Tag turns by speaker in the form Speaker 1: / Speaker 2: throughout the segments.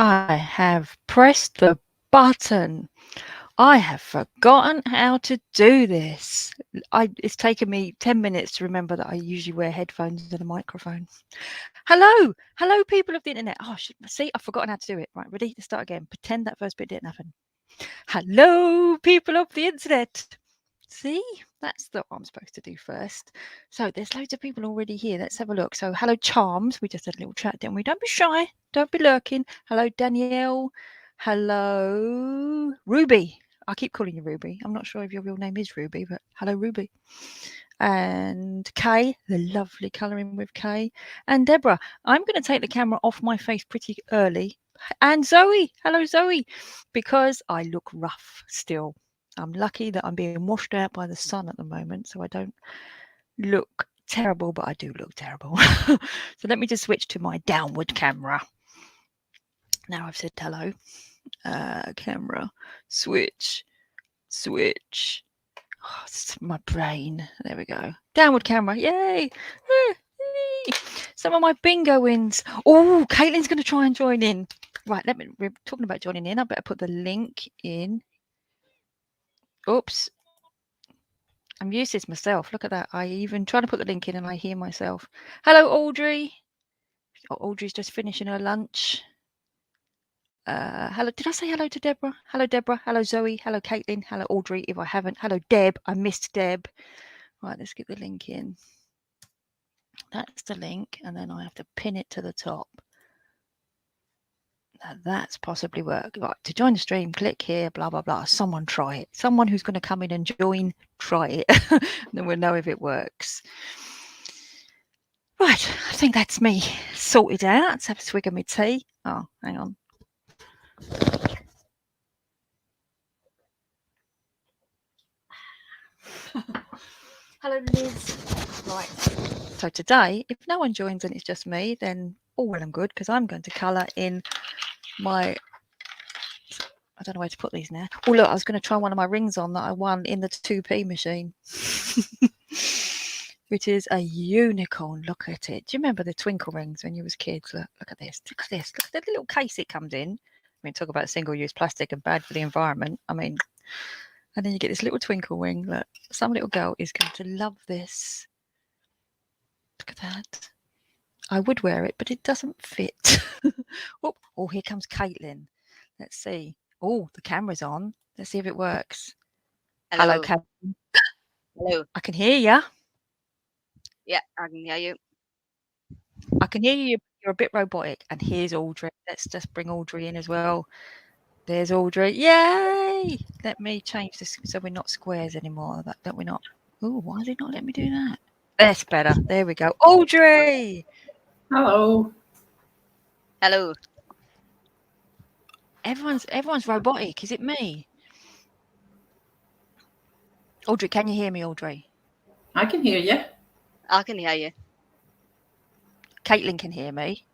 Speaker 1: I have pressed the button. I have forgotten how to do this. It's taken me 10 minutes to remember that I usually wear headphones and a microphone. Hello, people of the internet. Oh, see, I've forgotten how to do it. Right, ready to start again. Pretend that first bit didn't happen. Hello, people of the internet. See, that's what I'm supposed to do first. So there's loads of people already here. Let's have a look. So hello, Charms. We just had a little chat, didn't we? Don't be shy. Don't be lurking. Hello, Danielle. Hello, Ruby. I keep calling you Ruby. I'm not sure if your real name is Ruby, but hello, Ruby. And Kay, the lovely colouring with Kay. And Deborah. I'm going to take the camera off my face pretty early. And Zoe. Hello, Zoe. Because I look rough still. I'm lucky that I'm being washed out by the sun at the moment, so I don't look terrible, but I do look terrible. So let me just switch to my downward camera. Now I've said hello. Camera, switch. Oh, it's my brain. There we go. Downward camera. Yay! Some of my bingo wins. Oh, Caitlin's going to try and join in. Right, we're talking about joining in. I better put the link in. Oops. I'm used to this myself. Look at that. I even try to put the link in and I hear myself. Hello, Audrey. Oh, Audrey's just finishing her lunch. Hello. Did I say hello to Deborah? Hello, Deborah. Hello, Zoe. Hello, Caitlin. Hello, Audrey. If I haven't. Hello, Deb. I missed Deb. Right, let's get the link in. That's the link. And then I have to pin it to the top. Now that's possibly work. Right, to join the stream, click here, blah, blah, blah. Someone try it. Someone who's going to come in and join, try it. Then we'll know if it works. Right, I think that's me sorted out. Let's have a swig of my tea. Oh, hang on. Hello, Liz. Right, so today, if no one joins and it's just me, then all well and good, because I'm going to colour in my... I don't know where to put these now. Oh, look, I was going to try one of my rings on that I won in the 2p machine. Which is a unicorn. Look at it. Do you remember the twinkle rings when you was kids? Look at this. Look at this. Look at the little case it comes in. I mean, talk about single-use plastic and bad for the environment. I mean, and then you get this little twinkle ring. Look, some little girl is going to love this. Look at that. I would wear it, but it doesn't fit. Oh, here comes Caitlin. Let's see. Oh, the camera's on. Let's see if it works. Hello, Caitlin.
Speaker 2: Hello.
Speaker 1: I can hear you.
Speaker 2: Yeah, I can hear you.
Speaker 1: I can hear you. You're a bit robotic. And here's Audrey. Let's just bring Audrey in as well. There's Audrey. Yay! Let me change this so we're not squares anymore. That we're not. Oh, why did it not let me do that? That's better. There we go. Audrey!
Speaker 3: Hello.
Speaker 2: Hello.
Speaker 1: Everyone's robotic. Is it me? Audrey, can you hear me, Audrey?
Speaker 3: I can hear you.
Speaker 2: I can hear you.
Speaker 1: Caitlin can hear me.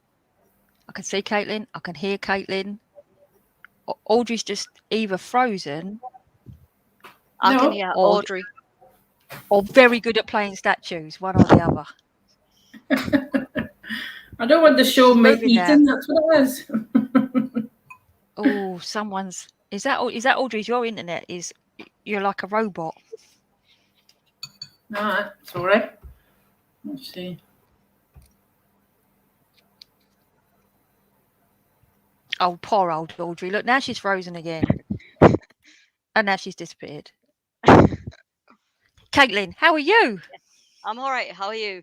Speaker 1: I can see Caitlin. I can hear Caitlin. Audrey's just either frozen.
Speaker 2: I can hear Audrey.
Speaker 1: Or very good at playing statues, one or the other.
Speaker 3: I don't want to show me eating. That's what it is.
Speaker 1: Oh, someone's. Is that Audrey's? Your internet is. You're like a robot.
Speaker 3: No, sorry. Let's see.
Speaker 1: Oh, poor old Audrey. Look, now she's frozen again. And now she's disappeared. Caitlin, how are you?
Speaker 2: I'm all right. How are you?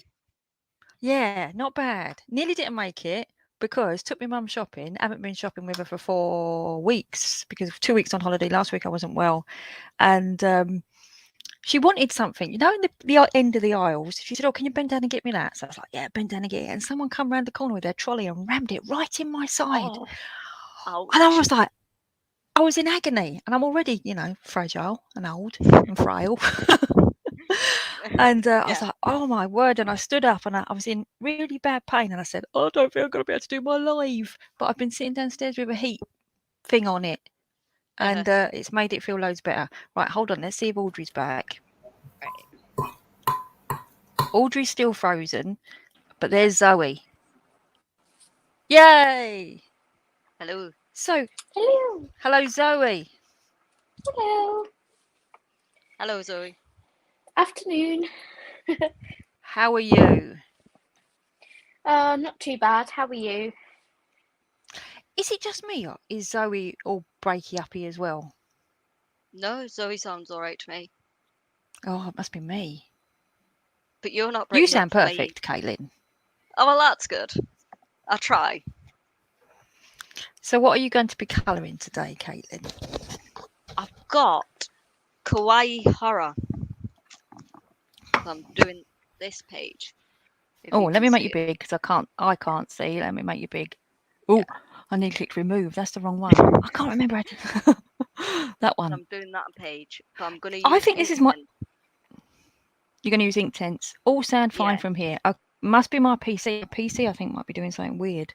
Speaker 1: Yeah, not bad. Nearly didn't make it because took my mum shopping. Haven't been shopping with her for 4 weeks because 2 weeks on holiday. Last week I wasn't well. And she wanted something, in the end of the aisles. She said, "Oh, can you bend down and get me that?" So I was like, "Yeah, bend down and get it." And someone come round the corner with their trolley and rammed it right in my side.
Speaker 2: Oh,
Speaker 1: and I was like, I was in agony, and I'm already, fragile and old and frail. And I was like, "Oh my word!" And I stood up, and I was in really bad pain. And I said, "Oh, I don't think I'm going to be able to do my live." But I've been sitting downstairs with a heat thing on it, and it's made it feel loads better. Right, hold on. Let's see if Audrey's back. Audrey's still frozen, but there's Zoe. Yay!
Speaker 2: Hello.
Speaker 1: So,
Speaker 4: Hello.
Speaker 1: hello, Zoe.
Speaker 4: Hello.
Speaker 2: Hello, Zoe.
Speaker 4: Afternoon.
Speaker 1: How are you?
Speaker 4: Not too bad. How are you?
Speaker 1: Is it just me, or is Zoe all breaky uppy as well?
Speaker 2: No, Zoe sounds all right to me.
Speaker 1: Oh, it must be me.
Speaker 2: But you're not
Speaker 1: You
Speaker 2: breaking
Speaker 1: sound
Speaker 2: up to me.
Speaker 1: perfect, Caitlin.
Speaker 2: Oh, well, that's good. I'll try.
Speaker 1: So, what are you going to be colouring today, Caitlin?
Speaker 2: I've got kawaii horror. So I'm doing this page.
Speaker 1: Oh, let me make you big because I can't see. Let me make you big. Oh, yeah. I need to click remove. That's the wrong one. I can't remember it. That one.
Speaker 2: So I'm doing that page. So I'm going to use
Speaker 1: I think this is my.
Speaker 2: Inkten.
Speaker 1: You're going to use Inktense. All sound fine from here. Must be my PC. PC, I think, might be doing something weird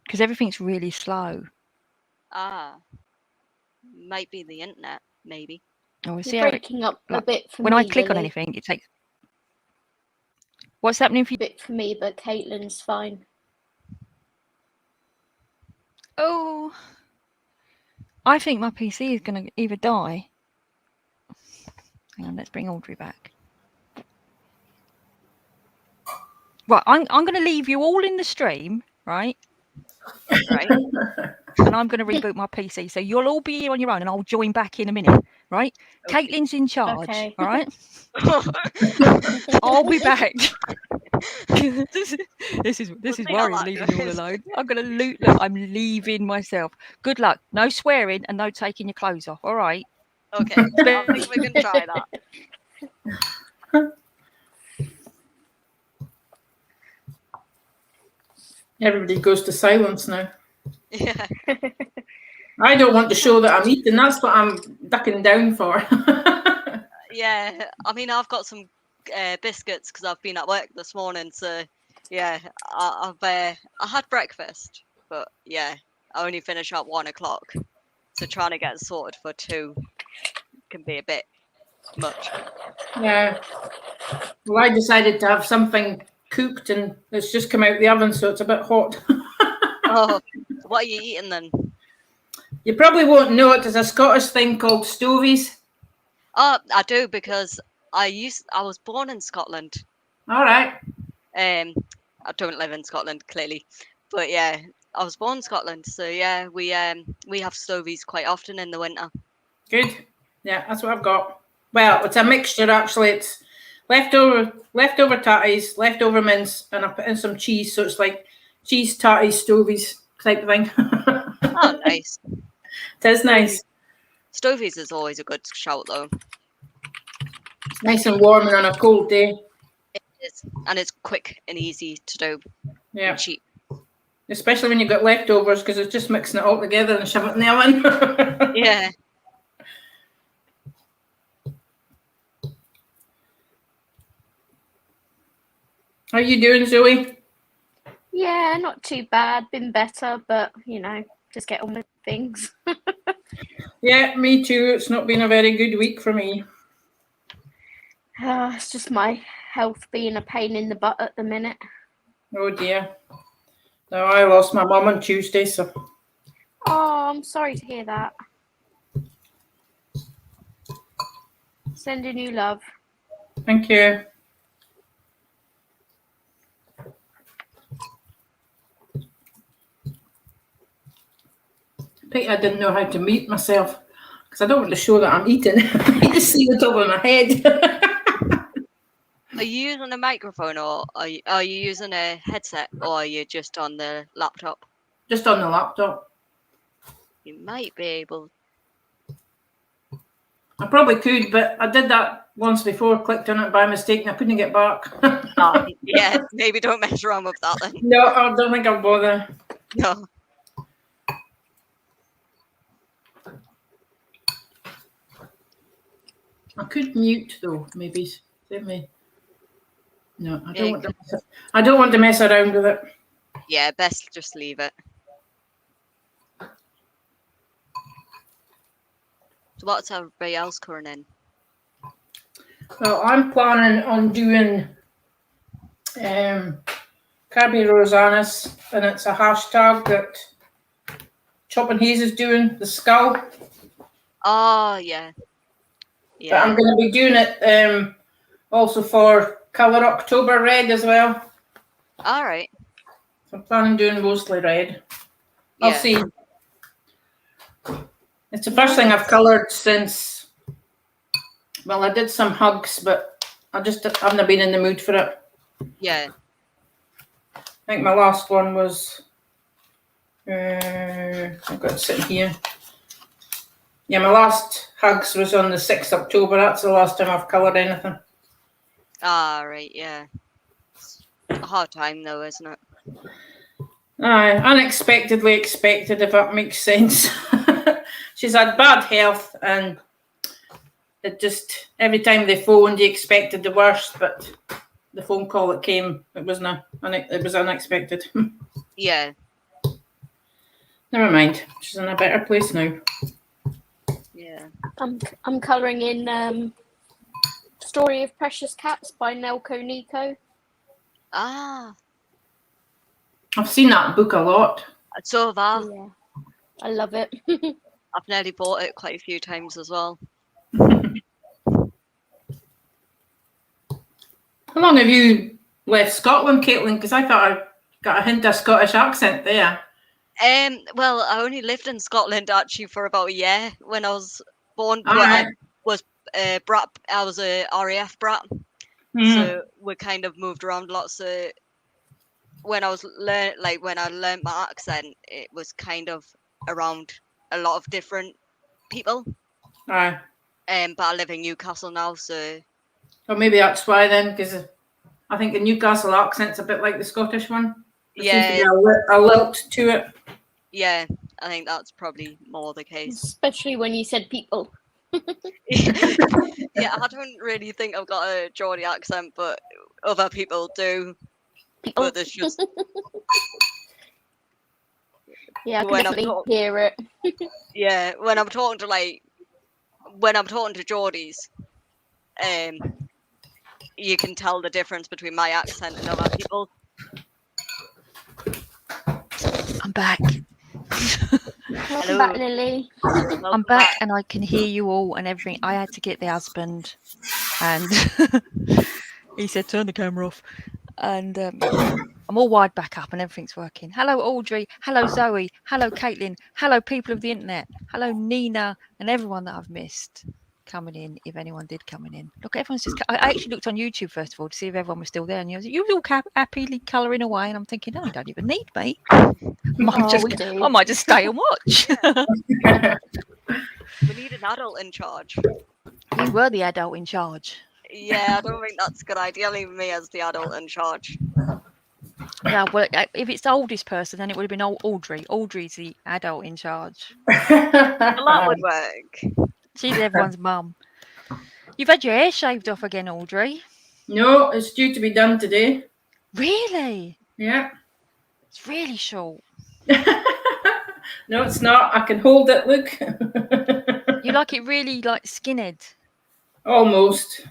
Speaker 1: because everything's really slow.
Speaker 2: Ah. Might be the internet, maybe.
Speaker 1: Oh, see
Speaker 4: You're breaking up a bit for
Speaker 1: when
Speaker 4: me,
Speaker 1: I click on
Speaker 4: Lily.
Speaker 1: anything, it takes. What's happening for you?
Speaker 4: A bit for me, but Caitlin's fine.
Speaker 1: Oh, I think my PC is going to either die. Hang on, let's bring Audrey back. Right, I'm going to leave you all in the stream, right?
Speaker 2: Right.
Speaker 1: And I'm going to reboot my PC, so you'll all be here on your own, and I'll join back in a minute, right?
Speaker 2: Okay.
Speaker 1: Caitlin's in charge,
Speaker 4: Okay.
Speaker 1: all right? I'll be back. this is
Speaker 2: see how
Speaker 1: worrying,
Speaker 2: that
Speaker 1: leaving you all
Speaker 2: goes.
Speaker 1: alone. I'm going to look. I'm leaving myself. Good luck. No swearing and no taking your clothes off. All right.
Speaker 2: Okay. I think we can try that.
Speaker 3: Everybody goes to silence now.
Speaker 2: Yeah.
Speaker 3: I don't want to show that I'm eating. That's what I'm ducking down for.
Speaker 2: Yeah. I mean, I've got some biscuits because I've been at work this morning. So, yeah, I had breakfast, but yeah, I only finish at 1 o'clock. So trying to get sorted for 2 can be a bit much.
Speaker 3: Yeah. Well, I decided to have something cooked and it's just come out the oven, so it's a bit hot.
Speaker 2: Oh, what are you eating then?
Speaker 3: You probably won't know it. There's a Scottish thing called stovies.
Speaker 2: Oh, I do because I was born in Scotland.
Speaker 3: All right.
Speaker 2: I don't live in Scotland clearly, but yeah, I was born in Scotland, so yeah, we have stovies quite often in the winter.
Speaker 3: Good. Yeah, that's what I've got. Well, it's a mixture actually. It's leftover tatties, leftover mince, and I put in some cheese, so it's like cheese tatties, stovies type of thing.
Speaker 2: Oh, nice.
Speaker 3: It is nice.
Speaker 2: Stovies is always a good shout though.
Speaker 3: It's nice and warm and on a cold day.
Speaker 2: It is, and it's quick and easy to do.
Speaker 3: Yeah.
Speaker 2: And cheap.
Speaker 3: Especially when you've got leftovers, because it's just mixing it all together and shoving it in the oven.
Speaker 2: Yeah.
Speaker 3: How are you doing, Zoe?
Speaker 4: Yeah, not too bad. Been better, but just get on with things.
Speaker 3: Yeah, me too. It's not been a very good week for me.
Speaker 4: It's just my health being a pain in the butt at the minute.
Speaker 3: Oh dear. No, I lost my mum on Tuesday, so.
Speaker 4: Oh, I'm sorry to hear that. Sending you love.
Speaker 3: Thank you. I think I didn't know how to mute myself because I don't want to show that I'm eating. I just see the top of my head.
Speaker 2: Are you using a microphone or are you using a headset or are you just on the laptop?
Speaker 3: Just on the laptop.
Speaker 2: You might be able.
Speaker 3: I probably could, but I did that once before, clicked on it by mistake, and I couldn't get back.
Speaker 2: Oh, yeah, maybe don't mess around with that then.
Speaker 3: No, I don't think I'll bother.
Speaker 2: No.
Speaker 3: I could mute though, maybe. Let me. No, I don't want to. I don't want to mess around with it.
Speaker 2: Yeah, best just leave it. So what's everybody else coming in?
Speaker 3: Well, I'm planning on doing Carby Rosanis, and it's a hashtag that Chopping Haze is doing, the skull.
Speaker 2: Oh, yeah.
Speaker 3: But I'm going to be doing it also for Colour October Red as well.
Speaker 2: All right.
Speaker 3: So I'm planning on doing mostly red. I'll
Speaker 2: Yeah.
Speaker 3: see. It's the first thing I've coloured since, well, I did some hugs, but I just haven't been in the mood for it.
Speaker 2: Yeah.
Speaker 3: I think my last one was, I've got it sitting here. Yeah, my last hugs was on the 6th of October. That's the last time I've coloured anything.
Speaker 2: Ah, right, yeah. It's a hard time though, isn't it?
Speaker 3: Aye, unexpectedly expected, if that makes sense. She's had bad health, and it just, every time they phoned, you expected the worst, but the phone call that came, it was unexpected.
Speaker 2: Yeah.
Speaker 3: Never mind. She's in a better place now.
Speaker 2: Yeah.
Speaker 4: I'm colouring in Story of Precious Cats by Nelko Nico.
Speaker 2: Ah,
Speaker 3: I've seen that book a lot.
Speaker 2: so have I.
Speaker 4: Yeah, I love it.
Speaker 2: I've nearly bought it quite a few times as well.
Speaker 3: How long have you left Scotland, Caitlin? Because I thought I got a hint of Scottish accent there.
Speaker 2: Well, I only lived in Scotland actually for about a year when I was born.
Speaker 3: All
Speaker 2: But
Speaker 3: right.
Speaker 2: I was brat. I was a RAF brat,
Speaker 3: Mm.
Speaker 2: so we kind of moved around lots. So when I was when I learned my accent, it was kind of around a lot of different people.
Speaker 3: Aye.
Speaker 2: But I live in Newcastle now, so
Speaker 3: Or maybe that's why then, because I think the Newcastle accent's a bit like the Scottish one. There seems to be a lilt to it.
Speaker 2: yeah, I think that's probably more the case.
Speaker 4: Especially when you said people.
Speaker 2: Yeah, I don't really think I've got a Geordie accent, but other people do.
Speaker 4: People.
Speaker 2: But there's just
Speaker 4: Yeah, I can
Speaker 2: when I'm
Speaker 4: definitely hear it.
Speaker 2: yeah, when I'm talking to Geordies, you can tell the difference between my accent and other people.
Speaker 1: I'm back.
Speaker 4: Welcome back, Lily.
Speaker 1: I'm back and I can hear you all and everything. I had to get the husband and he said, turn the camera off. And I'm all wired back up and everything's working. Hello, Audrey. Hello, Zoe. Hello, Caitlin. Hello, people of the internet. Hello, Nina and everyone that I've missed coming in, if anyone did coming in. Look, everyone's just... I actually looked on YouTube, first of all, to see if everyone was still there. And you were all happily colouring away. And I'm thinking, no, you don't even need me. I might just stay and watch.
Speaker 2: We need an adult in charge.
Speaker 1: You were the adult in charge.
Speaker 2: Yeah, I don't think that's a good idea. Leave me as the adult in charge.
Speaker 1: Yeah, well, if it's the oldest person, then it would have been Audrey. Audrey's the adult in charge.
Speaker 2: Well, that would work.
Speaker 1: She's everyone's mum. You've had your hair shaved off again, Audrey.
Speaker 3: No, it's due to be done today.
Speaker 1: Really?
Speaker 3: Yeah.
Speaker 1: It's really short.
Speaker 3: No, it's not. I can hold it, look.
Speaker 1: You like it really like skinhead?
Speaker 3: Almost.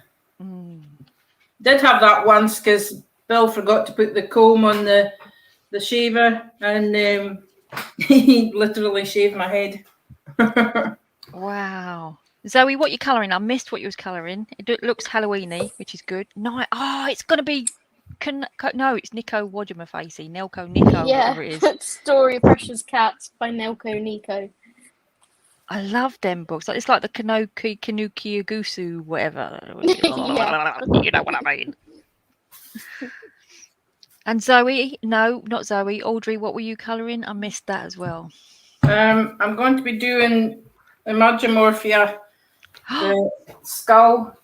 Speaker 3: Did have that once because Bill forgot to put the comb on the shaver and he literally shaved my head.
Speaker 1: Wow. Zoe, what you colouring? I missed what you was colouring. It looks Halloweeny, which is good. No, it's going to be... No, it's Nico Wajimafacey. Nelko Nico, whatever it is.
Speaker 4: Story of Precious Cats by Nelko Nico.
Speaker 1: I love them books. It's like the Kanuki Agusu, whatever.
Speaker 4: Yeah.
Speaker 1: You know what I mean. And Zoe, no, not Zoe. Audrey, what were you colouring? I missed that as well.
Speaker 3: I'm going to be doing Imagimorphia, the skull.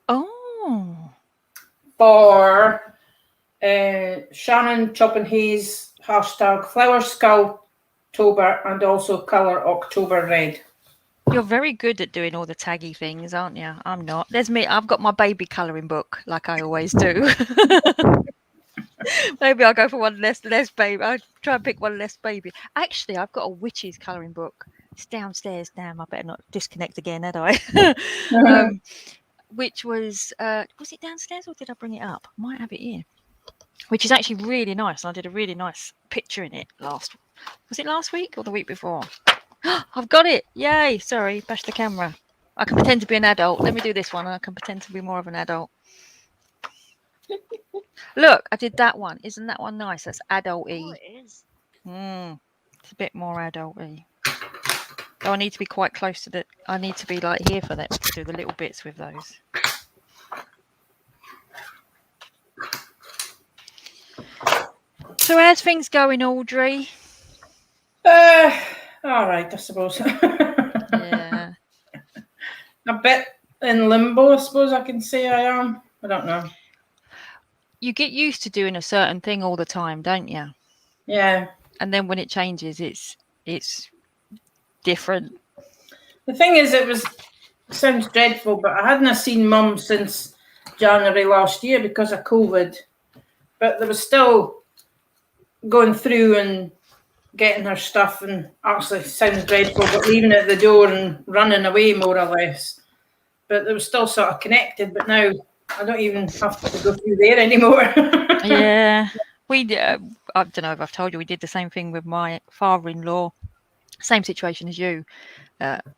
Speaker 1: Oh.
Speaker 3: For Shannon Chopping Hayes # Flower Skull October and also Colour October Red.
Speaker 1: You're very good at doing all the taggy things, aren't you? I'm not. There's me. I've got my baby colouring book, like I always do. Maybe I'll go for one less baby. I'll try and pick one less baby. Actually, I've got a witch's colouring book. It's downstairs. Damn, I better not disconnect again, had I? Which was it downstairs or did I bring it up? I might have it here. which is actually really nice. And I did a really nice picture in it last week or the week before? I've got it. Yay. Sorry, bash the camera. I can pretend to be an adult. Let me do this one and I can pretend to be more of an adult. Look, I did that one. Isn't that one nice? That's adult-y.
Speaker 2: Oh, it is.
Speaker 1: It's a bit more adult-y. Oh, I need to be quite close to the... I need to be like here for that to do the little bits with those. So how's things going, Audrey?
Speaker 3: All right, I suppose.
Speaker 1: Yeah.
Speaker 3: A bit in limbo, I suppose I can say I am. I don't know.
Speaker 1: You get used to doing a certain thing all the time, don't you?
Speaker 3: Yeah.
Speaker 1: And then when it changes, it's different.
Speaker 3: The thing is, it sounds dreadful, but I hadn't seen Mum since January last year because of COVID. But there was still going through and getting her stuff, and actually sounds dreadful, but leaving it at the door and running away more or less. But they were still sort of connected, but now I don't even have to go through there anymore.
Speaker 1: Yeah. I don't know if I've told you, we did the same thing with my father-in-law. Same situation as you.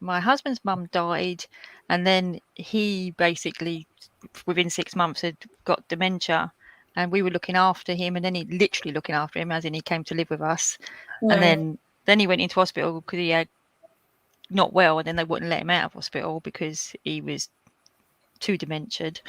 Speaker 1: My husband's mum died, and then he basically, within 6 months, had got dementia, and we were looking after him, and then he literally looking after him, as in he came to live with us, and then he went into hospital because he had not well, and then they wouldn't let him out of hospital because he was too dementiated,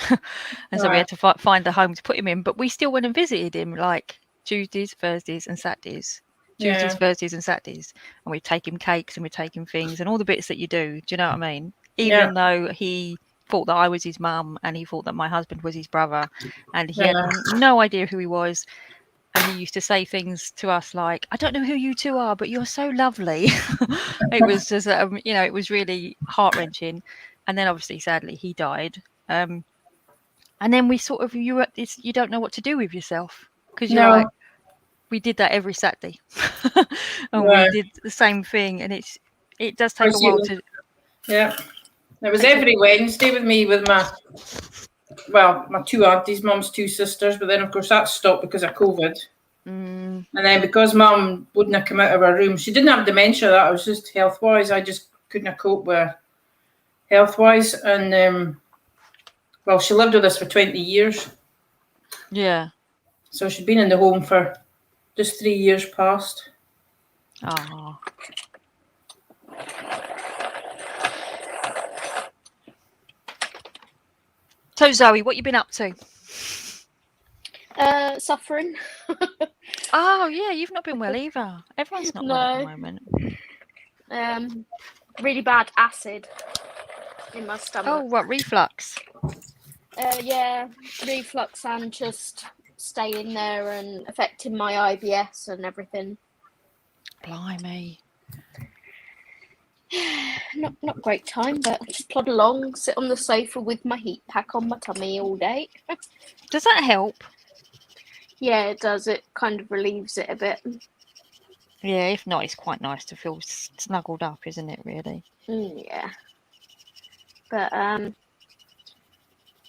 Speaker 1: and so we had to find a home to put him in. But we still went and visited him like Tuesdays, Thursdays, and Saturdays. Tuesdays, Thursdays, and Saturdays, and we'd take him cakes and we'd take him things and all the bits that you do. Do you know what I mean? Even though he thought that I was his mum and he thought that my husband was his brother, and he had no idea who he was. And he used to say things to us like, "I don't know who you two are, but you're so lovely." It was just, it was really heart-wrenching. And then obviously, sadly, he died. And then we sort of, you don't know what to do with yourself because you're like, we did that every Saturday, and we did the same thing, and it does take a while to.
Speaker 3: Yeah, it was every Wednesday with me with my two aunties, Mum's two sisters, but then of course that stopped because of COVID. And then because Mum wouldn't have come out of her room, she didn't have dementia. That was just health-wise. I just couldn't have coped with health-wise, and she lived with us for 20 years.
Speaker 1: Yeah.
Speaker 3: So she'd been in the home for just 3 years past.
Speaker 1: Oh. So Zoe, what you been up to?
Speaker 4: Suffering.
Speaker 1: Oh yeah, you've not been well either. Everyone's not well at the moment.
Speaker 4: Really bad acid in my stomach.
Speaker 1: Oh, what, reflux?
Speaker 4: Yeah, reflux and just staying there and affecting my IBS and everything.
Speaker 1: Blimey.
Speaker 4: Not great time, but just plod along, sit on the sofa with my heat pack on my tummy all day.
Speaker 1: Does that help?
Speaker 4: Yeah, it does. It kind of relieves it a bit.
Speaker 1: Yeah, if not, it's quite nice to feel snuggled up, isn't it, really?
Speaker 4: Yeah. But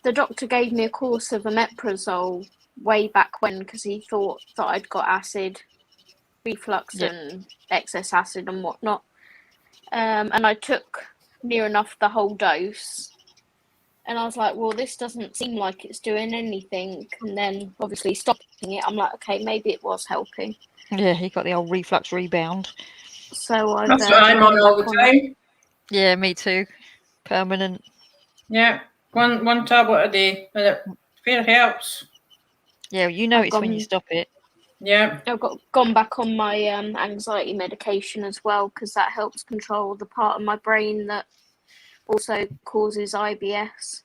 Speaker 4: the doctor gave me a course of omeprazole way back when because he thought that I'd got acid reflux and excess acid and whatnot. And I took near enough the whole dose. And I was like, well, this doesn't seem like it's doing anything. And then obviously stopping it, I'm like, okay, maybe it was helping.
Speaker 1: Yeah, he got the old reflux rebound.
Speaker 4: So
Speaker 3: that's what I'm on all the time.
Speaker 1: Yeah, me too. Permanent.
Speaker 3: Yeah, one tablet a day, and it fair helps.
Speaker 1: Yeah, it's when you stop it.
Speaker 3: Yeah,
Speaker 4: I've gone back on my anxiety medication as well because that helps control the part of my brain that also causes IBS.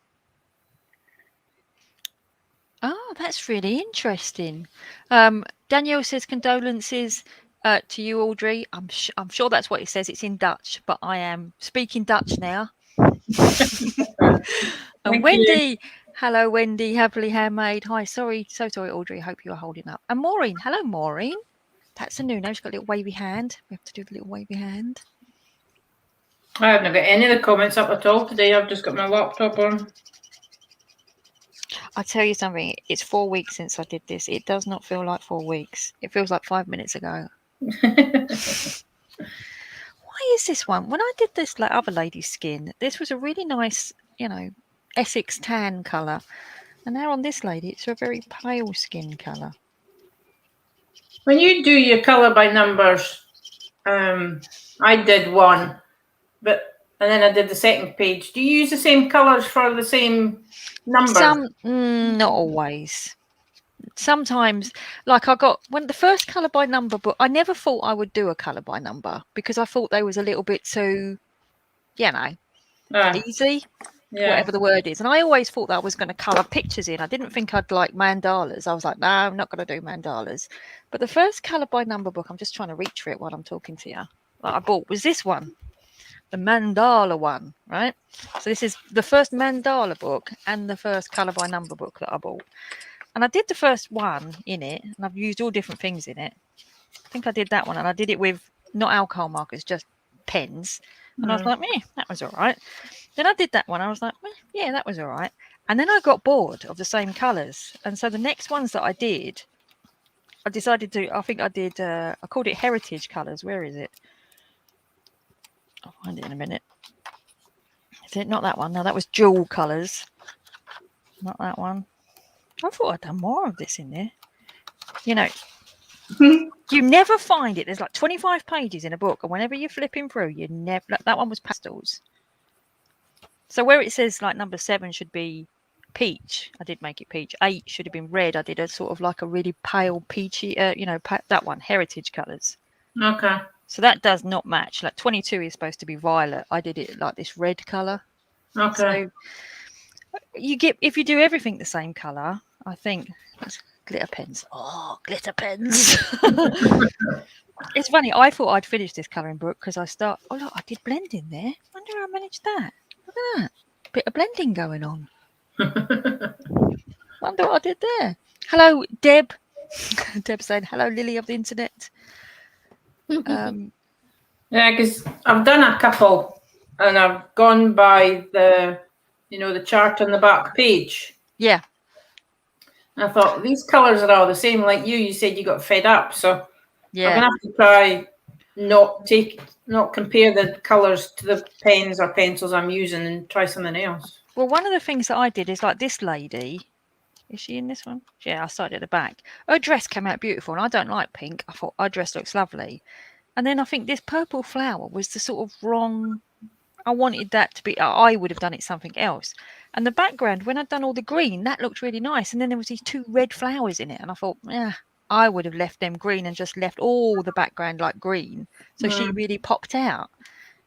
Speaker 1: Oh, that's really interesting. Danielle says condolences to you, Audrey. I'm sure that's what it says. It's in Dutch, but I am speaking Dutch now. And Wendy, hello, Wendy, happily handmade. Hi, so sorry, Audrey. Hope you are holding up. And Maureen, hello, Maureen. That's a new name. She's got a little wavy hand. We have to do the little wavy hand.
Speaker 3: I haven't got any of the comments up at all today. I've just got my laptop on.
Speaker 1: I tell you something, it's 4 weeks since I did this. It does not feel like 4 weeks. It feels like 5 minutes ago. Why is this one? When I did this like other lady's skin, this was a really nice, Essex tan colour. And now on this lady, it's a very pale skin colour.
Speaker 3: When you do your colour by numbers, I did one, and then I did the second page. Do you use the same colours for the same number?
Speaker 1: Not always. Sometimes, like when the first colour by number book, I never thought I would do a colour by number because I thought they was a little bit too, easy, whatever the word is. And I always thought that I was going to colour pictures in. I didn't think I'd like mandalas. I was like, no, I'm not going to do mandalas. But the first colour by number book, I'm just trying to reach for it while I'm talking to you, that I bought was this one. The mandala one, right? So this is the first mandala book and the first colour by number book that I bought. And I did the first one in it, and I've used all different things in it. I think I did that one, and I did it with not alcohol markers, just pens. And I was like, that was all right. Then I did that one. I was like, yeah, that was all right. And then I got bored of the same colours. And so the next ones that I did, I decided to, I think I did, I called it Heritage Colours. Where is it? I'll find it in a minute. Is it not that one? No, that was Jewel Colours. Not that one. I thought I'd done more of this in there. You never find it. There's like 25 pages in a book, and whenever you're flipping through, you never. That one was pastels. So where it says like number 7 should be peach, I did make it peach. 8 should have been red. I did a sort of like a really pale peachy. That one, Heritage Colours.
Speaker 3: Okay.
Speaker 1: So that does not match. Like 22 is supposed to be violet. I did it like this red colour.
Speaker 3: Okay.
Speaker 1: So if you do everything the same colour, I think glitter pens. Oh, glitter pens. It's funny. I thought I'd finished this colouring book because I I did blending there. Wonder how I managed that. Look at that. Bit of blending going on. Wonder what I did there. Hello, Deb. Deb saying, hello, Lily of the internet.
Speaker 3: Yeah, because I've done a couple and I've gone by the chart on the back page.
Speaker 1: Yeah.
Speaker 3: I thought these colours are all the same. Like you said you got fed up. So
Speaker 1: Yeah.
Speaker 3: I'm going to have to try not compare the colours to the pens or pencils I'm using and try something else.
Speaker 1: Well, one of the things that I did is like this lady. Is she in this one? Yeah, I started at the back. Her dress came out beautiful, and I don't like pink. I thought her dress looks lovely. And then I think this purple flower was the sort of wrong. I wanted that to be. I would have done it something else. And the background, when I'd done all the green, that looked really nice. And then there was these 2 red flowers in it, and I thought, I would have left them green and just left all the background like green, so she really popped out.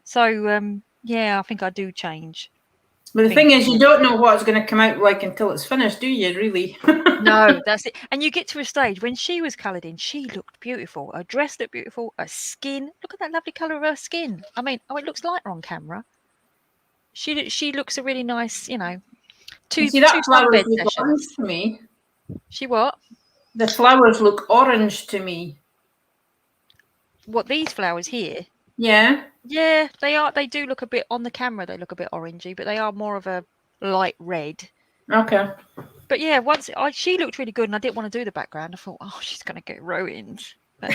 Speaker 1: So I think I do change.
Speaker 3: But the thing is, you don't know what it's going to come out like until it's finished, do you, really?
Speaker 1: No, that's it. And you get to a stage when she was coloured in, she looked beautiful. Her dress looked beautiful. Her skin, look at that lovely colour of her skin. I mean, it looks lighter on camera. She looks a really nice, two
Speaker 3: flowers look orange to me.
Speaker 1: She what?
Speaker 3: The flowers look orange to me.
Speaker 1: What, these flowers here?
Speaker 3: Yeah.
Speaker 1: Yeah, they are. They do look a bit on the camera. They look a bit orangey, but they are more of a light red.
Speaker 3: Okay.
Speaker 1: But yeah, she looked really good, and I didn't want to do the background. I thought, she's going to get ruined. But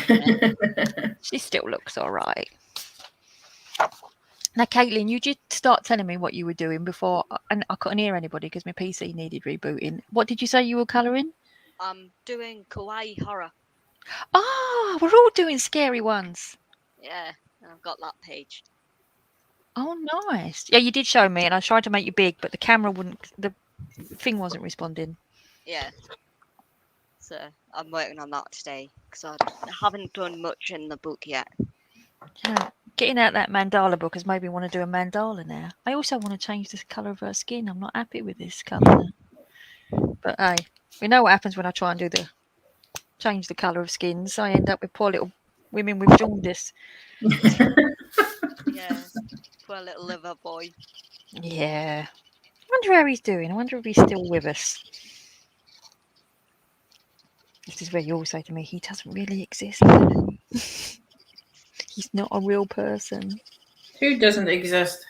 Speaker 1: she still looks all right. Now, Caitlin, you did start telling me what you were doing before, and I couldn't hear anybody because my PC needed rebooting. What did you say you were colouring?
Speaker 2: I'm doing kawaii horror.
Speaker 1: Oh, we're all doing scary ones.
Speaker 2: Yeah, I've got that page.
Speaker 1: Oh, nice. Yeah, you did show me, and I tried to make you big, but the camera the thing wasn't responding.
Speaker 2: Yeah. So I'm working on that today because I haven't done much in the book yet.
Speaker 1: Yeah, getting out that mandala book has made me want to do a mandala now. I also want to change the colour of her skin. I'm not happy with this colour. But hey, we know what happens when I try and change the colour of skins. I end up with poor little women with jaundice.
Speaker 2: Yeah, poor little liver boy.
Speaker 1: Yeah. I wonder how he's doing. I wonder if he's still with us. This is where you all say to me, he doesn't really exist. He's not a real person.
Speaker 3: Who doesn't exist?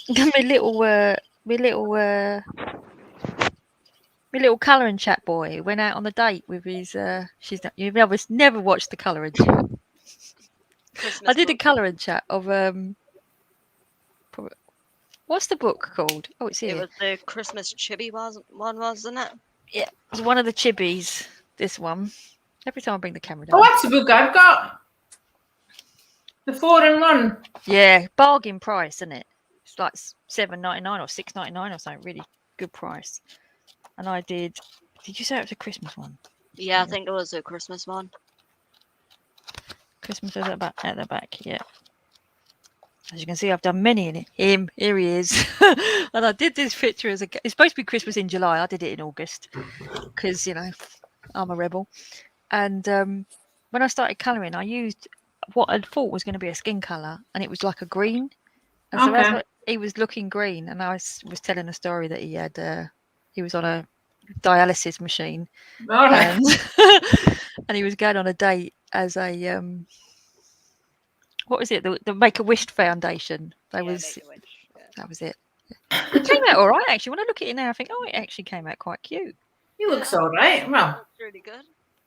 Speaker 1: my little My little colouring chat boy went out on a date with his. You've never watched the colouring chat.
Speaker 2: Christmas
Speaker 1: I did a
Speaker 2: book.
Speaker 1: colouring chat of what's the book called? Oh, it's
Speaker 2: It
Speaker 1: here.
Speaker 2: was the Christmas chibi one, wasn't it?
Speaker 1: Yeah, it was one of the chibis. This one. Every time I bring the camera down.
Speaker 3: Oh, that's the book I've got. The 4-in-1.
Speaker 1: Yeah, bargain price, isn't it? It's like $7.99 or $6.99 or something. Really good price. And I did. Did you say it was a Christmas one?
Speaker 2: Yeah, I think it was a Christmas one.
Speaker 1: Christmas is at the back. Yeah. As you can see, I've done many in it. Here he is. And I did this picture as it's supposed to be Christmas in July. I did it in August because, you know, I'm a rebel. And when I started colouring, I used what I thought was going to be a skin colour, and it was like a green. And so
Speaker 3: Okay.
Speaker 1: as he was looking green, and I was telling a story that he was on a dialysis machine,
Speaker 3: All right.
Speaker 1: and he was going on a date as a what was it? The Make-A-Wish Foundation.
Speaker 2: Yeah, Make-A-Wish, yeah.
Speaker 1: That was it. It came out all right, actually. When I look at it now, I think, oh, it actually came out quite cute.
Speaker 3: He looks all right. Well,
Speaker 2: That's really good.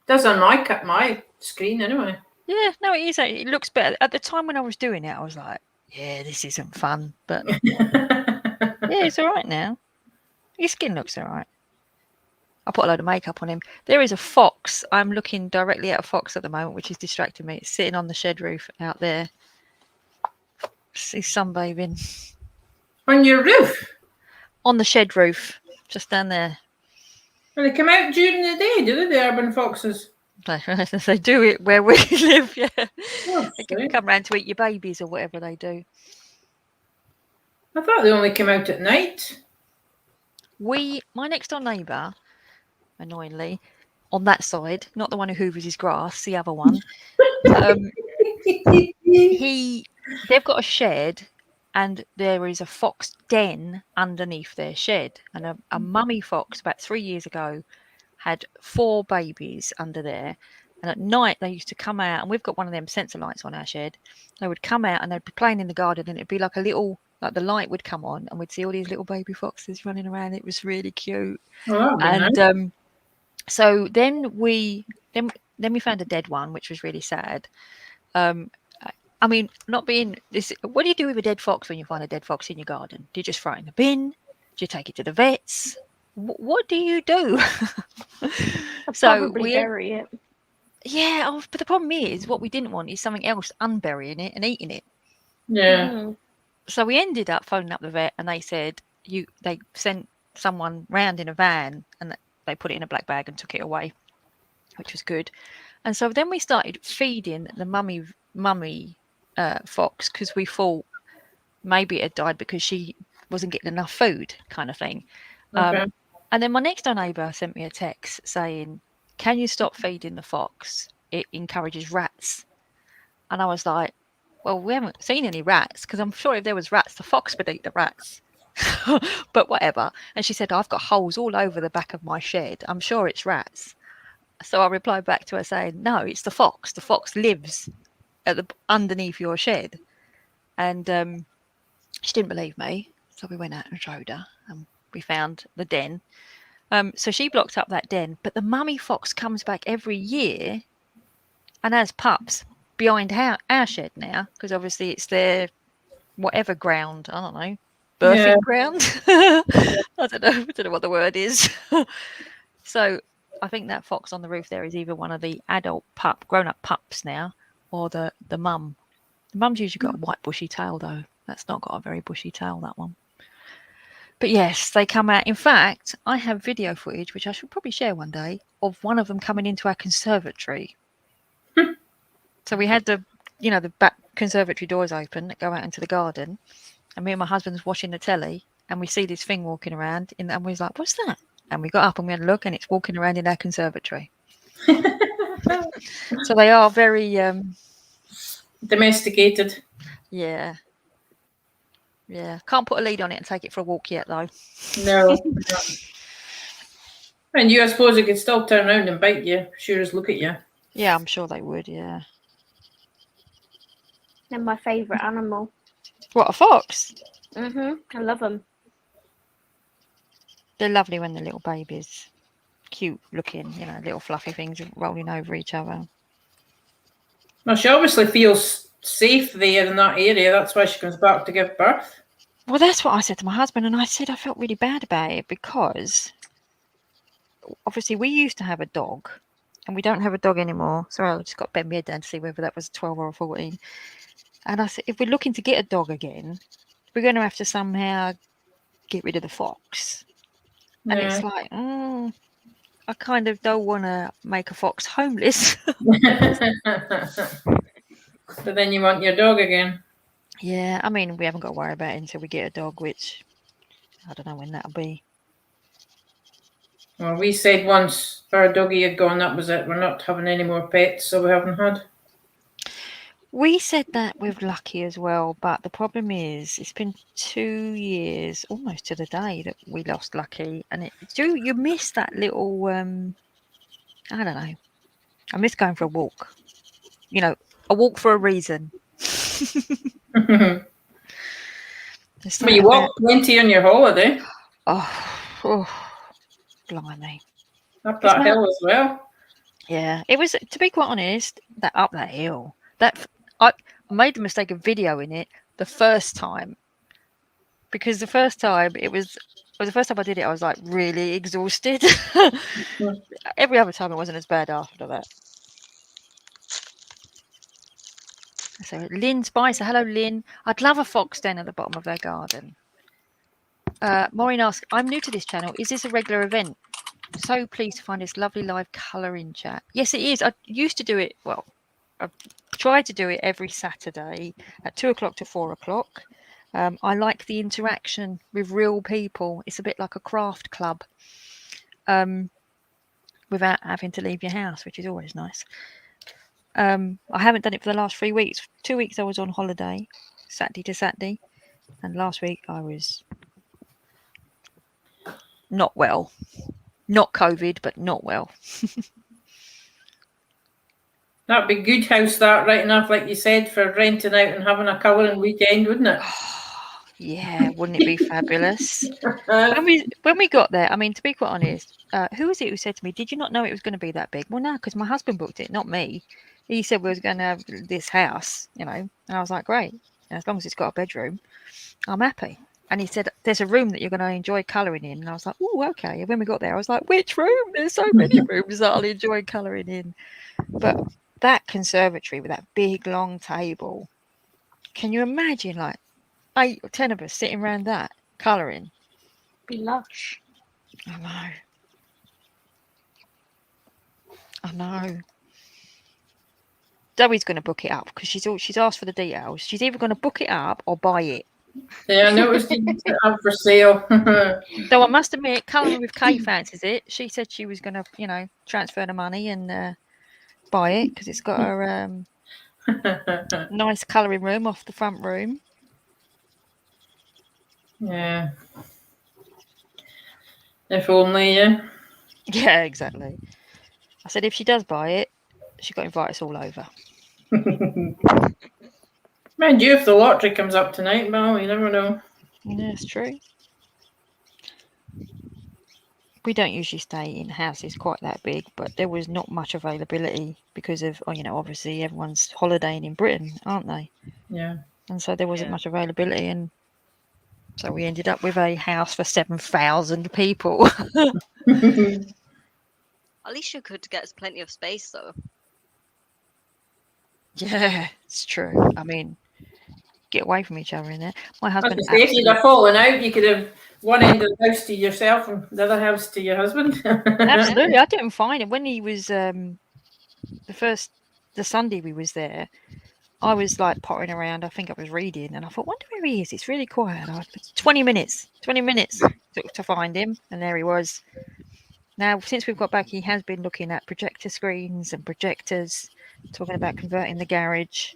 Speaker 3: does on my screen anyway.
Speaker 1: Yeah, no, it is. It looks better. At the time when I was doing it, I was like, yeah, this isn't fun. But yeah, it's all right now. His skin looks all right. I put a load of makeup on him. There is a fox. I'm looking directly at a fox at the moment, which is distracting me. It's sitting on the shed roof out there. He's sunbathing. On
Speaker 3: your roof?
Speaker 1: On the shed roof, just down there.
Speaker 3: Well, they come out during the day, do they, the urban foxes?
Speaker 1: They do it where we live, yeah.
Speaker 3: Oh,
Speaker 1: they can come round to eat your babies or whatever they do.
Speaker 3: I thought they only came out at night.
Speaker 1: My next door neighbour, annoyingly, on that side, not the one who hoovers his grass, the other one, they've got a shed, and there is a fox den underneath their shed. And a mummy fox about 3 years ago had 4 babies under there. And at night they used to come out, and we've got one of them sensor lights on our shed. They would come out and they'd be playing in the garden, and it'd be like the light would come on, and we'd see all these little baby foxes running around. It was really cute.
Speaker 3: Oh,
Speaker 1: and
Speaker 3: nice.
Speaker 1: So then we found a dead one, which was really sad. I mean, not being this. What do you do with a dead fox when you find a dead fox in your garden? Do you just throw it in the bin? Do you take it to the vets? What do you do?
Speaker 4: So we bury it.
Speaker 1: Yeah, but the problem is, what we didn't want is something else unburying it and eating it.
Speaker 3: Yeah.
Speaker 4: Mm.
Speaker 1: So we ended up phoning up the vet, and they said they sent someone round in a van, and they put it in a black bag and took it away, which was good. And so then we started feeding the mummy fox, because we thought maybe it had died because she wasn't getting enough food, kind of thing.
Speaker 3: Okay.
Speaker 1: And then my next door neighbour sent me a text saying, can you stop feeding the fox? It encourages rats. And I was like, well, we haven't seen any rats, because I'm sure if there was rats, the fox would eat the rats. But whatever. And she said, I've got holes all over the back of my shed. I'm sure it's rats. So I replied back to her saying, no, it's the fox. The fox lives underneath your shed. And she didn't believe me. So we went out and showed her, and we found the den. So she blocked up that den. But the mummy fox comes back every year and has pups behind our shed now, because obviously it's their whatever ground. I don't know. Birthing ground. I don't know what the word is. So I think that fox on the roof there is either one of the grown-up pups now, or the mum. The mum's usually got a white bushy tail, though. That's not got a very bushy tail, that one. But yes, they come out. In fact, I have video footage, which I should probably share one day, of one of them coming into our conservatory. So we had the back conservatory doors open that go out into the garden, and me and my husband's watching the telly, and we see this thing walking around, and we was like, what's that? And we got up and we had a look, and it's walking around in our conservatory. So they are very
Speaker 3: domesticated.
Speaker 1: Yeah. Can't put a lead on it and take it for a walk yet, though.
Speaker 3: No. And I suppose it could still turn around and bite you. Sure as look at you.
Speaker 1: Yeah, I'm sure they would. Yeah.
Speaker 4: They're my favourite animal.
Speaker 1: What, a fox?
Speaker 4: I love them.
Speaker 1: They're lovely when they're little babies. cute looking, little fluffy things rolling over each other.
Speaker 3: Well, she obviously feels safe there in that area. That's why she comes back to give birth.
Speaker 1: Well, that's what I said to my husband, and I said I felt really bad about it because obviously we used to have a dog, and we don't have a dog anymore. Sorry, I just got to bend my head down to see whether that was 12 or 14. And I said, if we're looking to get a dog again, we're going to have to somehow get rid of the fox. And
Speaker 3: Yeah.
Speaker 1: it's like, I kind of don't want to make a fox homeless.
Speaker 3: But then you want your dog again.
Speaker 1: Yeah, I mean, we haven't got to worry about it until we get a dog, which I don't know when that'll be.
Speaker 3: Well, we said once our doggy had gone, that was it. We're not having any more pets, so we haven't had.
Speaker 1: We said that with Lucky as well, but the problem is it's been 2 years, almost to the day, that we lost Lucky, and you miss that little, I don't know, I miss going for a walk. A walk for a reason.
Speaker 3: Well, you walked plenty on your holiday.
Speaker 1: Oh, blimey.
Speaker 3: Up that hill as well.
Speaker 1: Yeah, it was, to be quite honest, up that hill. I made the mistake of videoing it the first time, because the first time the first time I did it, I was like really exhausted. Every other time it wasn't as bad after that. So Lynn Spicer, hello Lynn. I'd love a fox den at the bottom of their garden. Maureen asks, I'm new to this channel. Is this a regular event? So pleased to find this lovely live colouring chat. Yes, it is. I used to do it. Well, I tried to do it every Saturday at 2 o'clock to 4 o'clock. I like the interaction with real people. It's a bit like a craft club, without having to leave your house, which is always nice. I haven't done it for the last 3 weeks. 2 weeks I was on holiday, Saturday to Saturday, and last week I was not well. Not COVID, but not well.
Speaker 3: That'd be good house, that, right enough, like you said, for renting out and having a colouring weekend, wouldn't it?
Speaker 1: Yeah, wouldn't it be fabulous? When we got there, I mean, to be quite honest, who was it who said to me, did you not know it was going to be that big? Well, no, because my husband booked it, not me. He said we was going to have this house, and I was like, great. As long as it's got a bedroom, I'm happy. And he said, there's a room that you're going to enjoy colouring in. And I was like, oh, okay. And when we got there, I was like, which room? There's so many rooms that I'll enjoy colouring in. But that conservatory with that big, long table, can you imagine, like, 8 or 10 of us sitting around that, colouring?
Speaker 4: Be lush.
Speaker 1: I know. Zoe's going to book it up because she's asked for the details. She's either going to book it up or buy it.
Speaker 3: Yeah, I noticed you put it up for sale.
Speaker 1: So I must admit, colouring with Kay fancies it. She said she was going to, transfer the money and buy it because it's got a nice colouring room off the front room.
Speaker 3: Yeah. If only, yeah.
Speaker 1: Yeah, exactly. I said if she does buy it, she got to invite us all over.
Speaker 3: Mind you, if the lottery comes up tonight, well, you never know.
Speaker 1: Yeah, it's true. We don't usually stay in houses quite that big, but there was not much availability because of, obviously everyone's holidaying in Britain, aren't they?
Speaker 3: Yeah.
Speaker 1: And so there wasn't much availability, and so we ended up with a house for 7,000 people.
Speaker 2: At least you could get us plenty of space, though.
Speaker 1: Yeah, it's true. I mean, get away from each other in there. My husband.
Speaker 3: If you'd have fallen out, you could have one end of the house to yourself and the other house to your husband.
Speaker 1: Absolutely, I didn't find him when he was the Sunday we was there. I was like pottering around. I think I was reading, and I thought, wonder where he is. It's really quiet. 20 minutes took to find him, and there he was. Now, since we've got back, he has been looking at projector screens and projectors, talking about converting the garage.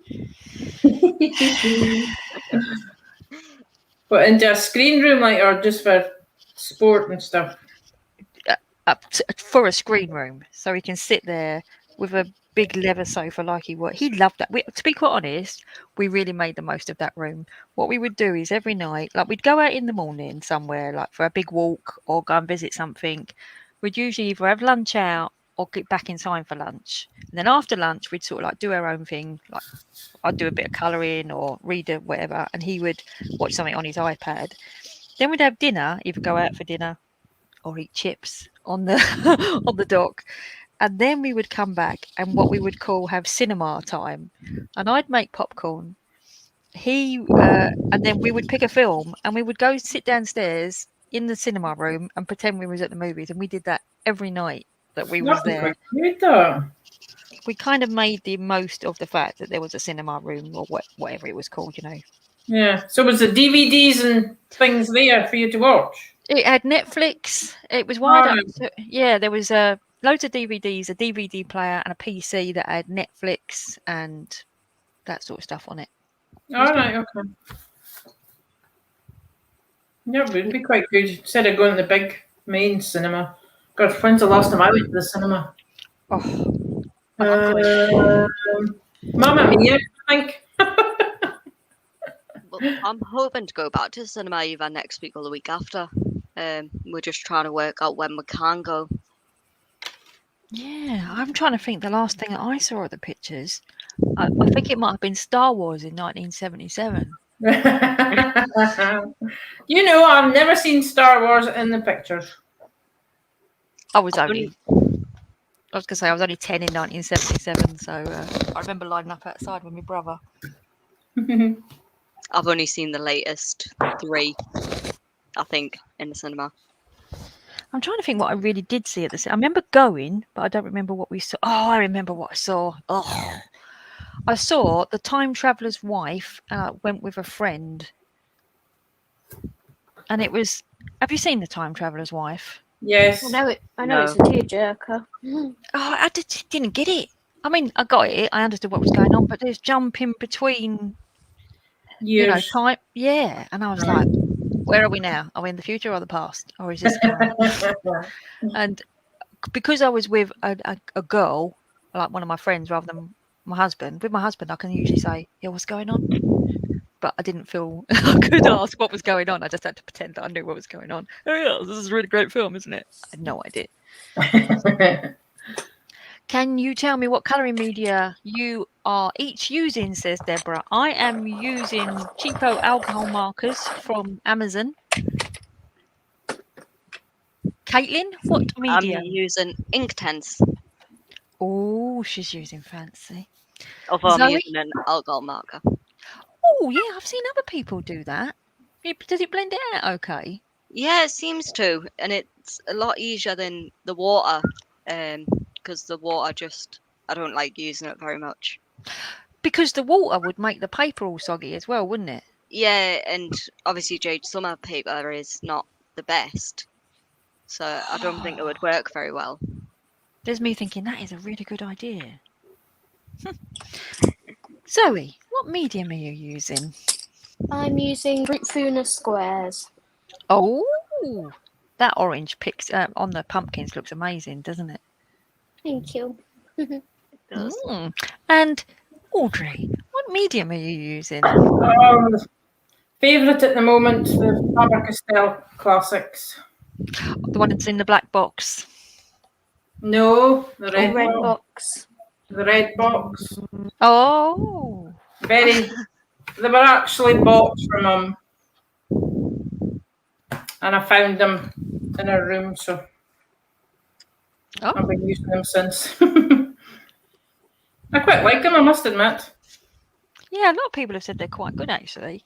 Speaker 3: But into a screen room, like, or just for sport and stuff?
Speaker 1: For a screen room, so he can sit there with a big leather sofa like he would. He loved that. To be quite honest, we really made the most of that room. What we would do is every night, like we'd go out in the morning somewhere, like for a big walk or go and visit something. we'd usually either have lunch out or get back in time for lunch. And then after lunch, we'd sort of like do our own thing. Like I'd do a bit of colouring or read a whatever, and he would watch something on his iPad. Then we'd have dinner, either go out for dinner or eat chips on the on the dock. And then we would come back and what we would call have cinema time. And I'd make popcorn. And then we would pick a film and we would go sit downstairs in the cinema room and pretend we was at the movies. And we did that every night that we was
Speaker 3: That'd be
Speaker 1: there.
Speaker 3: quite good, though.
Speaker 1: We kind of made the most of the fact that there was a cinema room or whatever it was called, you know.
Speaker 3: Yeah. So was the DVDs and things there for you to watch?
Speaker 1: It had Netflix. It was wide
Speaker 3: Oh.
Speaker 1: up. So, yeah, there was loads of DVDs, a DVD player, and a PC that had Netflix and that sort of stuff on it.
Speaker 3: All right, okay. Yeah, it would be quite good. Instead of going to the big main cinema. God, when's the last time I went to the cinema?
Speaker 1: Oh, I'm
Speaker 3: Mamma Mia, I think.
Speaker 2: Well, I'm hoping to go back to the cinema either next week or the week after. We're just trying to work out when we can go.
Speaker 1: Yeah, I'm trying to think the last thing that I saw at the pictures. I think it might have been Star Wars in 1977.
Speaker 3: You know, I've never seen Star Wars in the pictures.
Speaker 1: I was going to say I was only 10 in 1977, so I remember lining up outside with my brother.
Speaker 2: I've only seen the latest 3, I think, in the cinema.
Speaker 1: I'm trying to think what I really did see at the cinema. I remember going, but I don't remember what we saw. Oh, I remember what I saw. Oh, I saw The Time Traveller's Wife. Went with a friend, and it was. Have you seen The Time Traveller's Wife?
Speaker 3: Yes.
Speaker 4: I know
Speaker 2: No.
Speaker 4: it's a tearjerker.
Speaker 1: Oh, I didn't get it. I mean, I got it. I understood what was going on, but there's jumping between,
Speaker 3: Years.
Speaker 1: time. Yeah, and I was like, where are we now? Are we in the future or the past, or is this? And because I was with a girl, like one of my friends, rather than my husband. With my husband, I can usually say, "Yeah, what's going on?" But I didn't feel I could ask what was going on. I just had to pretend that I knew what was going on. Oh yeah, this is a really great film, isn't it? I had no idea. Can you tell me what colouring media you are each using, says Deborah. I am using cheapo alcohol markers from Amazon. Caitlin, what media?
Speaker 2: I'm using Inktense.
Speaker 1: Oh, she's using fancy.
Speaker 2: Although I'm
Speaker 1: Zoe?
Speaker 2: using an alcohol marker.
Speaker 1: Oh, yeah, I've seen other people do that. Does it blend it out okay?
Speaker 2: Yeah, it seems to, and it's a lot easier than the water, because the water I don't like using it very much.
Speaker 1: Because the water would make the paper all soggy as well, wouldn't it?
Speaker 2: Yeah, and obviously Jade Summer paper is not the best, so I don't think it would work very well.
Speaker 1: There's me thinking that is a really good idea. Zoe, what medium are you using?
Speaker 4: I'm using Fruit Funa squares.
Speaker 1: Oh, that orange on the pumpkins looks amazing, doesn't it?
Speaker 4: Thank you.
Speaker 2: It does.
Speaker 1: And Audrey, what medium are you using?
Speaker 3: Favourite at the moment, the Faber-Castell Classics.
Speaker 1: The one that's in the black box.
Speaker 3: No, the red,
Speaker 4: Red
Speaker 3: box.
Speaker 4: box.
Speaker 3: The red box.
Speaker 1: Oh,
Speaker 3: Very. They were actually bought from Mum, and I found them in her room, so I've been using them since. I quite like them, I must admit.
Speaker 1: yeah, a lot of people have said they're quite good actually.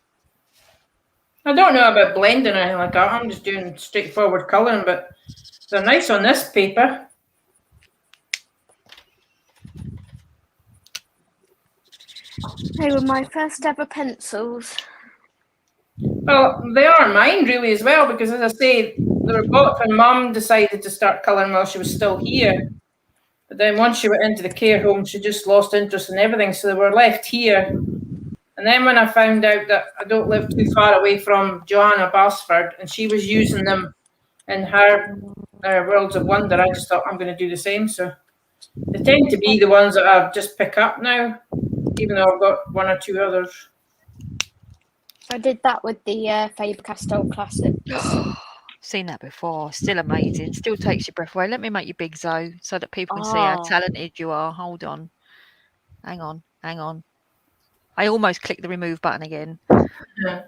Speaker 3: I don't know about blending or anything like that. I'm just doing straightforward colouring, but they're nice on this paper.
Speaker 4: They were my first ever pencils.
Speaker 3: Well, they are mine really as well, because as I say, they were bought when Mum decided to start colouring while she was still here. But then once she went into the care home, she just lost interest in everything, so they were left here. And then when I found out that I don't live too far away from Joanna Basford, and she was using them in her Worlds of Wonder, I just thought I'm going to do the same. So they tend to be the ones that I just pick up now, even though I've got one or two others.
Speaker 4: I did that with the Faber-Castell Classics.
Speaker 1: Seen that before. Still amazing. Still takes your breath away. Let me make you big, Zoe, so that people can see how
Speaker 2: Oh.
Speaker 1: talented you are. Hold on. Hang on. I almost clicked the remove button again.
Speaker 3: Yeah.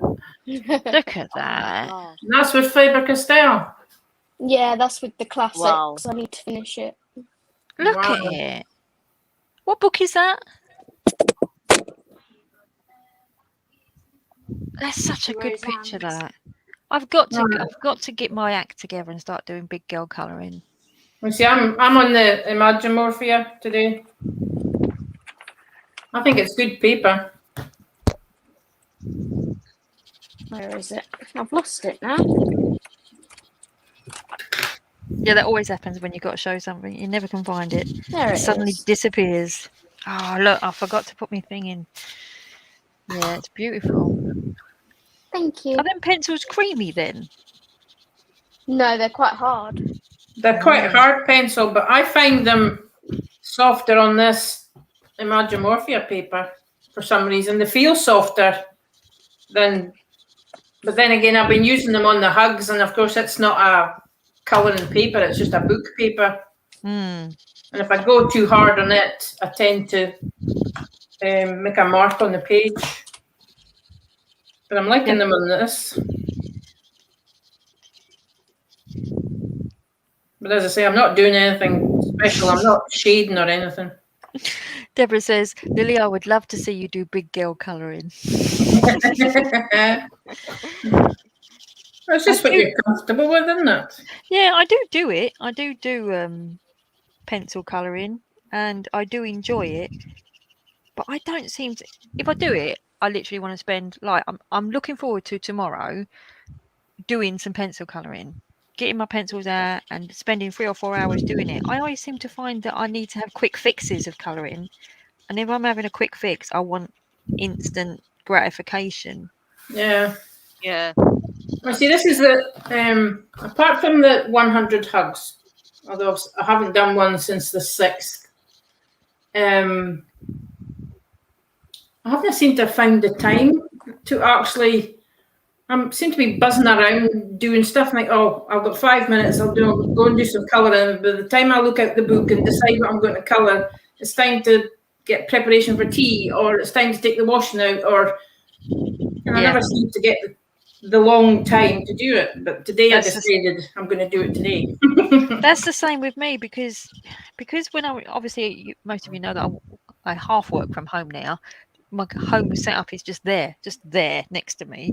Speaker 1: Look at that.
Speaker 2: God.
Speaker 3: And that's with Faber Castell.
Speaker 4: Yeah, that's with the classics.
Speaker 2: Wow.
Speaker 4: I need to finish it.
Speaker 1: Look
Speaker 3: Wow.
Speaker 1: at it. What book is that? That's such a good picture,
Speaker 4: Roseanne's.
Speaker 1: that. I've got
Speaker 3: Right.
Speaker 1: to get my act together and start doing big girl colouring.
Speaker 3: Well, see, I'm on the Imagimorphia today. I think it's good paper.
Speaker 4: Where is it? I've lost it now.
Speaker 1: Yeah, that always happens when you've got to show something. You never can find it.
Speaker 4: There
Speaker 1: It
Speaker 4: it
Speaker 1: suddenly
Speaker 4: is.
Speaker 1: disappears. Oh, look, I forgot to put my thing in. Yeah, it's beautiful.
Speaker 4: Thank you.
Speaker 1: Are them pencils creamy then?
Speaker 4: No, they're quite hard.
Speaker 3: They're quite hard pencil, but I find them softer on this Imagimorphia paper for some reason. They feel softer than, but then again, I've been using them on the hugs, and of course, it's not a colouring paper, it's just a book paper.
Speaker 1: Mm.
Speaker 3: And if I go too hard on it, I tend to make a mark on the page. But I'm liking them on this. But as I say, I'm not doing anything special. I'm not shading or anything.
Speaker 1: Deborah says, Lily, I would love to see you do big girl colouring.
Speaker 3: It's just what you're comfortable with, isn't it?
Speaker 1: Yeah, I do it. I do pencil colouring, and I do enjoy it. But I don't seem to. If I do it, I literally want to spend I'm looking forward to tomorrow doing some pencil colouring, getting my pencils out and spending 3 or 4 hours doing it. I always seem to find that I need to have quick fixes of colouring, and if I'm having a quick fix, I want instant gratification.
Speaker 3: Yeah.
Speaker 2: Yeah.
Speaker 3: Well, see, this is the apart from the 100 hugs, although I haven't done one since the 6th. I haven't seemed to have found the time to actually. I seem to be buzzing around doing stuff like, oh, I've got 5 minutes. I'll go and do some colouring. By the time I look at the book and decide what I'm going to colour, it's time to get preparation for tea, or it's time to take the washing out, or I never seem to get the long time to do it. But today I decided I'm going to do it today.
Speaker 1: That's the same with me because when obviously most of you know that I half work from home now. My home setup is just there next to me,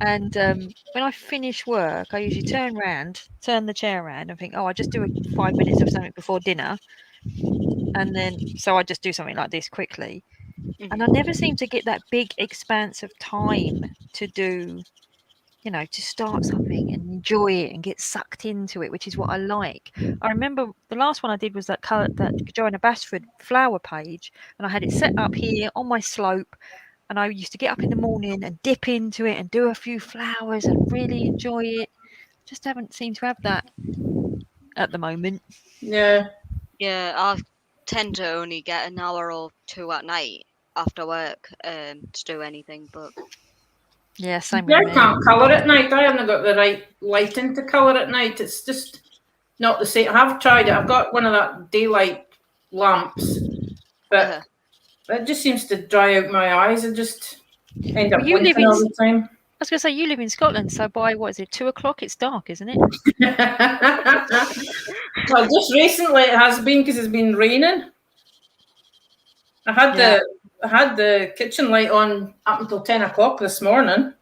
Speaker 1: and when I finish work, I usually turn the chair around, and think, oh, I just do 5 minutes of something before dinner, and then so I just do something like this quickly, and I never seem to get that big expanse of time to do. To start something and enjoy it and get sucked into it, which is what I like. I remember the last one I did was that Joanna Basford flower page, and I had it set up here on my slope, and I used to get up in the morning and dip into it and do a few flowers and really enjoy it. Just haven't seemed to have that at the moment.
Speaker 3: Yeah.
Speaker 2: Yeah, I tend to only get an hour or two at night after work to do anything, but
Speaker 1: Yeah, same
Speaker 3: Yeah,
Speaker 1: with
Speaker 3: I
Speaker 1: me.
Speaker 3: can't colour at night. I haven't got the right lighting to colour at night. It's just not the same. I have tried it. I've got one of that daylight lamps, but it just seems to dry out my eyes. I just end up blinking all the time.
Speaker 1: I was going to say, you live in Scotland, so by, 2 o'clock, it's dark, isn't it?
Speaker 3: Well, just recently it has been because it's been raining. I had the kitchen light on up until 10 o'clock this morning.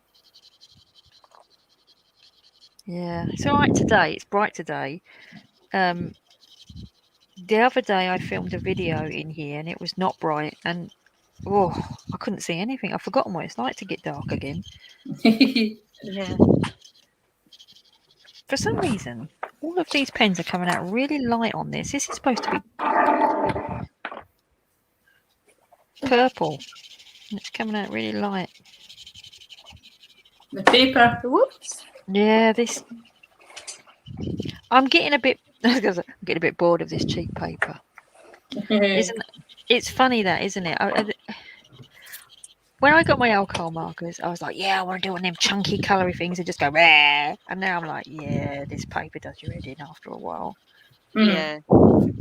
Speaker 1: Yeah, it's all right today. It's bright today. The other day I filmed a video in here and it was not bright, and I couldn't see anything. I've forgotten what it's like to get dark again.
Speaker 2: yeah.
Speaker 1: For some reason, all of these pens are coming out really light on this. This is supposed to be purple. And it's coming out really light.
Speaker 3: The paper.
Speaker 4: Whoops.
Speaker 1: Yeah, I'm getting a bit. I'm getting a bit bored of this cheap paper. It's funny that, isn't it? when I got my alcohol markers, I was like, yeah, I want to do one of them chunky colory things and just go rare. And now I'm like, yeah, this paper does your head in after a while.
Speaker 3: Mhm.
Speaker 2: Yeah,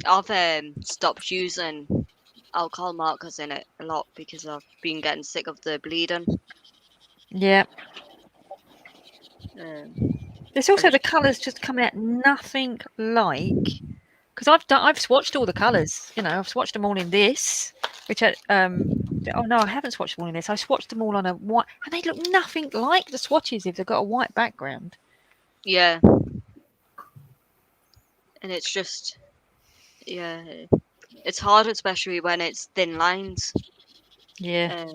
Speaker 2: I've stopped using alcohol markers in it a lot because I've been getting sick of the bleeding.
Speaker 1: Yeah.
Speaker 2: Um,
Speaker 1: There's also
Speaker 2: I
Speaker 1: the colours just coming out nothing like, because I've swatched all the colours. You know, I've swatched them all in this, which I oh no, I haven't swatched them all in this. I swatched them all on a white, and they look nothing like the swatches if they've got a white background.
Speaker 2: yeah, and it's just yeah, it's hard, especially when it's thin lines.
Speaker 1: Yeah.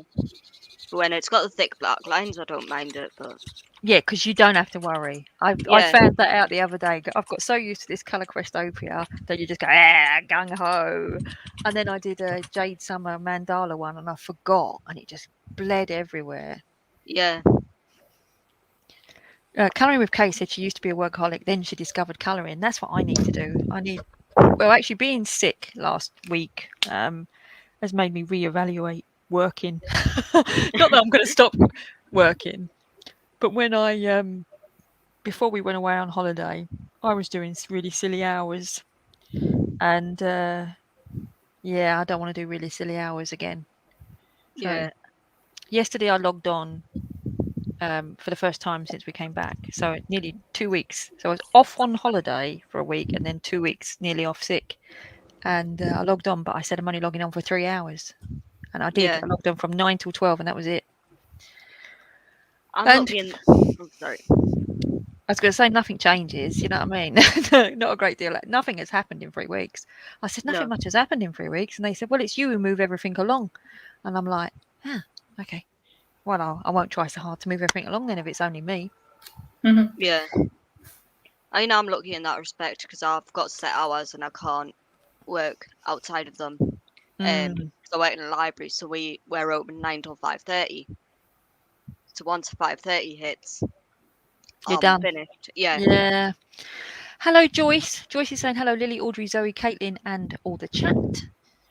Speaker 2: When it's got the thick black lines, I don't mind it, but
Speaker 1: Yeah, because you don't have to worry. I
Speaker 2: yeah,
Speaker 1: found that out the other day. I've got so used to this colour Crestopia that you just go gung ho, and then I did a Jade Summer Mandala one, and I forgot, and it just bled everywhere.
Speaker 2: yeah,
Speaker 1: Colouring with Kay said she used to be a workaholic, then she discovered colouring. That's what I need to do. Well, actually, being sick last week has made me reevaluate working. Not that I'm going to stop working, but when I before we went away on holiday, I was doing really silly hours, and yeah, I don't want to do really silly hours again. So
Speaker 2: yeah,
Speaker 1: yesterday I logged on for the first time since we came back, so nearly 2 weeks. So I was off on holiday for a week, and then 2 weeks nearly off sick. And I logged on, but I said I'm only logging on for 3 hours, and I did.
Speaker 2: yeah.
Speaker 1: I logged on from 9 till 12, and that was it.
Speaker 2: I'm
Speaker 1: And
Speaker 2: looking. Oh, sorry.
Speaker 1: I was going to say nothing changes, you know what I mean? Not a great deal. Nothing has happened in 3 weeks. I said nothing
Speaker 2: No.
Speaker 1: much has happened in 3 weeks, and they said, well, it's you who move everything along. And I'm like, okay. Well, I won't try so hard to move everything along then if it's only me.
Speaker 3: Mhm.
Speaker 2: Yeah. I know I'm lucky in that respect because I've got set hours and I can't work outside of them.
Speaker 1: Mm,
Speaker 2: So I work in a library, so we're open 9 till 5:30. So once 5:30 hits,
Speaker 1: you're
Speaker 2: I'm
Speaker 1: done.
Speaker 2: finished. Yeah.
Speaker 1: Yeah. Hello, Joyce. Joyce is saying hello, Lily, Audrey, Zoe, Caitlin, and all the chat.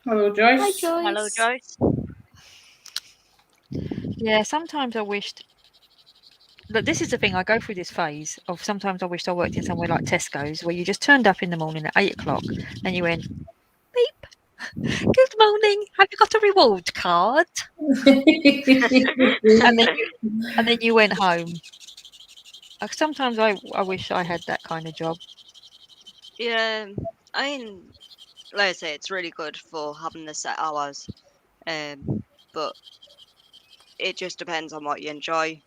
Speaker 3: Hello, Joyce.
Speaker 4: Hi, Joyce.
Speaker 2: Hello, Joyce.
Speaker 1: Yeah, sometimes I wished. Look, this is the thing. I go through this phase of sometimes I wished I worked in somewhere like Tesco's, where you just turned up in the morning at 8 o'clock and you went, beep. Good morning. Have you got a reward card? And then you went home. Sometimes I wish I had that kind of job.
Speaker 2: Yeah. I mean, like I say, it's really good for having the set hours. But it just depends on what you enjoy.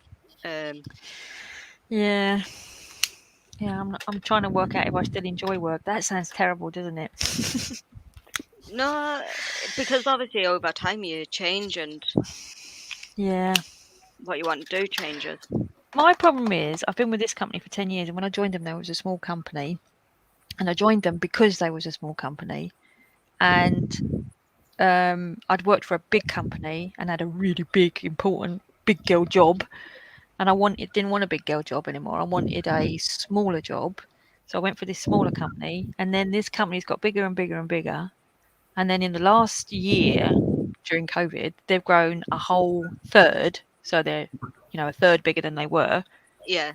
Speaker 1: Yeah. Yeah, I'm trying to work out if I still enjoy work. That sounds terrible, doesn't it?
Speaker 2: No, because obviously over time you change and
Speaker 1: Yeah.
Speaker 2: what you want to do changes.
Speaker 1: My problem is I've been with this company for 10 years, and when I joined them, there was a small company, and I joined them because they was a small company, and I'd worked for a big company and had a really big, important, big girl job, and didn't want a big girl job anymore. I wanted a smaller job, so I went for this smaller company, and then this company's got bigger and bigger and bigger, and then in the last year during COVID, they've grown a whole third, so they're a third bigger than they were.
Speaker 2: Yeah,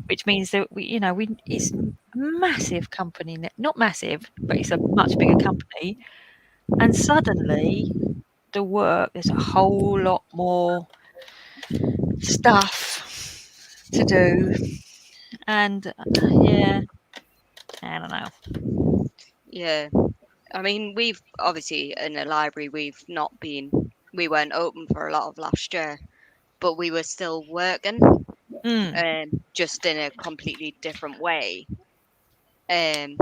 Speaker 1: Which means that it's a massive company, not massive, but it's a much bigger company. And suddenly there's a whole lot more stuff to do. And yeah, I don't know.
Speaker 2: yeah. I mean, we've obviously in the library we weren't open for a lot of last year, but we were still working, just in a completely different way. Um,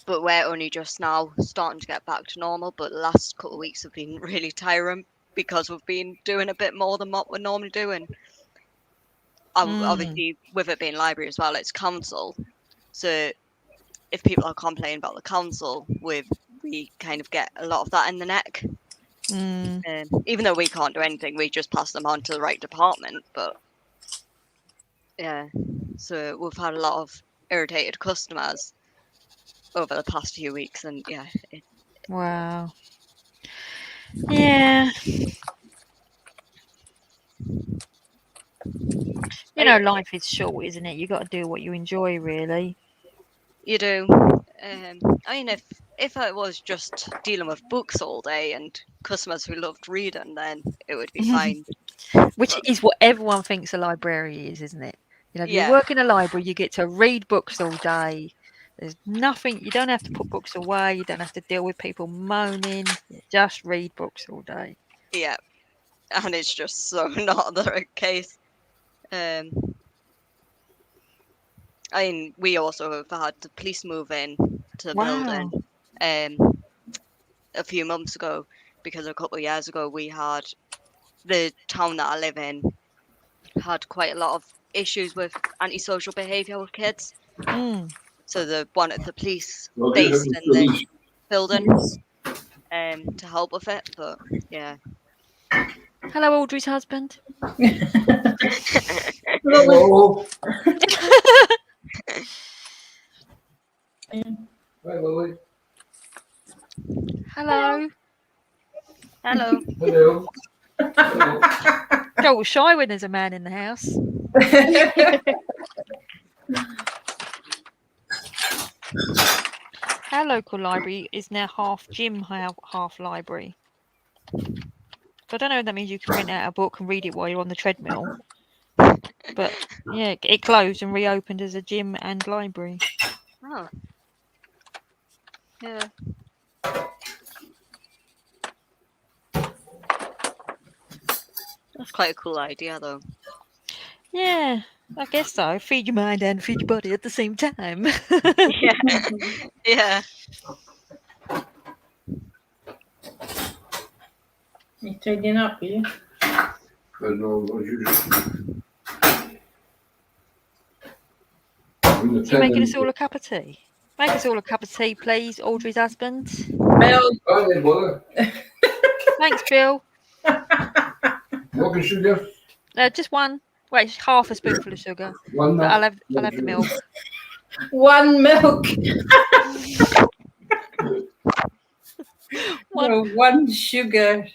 Speaker 2: but we're only just now starting to get back to normal. But the last couple of weeks have been really tiring because we've been doing a bit more than what we're normally doing. Obviously, with it being library as well, it's council. So if people are complaining about the council, we kind of get a lot of that in the neck. Even though we can't do anything, we just pass them on to the right department. But yeah, so we've had a lot of irritated customers over the past few weeks, and yeah,
Speaker 1: Wow. Yeah. You know, life is short, isn't it? You got to do what you enjoy, really.
Speaker 2: You do. I mean, if I was just dealing with books all day and customers who loved reading, then it would be fine.
Speaker 1: Which is what everyone thinks a library is, isn't it? You know, if you
Speaker 2: Yeah.
Speaker 1: work in a library, you get to read books all day. There's nothing, you don't have to put books away. You don't have to deal with people moaning. You just read books all day.
Speaker 2: Yeah, and it's just so not the case. I mean, we also have had the police move in to the
Speaker 1: Wow.
Speaker 2: building a few months ago, because a couple of years ago we had the town that I live in had quite a lot of issues with antisocial behaviour with kids.
Speaker 1: Mm.
Speaker 2: So they wanted the police
Speaker 5: Well,
Speaker 2: based in the
Speaker 5: police.
Speaker 2: building to help with it. But yeah.
Speaker 1: Hello, Audrey's husband.
Speaker 5: Hello. Hi, Lily.
Speaker 1: Hello.
Speaker 2: Hello.
Speaker 5: Hello. Hello.
Speaker 1: Joel was shy when there's a man in the house. Our local library is now half gym, half library. So I don't know if that means you can rent out a book and read it while you're on the treadmill. But yeah, it closed and reopened as a gym and library.
Speaker 2: Oh. Yeah. That's quite a cool idea, though.
Speaker 1: Yeah, I guess so. Feed your mind and feed your body at the same time.
Speaker 2: Yeah. Yeah.
Speaker 3: You tidying up, are you?
Speaker 5: I don't know what you do.
Speaker 1: You making us all a cup of tea? Make us all a cup of tea, please, Audrey's husband.
Speaker 3: Bill,
Speaker 5: Oh, yeah, bother.
Speaker 1: Thanks, Bill.
Speaker 5: Milk and sugar?
Speaker 1: Just one. Wait, half a spoonful of sugar.
Speaker 5: One
Speaker 1: But
Speaker 5: milk.
Speaker 1: I'll have the milk.
Speaker 3: one milk.
Speaker 1: One.
Speaker 3: No, one sugar.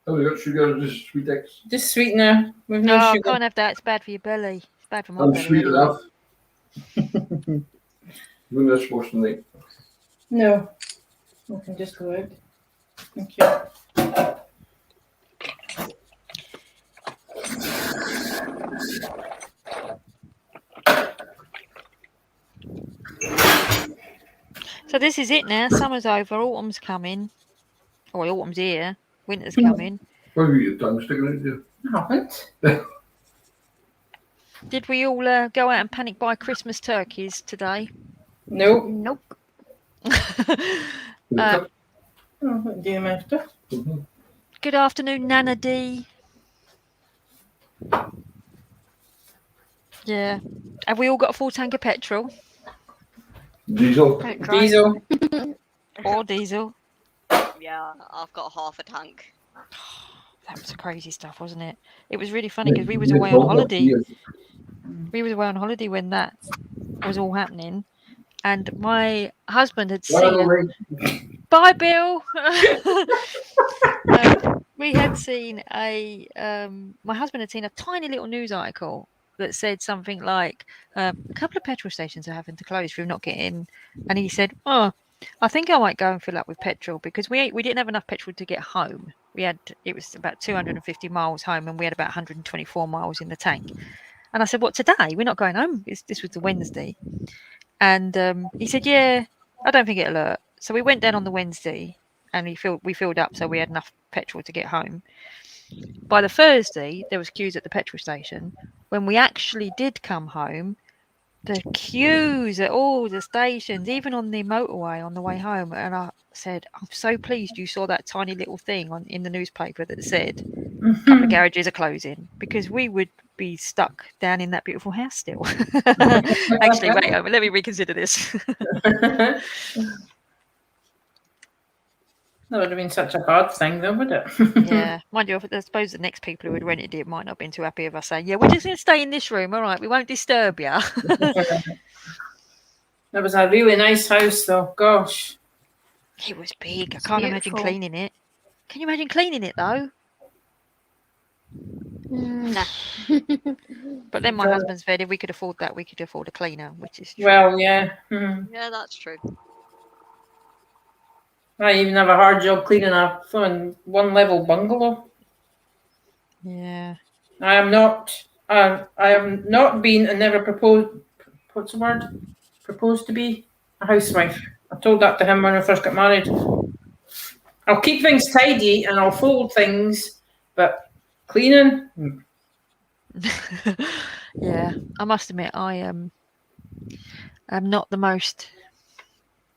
Speaker 5: Oh, we got sugar, just sweet X.
Speaker 3: Just sweetener with no
Speaker 1: Oh,
Speaker 3: sugar.
Speaker 1: can't have that. It's bad for your belly. It's bad for my
Speaker 5: I'm
Speaker 1: belly.
Speaker 5: sweet
Speaker 1: Anyway.
Speaker 5: enough. When that's supposed to make.
Speaker 3: No. I can just go out. Thank you.
Speaker 1: So this is it now. Summer's over. Autumn's coming. Oh, autumn's here. Winter's coming.
Speaker 5: Why have you got your tongue sticking out there?
Speaker 3: I haven't.
Speaker 1: Did we all go out and panic buy Christmas turkeys today?
Speaker 3: Nope.
Speaker 4: Nope.
Speaker 3: Oh, what do you after?
Speaker 5: Mhm.
Speaker 1: Good afternoon, Nana D. Yeah. Have we all got a full tank of petrol?
Speaker 5: Diesel.
Speaker 4: Don't drive.
Speaker 3: Diesel.
Speaker 1: Or diesel?
Speaker 2: Yeah, I've got half a tank.
Speaker 1: That was crazy stuff, wasn't it? It was really funny because we was away on holiday. We was away on holiday when that was all happening. And my husband had seen... Bye, Bill! We had seen my husband had seen a tiny little news article that said something like a couple of petrol stations are having to close for not getting, and he said, "Oh, I think I might go and fill up with petrol because we didn't have enough petrol to get home. It was about 250 miles home, and we had about 124 miles in the tank." And I said, "What, today? We're not going home." This was the Wednesday, and he said, "Yeah, I don't think it'll hurt." So we went down on the Wednesday, and we filled up, so we had enough petrol to get home. By the Thursday, there was queues at the petrol station. When we actually did come home, the queues at all the stations, even on the motorway on the way home. And I said, "I'm so pleased you saw that tiny little thing in the newspaper that said a couple of garages are closing, because we would be stuck down in that beautiful house still." Actually, wait, let me reconsider this.
Speaker 3: That would have been such a bad thing, though, would it?
Speaker 1: Yeah, mind you, I suppose the next people who had rented it might not have been too happy if I say, "Yeah, we're just going to stay in this room, all right, we won't disturb you."
Speaker 3: That was a really nice house, though. Gosh.
Speaker 1: It was big. I
Speaker 4: It's
Speaker 1: can't imagine
Speaker 4: beautiful.
Speaker 1: cleaning it. Can you imagine cleaning it though? But then my
Speaker 3: Uh,
Speaker 1: husband said if we could afford that, we could afford a cleaner, which is true.
Speaker 3: Well, yeah. Mhm.
Speaker 2: Yeah, that's true.
Speaker 3: I even have a hard job cleaning a one-level bungalow.
Speaker 1: Yeah.
Speaker 3: I am not. I am not been and never proposed. What's the word? Proposed to be a housewife. I told that to him when I first got married. I'll keep things tidy and I'll fold things, but cleaning.
Speaker 1: Yeah, I must admit, I am not the most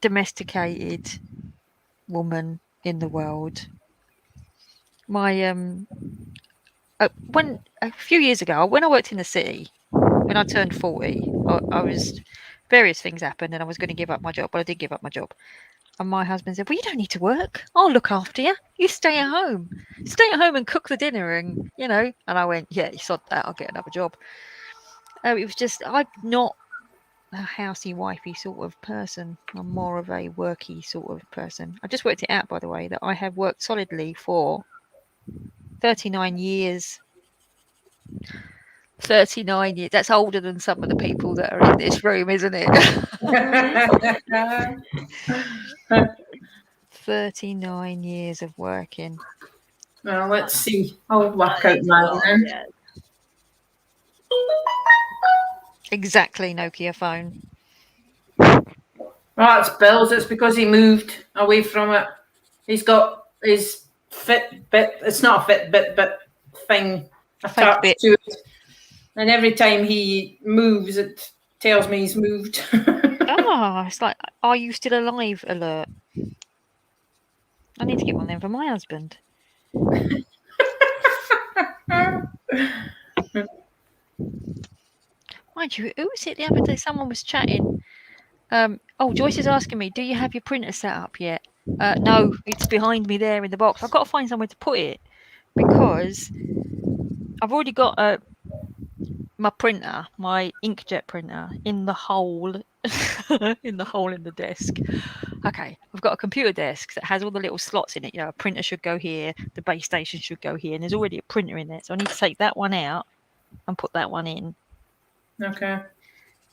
Speaker 1: domesticated woman in the world. My when a few years ago, when I worked in the city, when I turned 40, I was various things happened, and I was going to give up my job, but I did give up my job. And my husband said, "Well, you don't need to work. I'll look after you. You stay at home. Stay at home and cook the dinner, and you know." And I went, "Yeah, you sod that. I'll get another job." It was just I'm not a housey, wifey sort of person. I'm more of a worky sort of person. I just worked it out, by the way, that I have worked solidly for 39 years. 39 years. That's older than some of the people that are in this room, isn't it? 39 years of working.
Speaker 3: Well, let's see. I'll work
Speaker 2: That
Speaker 3: out
Speaker 2: is a
Speaker 3: mine
Speaker 2: lot,
Speaker 3: then.
Speaker 2: yeah.
Speaker 1: Exactly, Nokia phone.
Speaker 3: Well, that's Bill's. It's because he moved away from it. He's got his Fitbit. It's not a Fitbit, but thing
Speaker 1: Fake
Speaker 3: attached
Speaker 1: bit.
Speaker 3: to it. And every time he moves, it tells me he's moved.
Speaker 1: Oh, it's like, are you still alive alert? I need to get one then for my husband. Mind you, who was it the other day? Someone was chatting. Oh, Joyce is asking me, do you have your printer set up yet? No, it's behind me there in the box. I've got to find somewhere to put it because I've already got my printer, my inkjet printer, in the hole, in the desk. Okay, I've got a computer desk that has all the little slots in it. You know, a printer should go here, the base station should go here, and there's already a printer in there. So I need to take that one out and put that one in.
Speaker 3: Okay.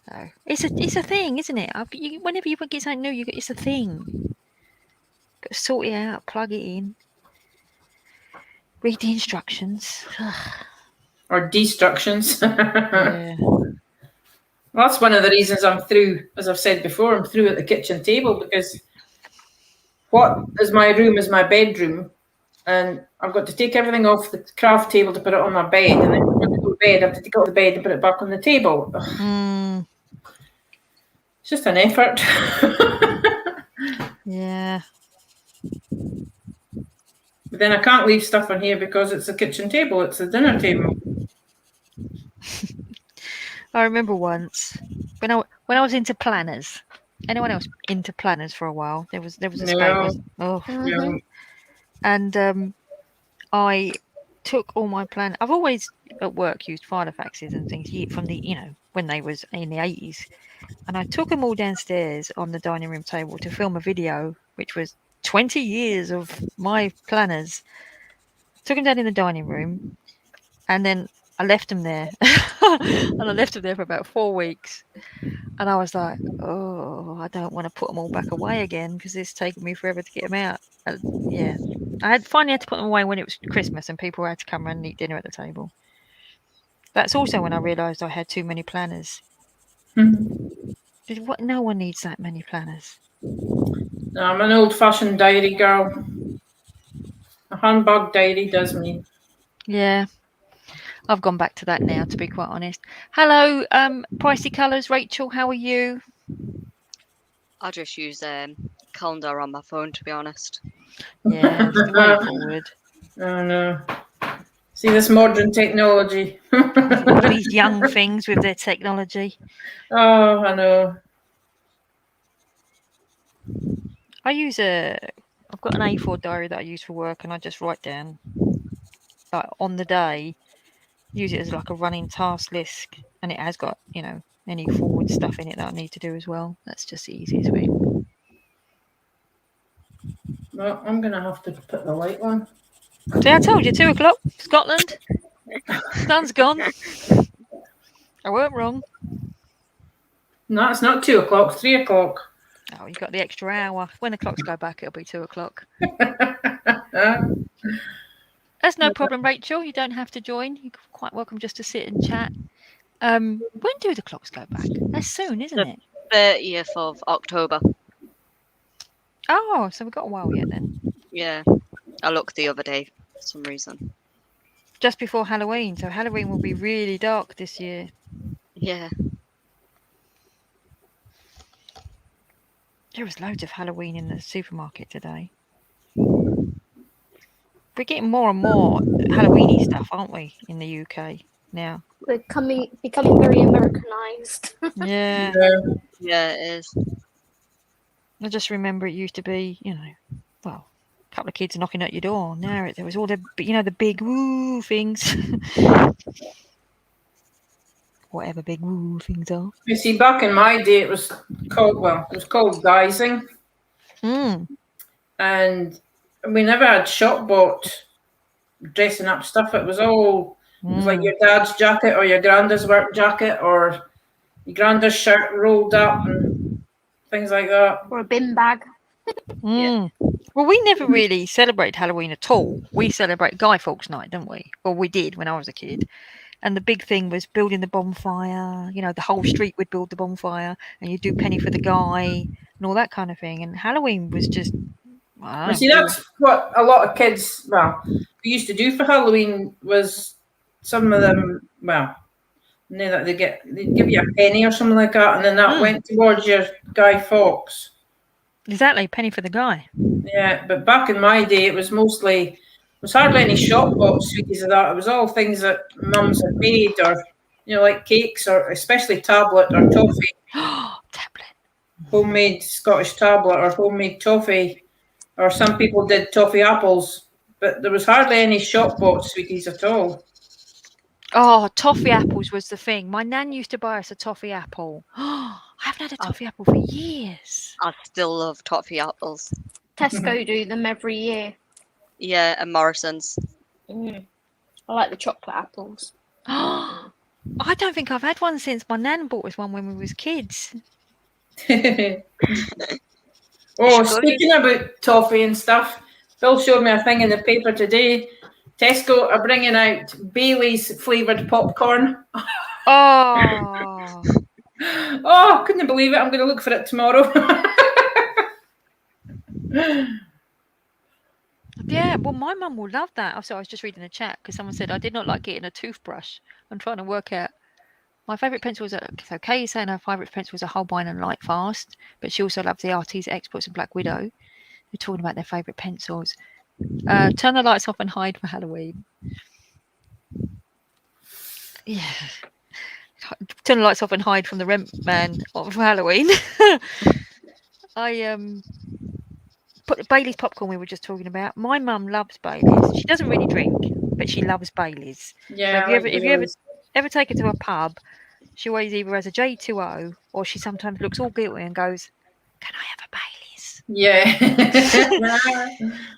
Speaker 1: So it's a thing, isn't it? Whenever you get something new, it's a thing. Got to sort it out, plug it in, read the instructions.
Speaker 3: Or destructions.
Speaker 1: Yeah.
Speaker 3: Well, that's one of the reasons I'm through, as I've said before, I'm through at the kitchen table because what is my room is my bedroom, and I've got to take everything off the craft table to put it on my bed, and then when I go to bed, I have to take it off the bed and put it back on the table.
Speaker 1: Mm,
Speaker 3: It's just an effort.
Speaker 1: yeah.
Speaker 3: But then I can't leave stuff on here because it's a kitchen table, it's a dinner table.
Speaker 1: I remember once when I was into planners. Anyone else into planners for a while? There was a space. Oh,
Speaker 3: No.
Speaker 1: and I took all my plan. I've always at work used Filofaxes and things from the when they was in the 80s, and I took them all downstairs on the dining room table to film a video, which was 20 years of my planners. Took them down in the dining room, and then I left them there, and I left them there for about 4 weeks. And I was like, oh, I don't want to put them all back away again because it's taken me forever to get them out. Yeah, I finally had to put them away when it was Christmas and people had to come around and eat dinner at the table. That's also when I realised I had too many planners.
Speaker 3: Mm-hmm.
Speaker 1: No one needs that many planners.
Speaker 3: No, I'm an old-fashioned diary girl. A handbag diary does me.
Speaker 1: Yeah, I've gone back to that now, to be quite honest. Hello, Pricey Colours, Rachel, how are you?
Speaker 2: I just use calendar on my phone, to be honest.
Speaker 1: Yeah, it's the way forward.
Speaker 3: Oh no. See this modern technology.
Speaker 1: All these young things with their technology.
Speaker 3: Oh, I know.
Speaker 1: I've got an A4 diary that I use for work, and I just write down, like, on the day, use it as like a running task list, and it has got, any forward stuff in it that I need to do as well. That's just the easiest way.
Speaker 3: Well, I'm going to have to put the light on.
Speaker 1: See, I told you, 2 o'clock, Scotland. Sun's gone. I weren't wrong.
Speaker 3: No, it's not 2 o'clock, it's 3 o'clock.
Speaker 1: Oh, you got the extra hour. When the clocks go back, it'll be 2 o'clock. That's no problem, Rachel. You don't have to join. You're quite welcome just to sit and chat. When do the clocks go back? That's soon, isn't it?
Speaker 2: 30th of October.
Speaker 1: Oh, so we've got a while yet then.
Speaker 2: Yeah, I looked the other day for some reason.
Speaker 1: Just before Halloween. So Halloween will be really dark this year.
Speaker 2: Yeah.
Speaker 1: There was loads of Halloween in the supermarket today. We're getting more and more Halloweeny stuff, aren't we, in the UK now?
Speaker 4: We're becoming very Americanized.
Speaker 1: Yeah.
Speaker 2: Yeah, it is.
Speaker 1: I just remember it used to be, well, a couple of kids knocking at your door. Now there was all the, the big woo things. Whatever big woo things are.
Speaker 3: You see, back in my day, it was called guising, and we never had shop bought dressing up stuff. It was all it was like your dad's jacket or your granddad's work jacket or your granddad's shirt rolled up and things like that.
Speaker 4: Or a bin bag.
Speaker 2: Yeah.
Speaker 1: Well, we never really celebrate Halloween at all. We celebrate Guy Fawkes Night, don't we? Well, we did when I was a kid. And the big thing was building the bonfire. The whole street would build the bonfire, and you do penny for the guy and all that kind of thing. And Halloween was just.
Speaker 3: You see, that's what a lot of kids, we used to do for Halloween. Was some of them, they'd give you a penny or something like that, and then that went towards your Guy Fawkes.
Speaker 1: Exactly, penny for the guy.
Speaker 3: Yeah, but back in my day, it was hardly any shop bought sweeties of that. It was all things that mums had made, or like cakes, or especially tablet or toffee.
Speaker 1: Tablet.
Speaker 3: Homemade Scottish tablet or homemade toffee, or some people did toffee apples, but there was hardly any shop bought sweeties at all.
Speaker 1: Oh, toffee apples was the thing. My nan used to buy us a toffee apple. I haven't had a toffee apple for years.
Speaker 2: I still love toffee apples.
Speaker 4: Tesco do them every year.
Speaker 2: Yeah, and Morrison's.
Speaker 4: I like the chocolate apples.
Speaker 1: I don't think I've had one since my nan bought us one when we was kids.
Speaker 3: Speaking about toffee and stuff, Phil showed me a thing in the paper today. Tesco are bringing out Bailey's flavoured popcorn.
Speaker 1: Oh.
Speaker 3: Oh, couldn't believe it. I'm going to look for it tomorrow.
Speaker 1: Yeah, well, my mum will love that. So I was just reading the chat because someone said I did not like getting a toothbrush. I'm trying to work out. My favourite pencil was Kay is saying her favourite pencil was a Holbein and Light Fast, but she also loves the Arteza Exports and Black Widow. They're talking about their favourite pencils. Turn the lights off and hide for Halloween. Yeah. Turn the lights off and hide from the rent man for Halloween. I put Bailey's popcorn we were just talking about. My mum loves Bailey's. She doesn't really drink, but she loves Bailey's.
Speaker 3: Yeah.
Speaker 1: So if you ever take her to a pub, she always either has a J2O or she sometimes looks all guilty and goes, "Can I have a Bailey's?"
Speaker 3: Yeah.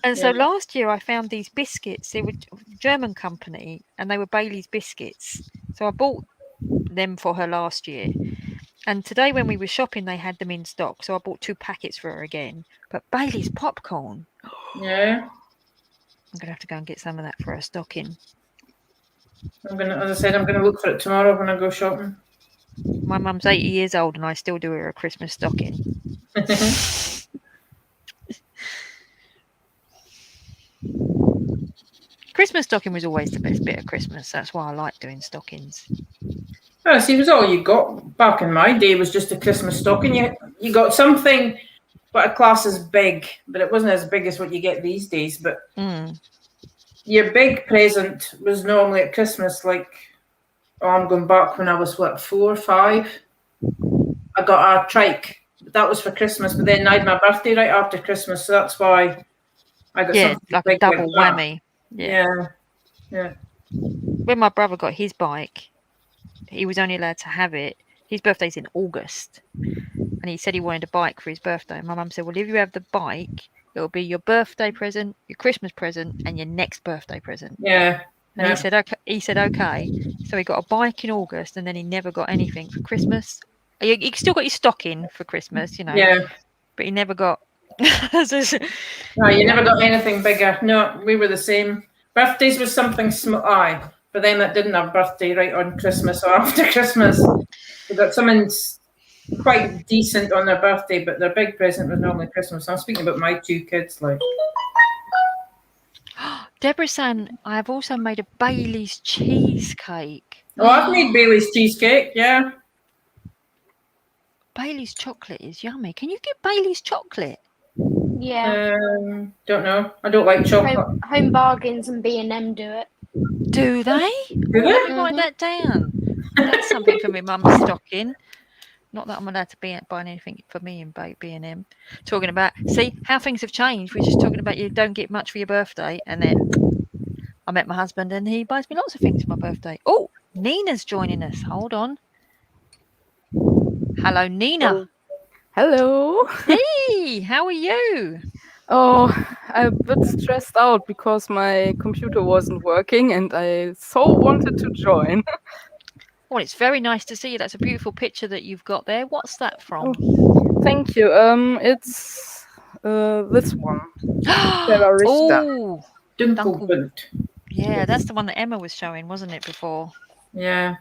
Speaker 1: And so last year I found these biscuits. They were a German company and they were Bailey's biscuits. So I bought them for her last year. And today when we were shopping, they had them in stock. So I bought 2 packets for her again. But Bailey's popcorn.
Speaker 3: Yeah.
Speaker 1: I'm going to have to go and get some of that for her stocking.
Speaker 3: As I said, I'm going to look for it tomorrow when I go shopping.
Speaker 1: My mum's 80 years old and I still do her a Christmas stocking. Christmas stocking was always the best bit of Christmas. That's why I like doing stockings.
Speaker 3: Oh, see, it was all you got back in my day was just a Christmas stocking. You got something what a class is big, but it wasn't as big as what you get these days. But your big present was normally at Christmas, like, I'm going back when I was, 4 or 5. I got a trike. That was for Christmas, but then I had my birthday right after Christmas, so that's why I got something
Speaker 1: like
Speaker 3: big
Speaker 1: a double
Speaker 3: like
Speaker 1: whammy.
Speaker 3: Yeah.
Speaker 1: When my brother got his bike, he was only allowed to have it. His birthday's in August, and he said he wanted a bike for his birthday. My mum said, "Well, if you have the bike, it'll be your birthday present, your Christmas present, and your next birthday present."
Speaker 3: Yeah.
Speaker 1: And
Speaker 3: Yeah.
Speaker 1: he said, okay. He said, okay. So he got a bike in August, and then he never got anything for Christmas. He still got his stocking for Christmas, you know.
Speaker 3: Yeah.
Speaker 1: But he never got.
Speaker 3: No, you never got anything bigger. No, we were the same. Birthdays was something small. Aye, for them that didn't have birthday right on Christmas or after Christmas. We got someone's quite decent on their birthday, but their big present was normally Christmas. I'm speaking about my 2 kids, like.
Speaker 1: Deborah saying, I have also made a Bailey's cheesecake.
Speaker 3: Oh, I've made Bailey's cheesecake, yeah.
Speaker 1: Bailey's chocolate is yummy. Can you get Bailey's chocolate?
Speaker 4: Yeah.
Speaker 3: Don't know. I don't like chocolate.
Speaker 4: Home Bargains and B&M do it.
Speaker 1: Do they?
Speaker 3: Do they?
Speaker 1: Let me write that down. That's something for my mum's stocking. Not that I'm allowed to be buying anything for me in B&M. Talking about, see how things have changed. We're just talking about you don't get much for your birthday, and then I met my husband and he buys me lots of things for my birthday. Oh, Nina's joining us. Hold on. Hello, Nina.
Speaker 6: Hello.
Speaker 1: Hey, how are you?
Speaker 6: Oh, I'm a bit stressed out because my computer wasn't working and I so wanted to join.
Speaker 1: Well, it's very nice to see you. That's a beautiful picture that you've got there. What's that from?
Speaker 6: Thank you. It's this one.
Speaker 1: Oh,
Speaker 3: Dunkelbunt.
Speaker 1: yeah, that's the one that Emma was showing, wasn't it, before?
Speaker 3: Yeah.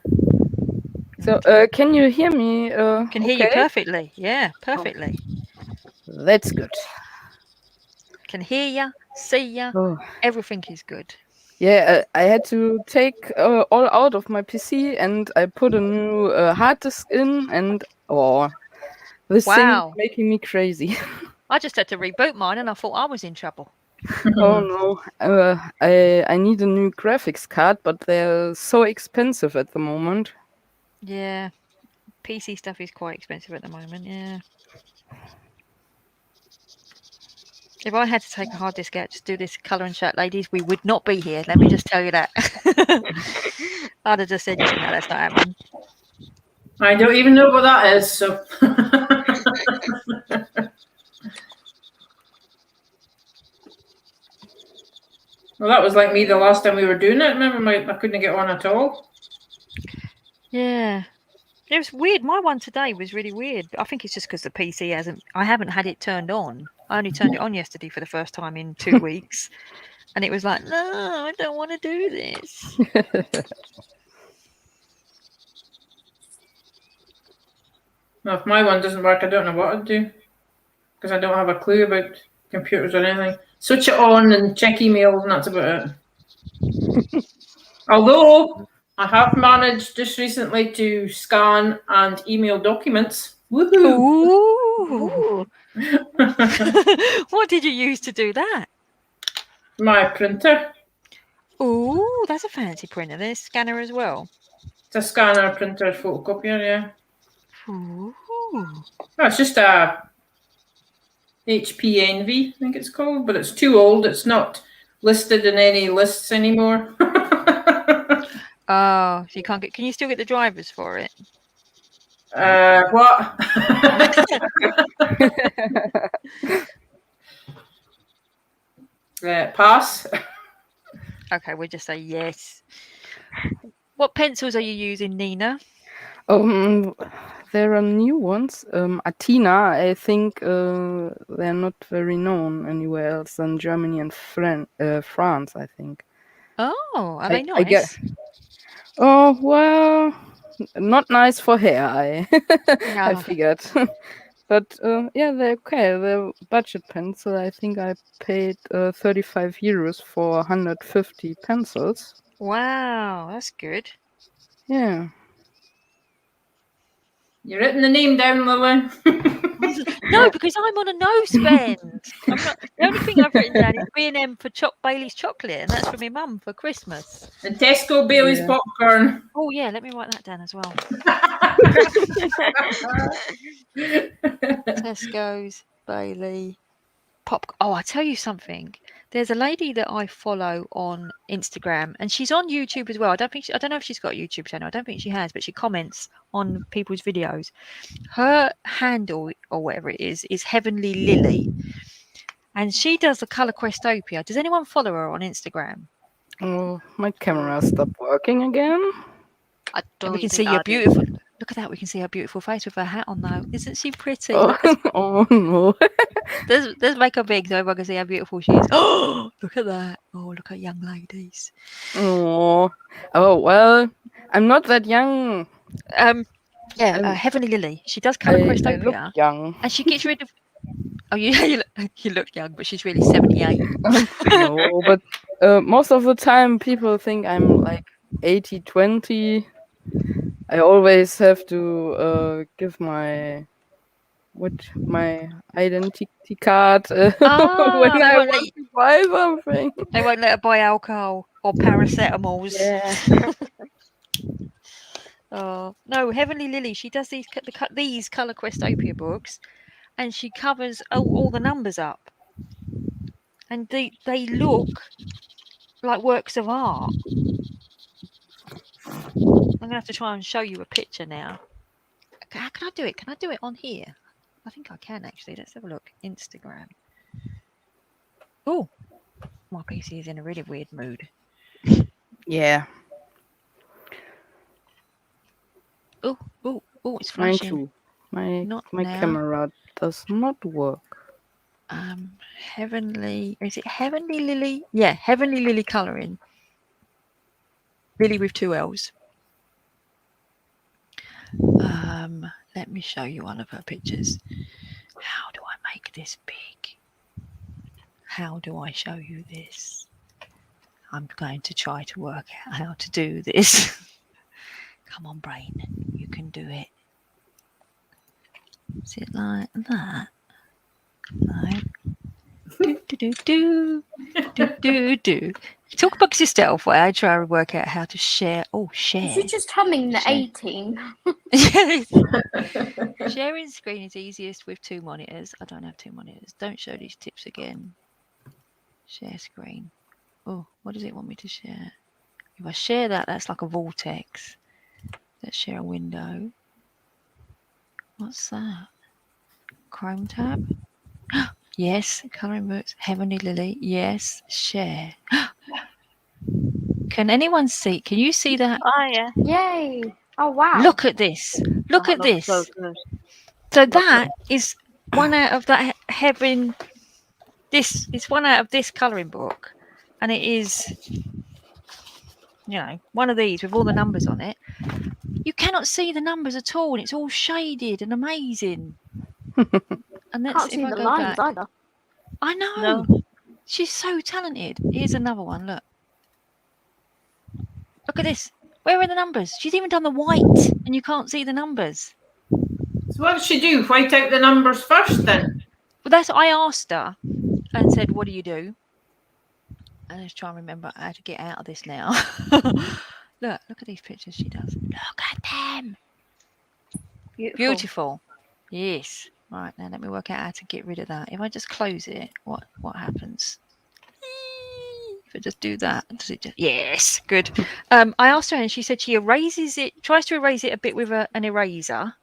Speaker 6: So, can you hear me?
Speaker 1: Can hear you perfectly. Yeah, perfectly.
Speaker 6: That's good.
Speaker 1: Can hear you, see you.
Speaker 6: Oh.
Speaker 1: Everything is good.
Speaker 6: Yeah, I had to take all out of my PC and I put a new hard disk in and this thing is making me crazy.
Speaker 1: I just had to reboot mine and I thought I was in trouble.
Speaker 6: Oh no, I need a new graphics card, but they're so expensive at the moment.
Speaker 1: Yeah, PC stuff is quite expensive at the moment, yeah. If I had to take a hard disk out to do this colour and chat, ladies, we would not be here. Let me just tell you that. I'd have just said, no, that's not happening.
Speaker 3: I don't even know what that is, so. Well, that was like me the last time we were doing it. Remember, I couldn't get on at all.
Speaker 1: Yeah. It was weird. My one today was really weird. I think it's just because the PC I haven't had it turned on. I only turned it on yesterday for the first time in 2 weeks. And it was like, no, I don't want to do this.
Speaker 3: Well, if my one doesn't work, I don't know what I'd do. Because I don't have a clue about computers or anything. Switch it on and check emails and that's about it. Although, I have managed just recently to scan and email documents. Woohoo!
Speaker 1: Ooh. What did you use to do that?
Speaker 3: My printer.
Speaker 1: Ooh, that's a fancy printer. There's a scanner as well.
Speaker 3: It's a scanner, printer, photocopier, yeah.
Speaker 1: Ooh.
Speaker 3: Oh, it's just a HP Envy, I think it's called, but it's too old. It's not listed in any lists anymore.
Speaker 1: Oh, so you can't get. Can you still get the drivers for it?
Speaker 3: What? Pass.
Speaker 1: Okay, we'll just say yes. What pencils are you using, Nina?
Speaker 6: There are new ones. Atina, I think they're not very known anywhere else than Germany and France, I think.
Speaker 1: Oh, are they nice?
Speaker 6: Oh, well, not nice for hair, I figured. But yeah, they're okay. They're budget pencil. I think I paid 35 euros for 150 pencils.
Speaker 1: Wow, that's good.
Speaker 6: Yeah.
Speaker 3: You're writing the name down, Lily.
Speaker 1: No, because I'm on a no spend. I'm not, the only thing I've written down is B&M for Bailey's chocolate, and that's for my mum for Christmas.
Speaker 3: And Tesco Bailey's popcorn.
Speaker 1: Oh yeah, let me write that down as well. Tesco's Bailey pop. Oh, I tell you something. There's a lady that I follow on Instagram, and she's on YouTube as well. I don't know if she's got a YouTube channel. I don't think she has, but she comments on people's videos. Her handle or whatever it is Heavenly Lily, and she does the Colour Questopia. Does anyone follow her on Instagram?
Speaker 6: Oh, my camera stopped working again.
Speaker 2: I
Speaker 1: And
Speaker 2: don't
Speaker 1: we can
Speaker 2: think
Speaker 1: see her
Speaker 2: I did.
Speaker 1: beautiful. Look at that. We can see her beautiful face with her hat on, though. Isn't she pretty?
Speaker 6: Oh,
Speaker 1: Look at
Speaker 6: oh no.
Speaker 1: Let's make her big so everyone can see how beautiful she is. Oh, look at that. Oh, look at young ladies.
Speaker 6: Oh, well, I'm not that young.
Speaker 1: Heavenly Lily. She does colour
Speaker 6: I look
Speaker 1: Crestopia,
Speaker 6: young.
Speaker 1: and she gets rid of. Oh, you look young, but she's really 78.
Speaker 6: No, but most of the time people think I'm like 80-20. I always have to give my identity card when
Speaker 1: they
Speaker 6: I
Speaker 1: won't
Speaker 6: want to buy something.
Speaker 1: They won't let her buy alcohol or paracetamols.
Speaker 6: Yeah.
Speaker 1: Oh no, Heavenly Lily. She does these colour Questopia books, and she covers all the numbers up, and they look like works of art. I'm gonna have to try and show you a picture now. How can I do it? Can I do it on here? I think I can actually. Let's have a look. Instagram. Oh, my PC is in a really weird mood.
Speaker 6: Yeah.
Speaker 1: Oh, it's
Speaker 6: Mine
Speaker 1: flashing.
Speaker 6: too. My
Speaker 1: Not
Speaker 6: my
Speaker 1: now.
Speaker 6: camera does not work.
Speaker 1: Heavenly. Is it Heavenly Lily? Yeah, Heavenly Lily colouring. Lily with 2 L's. Let me show you one of her pictures. How do I make this big? How do I show you this? I'm going to try to work out how to do this. Come on, brain. You can do it. Is it like that? No. Do. Talk amongst yourself while I try to work out how to share. Oh, share.
Speaker 4: Is it just humming the
Speaker 1: Share.
Speaker 4: 18?
Speaker 1: Yes. Sharing screen is easiest with 2 monitors. I don't have 2 monitors. Don't show these tips again. Share screen. Oh, what does it want me to share? If I share that, that's like a vortex. Let's share a window. What's that? Chrome tab? Yes. Colouring books. Heavenly Lily. Yes. Share. Can anyone see? Can you see that?
Speaker 2: Oh yeah.
Speaker 4: Yay! Oh wow!
Speaker 1: Look at this. Look at
Speaker 2: That looks
Speaker 1: this.
Speaker 2: so good.
Speaker 1: So that is one out of that heaven. This is one out of this colouring book, and it is, one of these with all the numbers on it. You cannot see the numbers at all, and it's all shaded and amazing. And let's
Speaker 4: Can't
Speaker 1: see
Speaker 4: see
Speaker 1: if I
Speaker 4: the
Speaker 1: go
Speaker 4: lines
Speaker 1: back.
Speaker 4: either.
Speaker 1: I know.
Speaker 2: No.
Speaker 1: She's so talented. Here's another one. Look. Look at this. Where are the numbers? She's even done the white, and you can't see the numbers.
Speaker 3: So what did she do? White out the numbers first then?
Speaker 1: Well, that's what I asked her and said, what do you do? And let's try and remember how to get out of this now. Look at these pictures she does. Look at them. Beautiful. Yes. Right, now let me work out how to get rid of that. If I just close it, what happens? If I just do that, does it just... Yes, good. I asked her and she said she erases it, tries to erase it a bit with an eraser.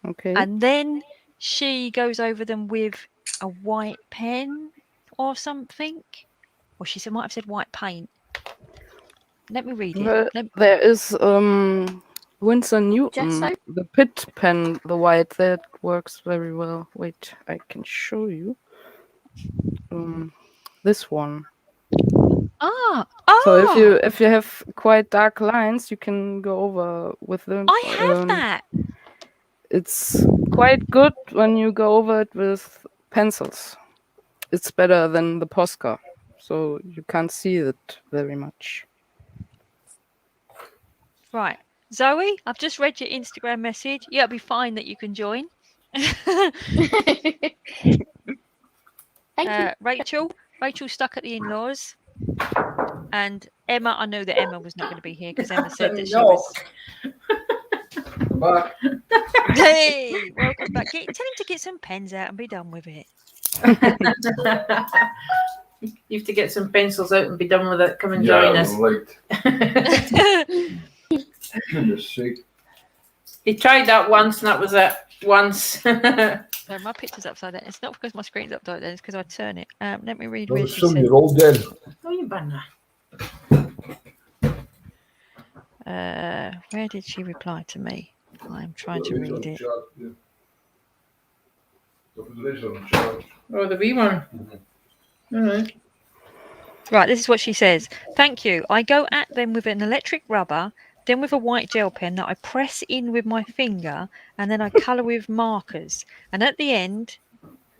Speaker 6: Okay.
Speaker 1: And then she goes over them with a white pen or something. Or she might have said white paint. Let me read it.
Speaker 6: Well, there is Winsor Newton,
Speaker 4: Gesso?
Speaker 6: the pit pen, the white, that works very well. Wait, I can show you. This one. So if you have quite dark lines, you can go over with them.
Speaker 1: I have that.
Speaker 6: It's quite good when you go over it with pencils. It's better than the Posca, so you can't see it very much.
Speaker 1: Right. Zoe, I've just read your Instagram message. Yeah, it'll be fine that you can join.
Speaker 4: Thank you.
Speaker 1: Rachel's stuck at the in-laws. And Emma, I know that Emma was not going to be here because Emma said that she was...
Speaker 5: Back.
Speaker 1: Hey, welcome back. Tell him to get some pens out and be done with it.
Speaker 3: You have to get some pencils out and be done with it. Come and join us.
Speaker 5: Right. Goodness sake.
Speaker 3: He tried that once and that was it. Once.
Speaker 1: No, my picture's upside down. It's not because my screen's upside down. It's because I turn it. Let me read where she
Speaker 5: So
Speaker 1: said.
Speaker 5: you're all dead.
Speaker 3: Oh, you banner.
Speaker 1: Where did she reply to me? I'm trying to read it.
Speaker 3: Oh, the wee one. All right.
Speaker 1: Right, this is what she says. Thank you. I go at them with an electric rubber, then with a white gel pen that I press in with my finger, and then I colour with markers. And at the end,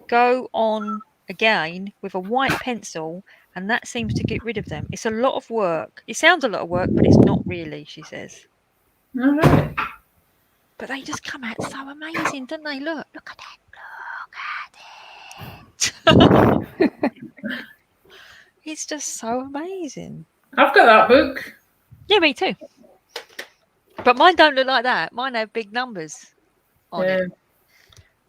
Speaker 1: go on again with a white pencil, and that seems to get rid of them. It's a lot of work. It sounds a lot of work, but it's not really, she says.
Speaker 3: All right.
Speaker 1: But they just come out so amazing, don't they? Look at that. Look at it. It's just so amazing.
Speaker 3: I've got that book.
Speaker 1: Yeah, me too. But mine don't look like that. Mine have big numbers on it.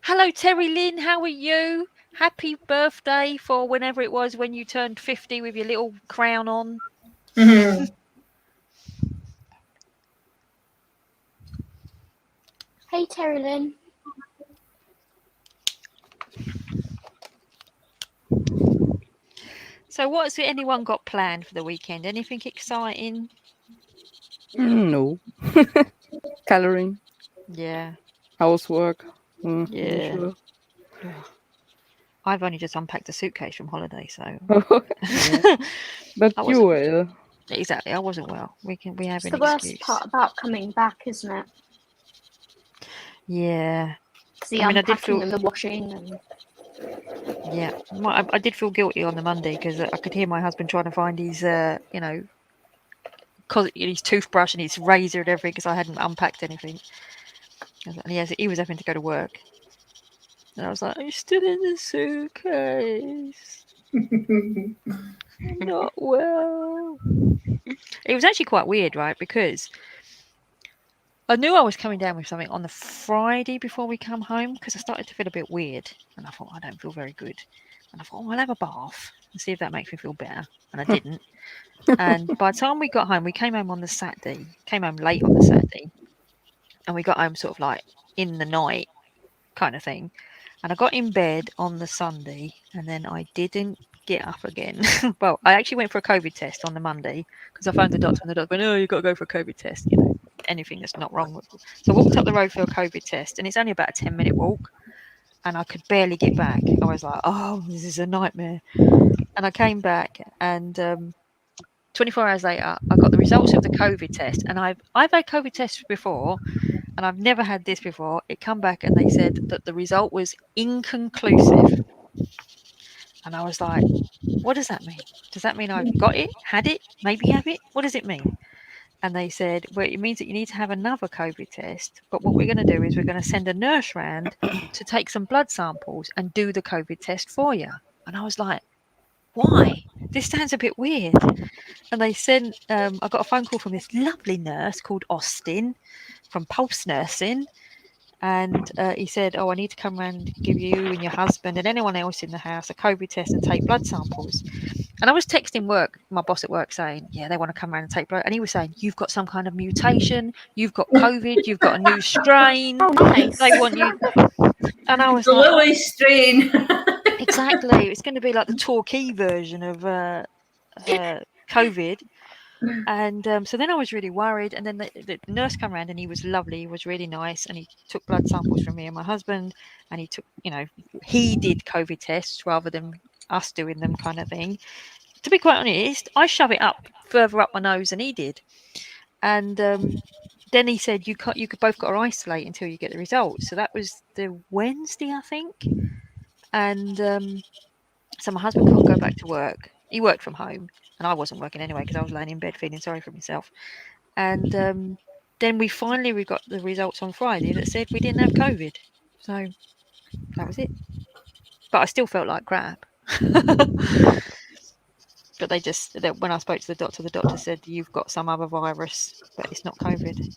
Speaker 1: Hello, Terry Lynn. How are you? Happy birthday for whenever it was when you turned 50 with your little crown on.
Speaker 3: Mhm.
Speaker 4: Hey, Terry Lynn.
Speaker 1: So what's anyone got planned for the weekend? Anything exciting?
Speaker 6: No. Coloring,
Speaker 1: Yeah.
Speaker 6: housework.
Speaker 1: Yeah.
Speaker 6: Usual.
Speaker 1: I've only just unpacked a suitcase from holiday, so
Speaker 6: Yeah. But
Speaker 1: I
Speaker 6: you
Speaker 1: wasn't-
Speaker 6: will.
Speaker 1: exactly. I wasn't well. We have
Speaker 4: It's
Speaker 1: an
Speaker 4: the worst
Speaker 1: excuse.
Speaker 4: part about coming back, isn't it?
Speaker 1: Yeah.
Speaker 4: It's the
Speaker 1: I mean, I did
Speaker 4: unpacking
Speaker 1: feel-
Speaker 4: and the washing. And
Speaker 1: Yeah. I did feel guilty on the Monday because I could hear my husband trying to find his, his toothbrush and his razor and everything because I hadn't unpacked anything. And he was having to go to work. And I was like, I'm still in the suitcase. I'm not well. It was actually quite weird, right? Because I knew I was coming down with something on the Friday before we come home because I started to feel a bit weird. And I thought, I don't feel very good. And I thought, I'll have a bath and see if that makes me feel better. And I didn't. And by the time we got home, we came home on the Saturday, came home late on the Saturday. And we got home sort of like in the night kind of thing. And I got in bed on the Sunday and then I didn't get up again. Well, I actually went for a COVID test on the Monday because I phoned the doctor and the doctor went, oh, you've got to go for a COVID test. You know, anything that's not wrong with it. So I walked up the road for a COVID test and it's only about a 10-minute walk and I could barely get back. I was like, oh, this is a nightmare. And I came back and 24 hours later, I got the results of the COVID test. And I've had COVID tests before and I've never had this before. It come back and they said that the result was inconclusive. And I was like, what does that mean? Does that mean I've got it, had it, maybe have it? What does it mean? And they said, well, it means that you need to have another COVID test. But what we're going to do is we're going to send a nurse round to take some blood samples and do the COVID test for you. And I was like, why? This sounds a bit weird. And they sent, I got a phone call from this lovely nurse called Austin from Pulse Nursing. And he said, oh, I need to come around and give you and your husband and anyone else in the house a COVID test and take blood samples. And I was texting work, my boss at work, saying, yeah, they want to come around and take blood. And he was saying, you've got some kind of mutation, you've got COVID, you've got a new strain.
Speaker 4: oh, nice.
Speaker 1: They want you. And I was
Speaker 3: The
Speaker 1: like,
Speaker 3: Lily strain.
Speaker 1: exactly. It's going to be like the Torquay version of COVID. And so then I was really worried. And then the nurse came around and he was lovely. He was really nice. And he took blood samples from me and my husband. And he took, he did COVID tests rather than us doing them kind of thing. To be quite honest, I shove it up further up my nose than he did. And then he said, you could both got to isolate until you get the results. So that was the Wednesday, I think. And so my husband couldn't go back to work. He worked from home. And I wasn't working anyway because I was laying in bed feeling sorry for myself. And then we got the results on Friday that said we didn't have COVID. So that was it. But I still felt like crap. But when I spoke to the doctor said you've got some other virus, but it's not COVID.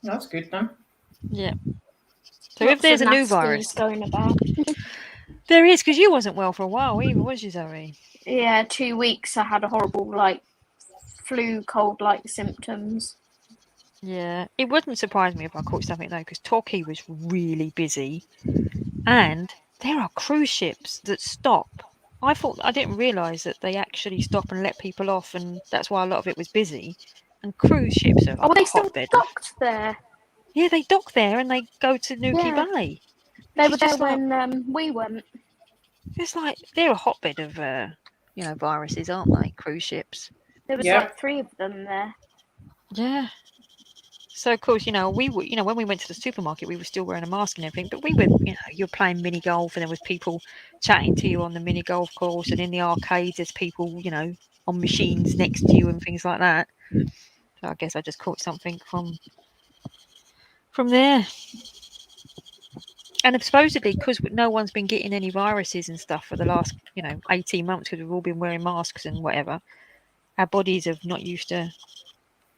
Speaker 3: That's good then.
Speaker 1: Yeah. So
Speaker 4: Lots
Speaker 1: if there's
Speaker 4: of
Speaker 1: a new
Speaker 4: nasties
Speaker 1: virus,
Speaker 4: going about.
Speaker 1: there is, because you wasn't well for a while either, was you, Zoe?
Speaker 4: Yeah, 2 weeks I had a horrible flu cold-like symptoms.
Speaker 1: Yeah. It wouldn't surprise me if I caught something though, because Torquay was really busy, and there are cruise ships that stop I thought I didn't realise that they actually stop and let people off, and that's why a lot of it was busy. And cruise ships are like
Speaker 4: Oh,
Speaker 1: a
Speaker 4: they still
Speaker 1: hotbed.
Speaker 4: docked there.
Speaker 1: Yeah, they dock there and they go to Nuki
Speaker 4: Yeah.
Speaker 1: Bay.
Speaker 4: They
Speaker 1: Which
Speaker 4: were
Speaker 1: is
Speaker 4: there
Speaker 1: just like,
Speaker 4: when we went.
Speaker 1: it's like they're a hotbed of viruses, aren't they? Cruise ships.
Speaker 4: There was
Speaker 3: Yeah.
Speaker 4: like 3 of them there.
Speaker 1: Yeah. So of course, we were, when we went to the supermarket, we were still wearing a mask and everything. But we were, you're playing mini golf, and there was people chatting to you on the mini golf course, and in the arcades, there's people, on machines next to you and things like that. So I guess I just caught something from there. And supposedly, because no one's been getting any viruses and stuff for the last, 18 months, because we've all been wearing masks and whatever, our bodies have not used to,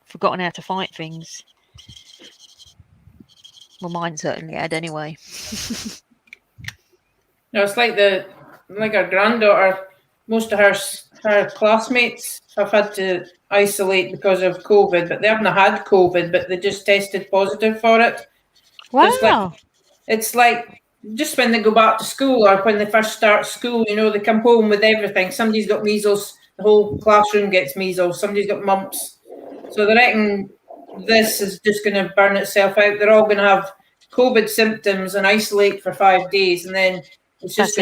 Speaker 1: forgotten how to fight things. Well, mine certainly had anyway.
Speaker 3: No, it's like our granddaughter. Most of her classmates have had to isolate because of COVID, but they haven't had COVID, but they just tested positive for it.
Speaker 1: Wow.
Speaker 3: It's like just when they go back to school or when they first start school, they come home with everything. Somebody's got measles, the whole classroom gets measles. Somebody's got mumps. So they reckon this is just going to burn itself out. They're all going to have COVID symptoms and isolate for 5 days, and then it's just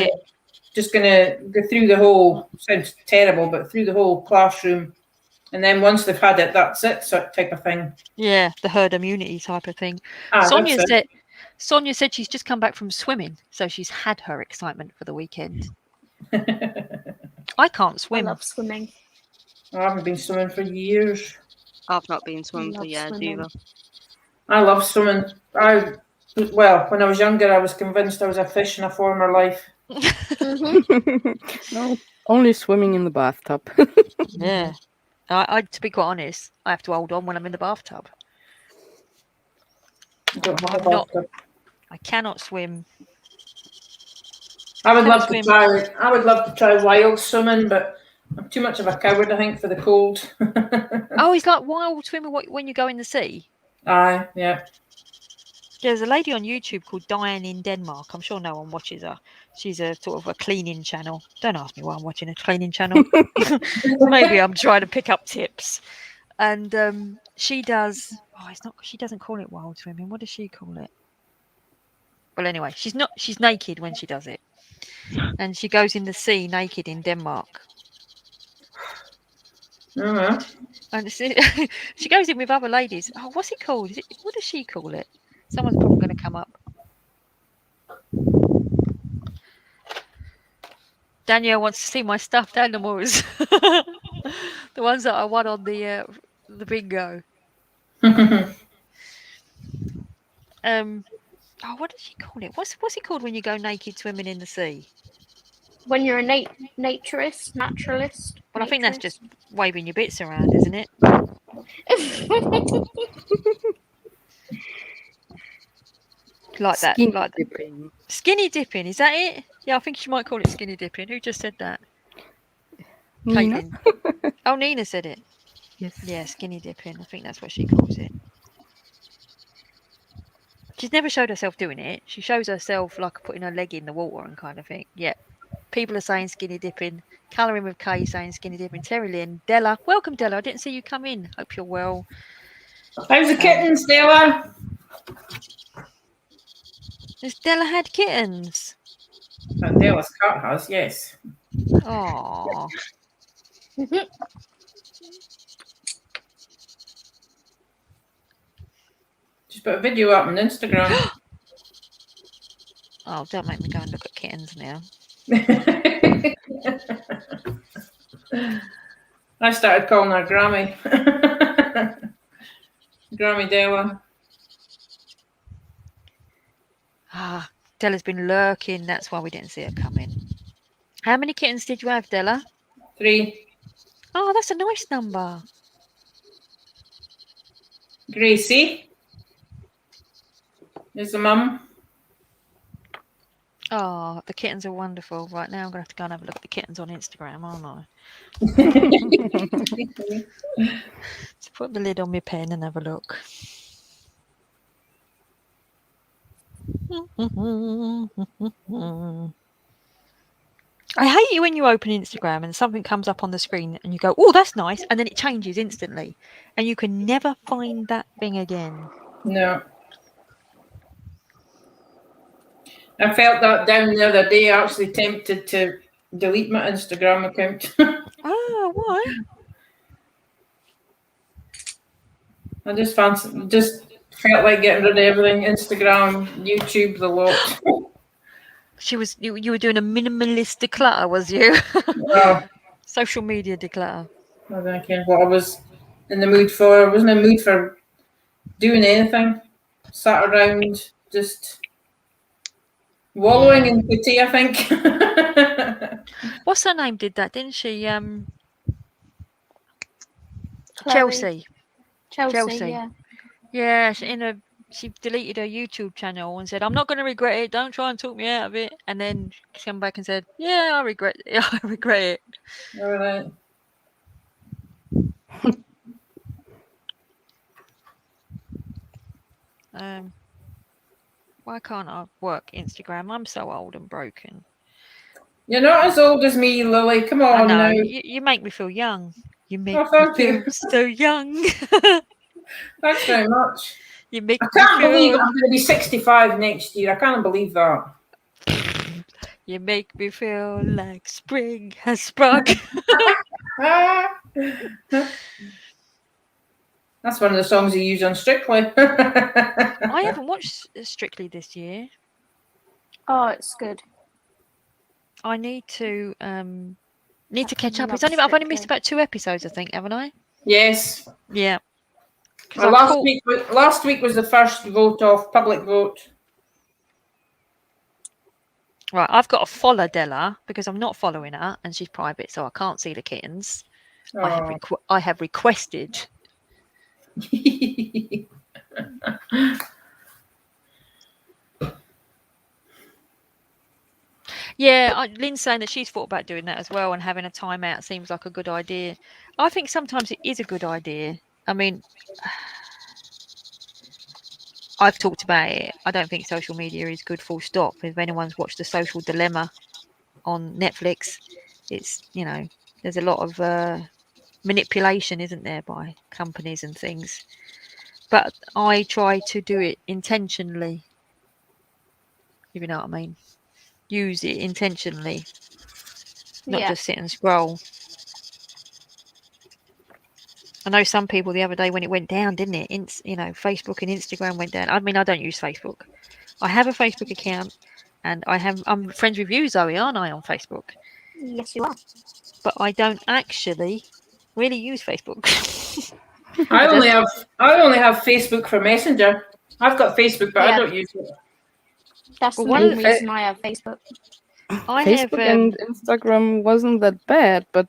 Speaker 3: going to go through the whole. Sounds terrible, but through the whole classroom. And then once they've had it, that's it, sort of type of thing.
Speaker 1: Yeah, the herd immunity type of thing. Sonia said she's just come back from swimming, so she's had her excitement for the weekend. I can't swim.
Speaker 4: I love swimming.
Speaker 3: I haven't been swimming for years.
Speaker 2: I've not been swimming for years either.
Speaker 3: I love swimming. When I was younger, I was convinced I was a fish in a former life.
Speaker 6: No, only swimming in the bathtub.
Speaker 1: Yeah. I, to be quite honest, I have to hold on when I'm in the bathtub. I cannot swim.
Speaker 3: I would love to try wild swimming, but I'm too much of a coward, I think, for the cold.
Speaker 1: Oh, it's like wild swimming when you go in the sea?
Speaker 3: Aye, yeah.
Speaker 1: There's a lady on YouTube called Diane in Denmark. I'm sure no one watches her. She's a sort of a cleaning channel. Don't ask me why I'm watching a cleaning channel. Maybe I'm trying to pick up tips. And she does. She doesn't call it wild swimming. What does she call it? Well, anyway, she's naked when she does it, and she goes in the sea naked in Denmark. And she goes in with other ladies. Oh, what's it called? What does she call it? Someone's probably going to come up. Danielle wants to see my stuffed animals, the ones that I won on the bingo. What does she call it? What's it called when you go naked swimming in the sea?
Speaker 4: When you're a naturalist.
Speaker 1: Well, I think that's just waving your bits around, isn't it? Like that.
Speaker 6: Dipping.
Speaker 1: Skinny dipping, is that it? Yeah, I think she might call it skinny dipping. Who just said that?
Speaker 6: Nina?
Speaker 1: Caitlin. Oh, Nina said it.
Speaker 6: Yes.
Speaker 1: Yeah, skinny dipping. I think that's what she calls it. She's never showed herself doing it. She shows herself like putting her leg in the water and kind of thing. Yeah. People are saying skinny dipping. Colouring with K saying skinny dipping. Terry Lynn. Della. Welcome, Della. I didn't see you come in. Hope you're well.
Speaker 3: How's the kittens, Della?
Speaker 1: Has Della had kittens?
Speaker 3: And Della's cat has, yes.
Speaker 1: Oh.
Speaker 3: Just put a video up on Instagram.
Speaker 1: Oh, don't make me go and look at kittens now.
Speaker 3: I started calling her Grammy. Grammy Della.
Speaker 1: Della's been lurking. That's why we didn't see her come in. How many kittens did you have, Della?
Speaker 3: 3.
Speaker 1: Oh, that's a nice number.
Speaker 3: Gracie is the mum.
Speaker 1: Oh, the kittens are wonderful. Right now, I'm going to have to go and have a look at the kittens on Instagram, aren't I? Let's put the lid on my pen and have a look. I hate you when you open Instagram and something comes up on the screen and you go, oh, that's nice. And then it changes instantly. And you can never find that thing again.
Speaker 3: No. I felt that down the other day. I actually tempted to delete my Instagram account.
Speaker 1: Oh, why?
Speaker 3: I just felt like getting rid of everything. Instagram, YouTube, the lot.
Speaker 1: You were doing a minimalist declutter, was you?
Speaker 3: Well,
Speaker 1: Social media declutter.
Speaker 3: I don't care what I was in the mood for. I wasn't in the mood for doing anything. Sat around just wallowing in pity, I think.
Speaker 1: What's her name did that, didn't she?
Speaker 4: Chloe.
Speaker 1: Chelsea.
Speaker 4: Yeah.
Speaker 1: Yeah, she deleted her YouTube channel and said, I'm not going to regret it. Don't try and talk me out of it. And then she came back and said, yeah, I regret it. I regret it.
Speaker 3: All right.
Speaker 1: Why can't I work Instagram? I'm so old and broken.
Speaker 3: You're not as old as me, Lily. Come
Speaker 1: I
Speaker 3: on
Speaker 1: know.
Speaker 3: now.
Speaker 1: You make me feel young. You make
Speaker 3: Oh,
Speaker 1: me
Speaker 3: thank
Speaker 1: feel
Speaker 3: you.
Speaker 1: so young.
Speaker 3: Thanks very much.
Speaker 1: You make
Speaker 3: I
Speaker 1: me
Speaker 3: can't believe
Speaker 1: feel.
Speaker 3: I'm going to be 65 next year. I can't believe that.
Speaker 1: You make me feel like spring has sprung.
Speaker 3: That's one of the songs you use on Strictly.
Speaker 1: I haven't watched Strictly this year.
Speaker 4: Oh, it's good.
Speaker 1: I need to catch up.
Speaker 4: love
Speaker 1: I've only missed
Speaker 4: Strictly.
Speaker 1: about 2 episodes, I think, haven't I?
Speaker 3: Yes.
Speaker 1: Yeah.
Speaker 3: Last week was the first public vote.
Speaker 1: Right, I've got to follow Della because I'm not following her and she's private, so I can't see the kittens.
Speaker 3: Oh.
Speaker 1: I have requested. Yeah, Lynn's saying that she's thought about doing that as well, and having a timeout seems like a good idea. I think sometimes it is a good idea. I mean, I've talked about it. I don't think social media is good, full stop. If anyone's watched The Social Dilemma on Netflix, it's, there's a lot of manipulation, isn't there, by companies and things. But I try to do it intentionally, if you know what I mean. Use it intentionally, not just sit and scroll. I know some people the other day when it went down, didn't it? Facebook and Instagram went down. I mean, I don't use Facebook. I have a Facebook account, and I'm friends with you, Zoe, aren't I, on Facebook?
Speaker 4: Yes, you are.
Speaker 1: But I don't actually really use Facebook.
Speaker 3: I only have Facebook for Messenger. I've got Facebook, but I don't use it.
Speaker 4: That's the main reason I have Facebook.
Speaker 6: Facebook and Instagram wasn't that bad, but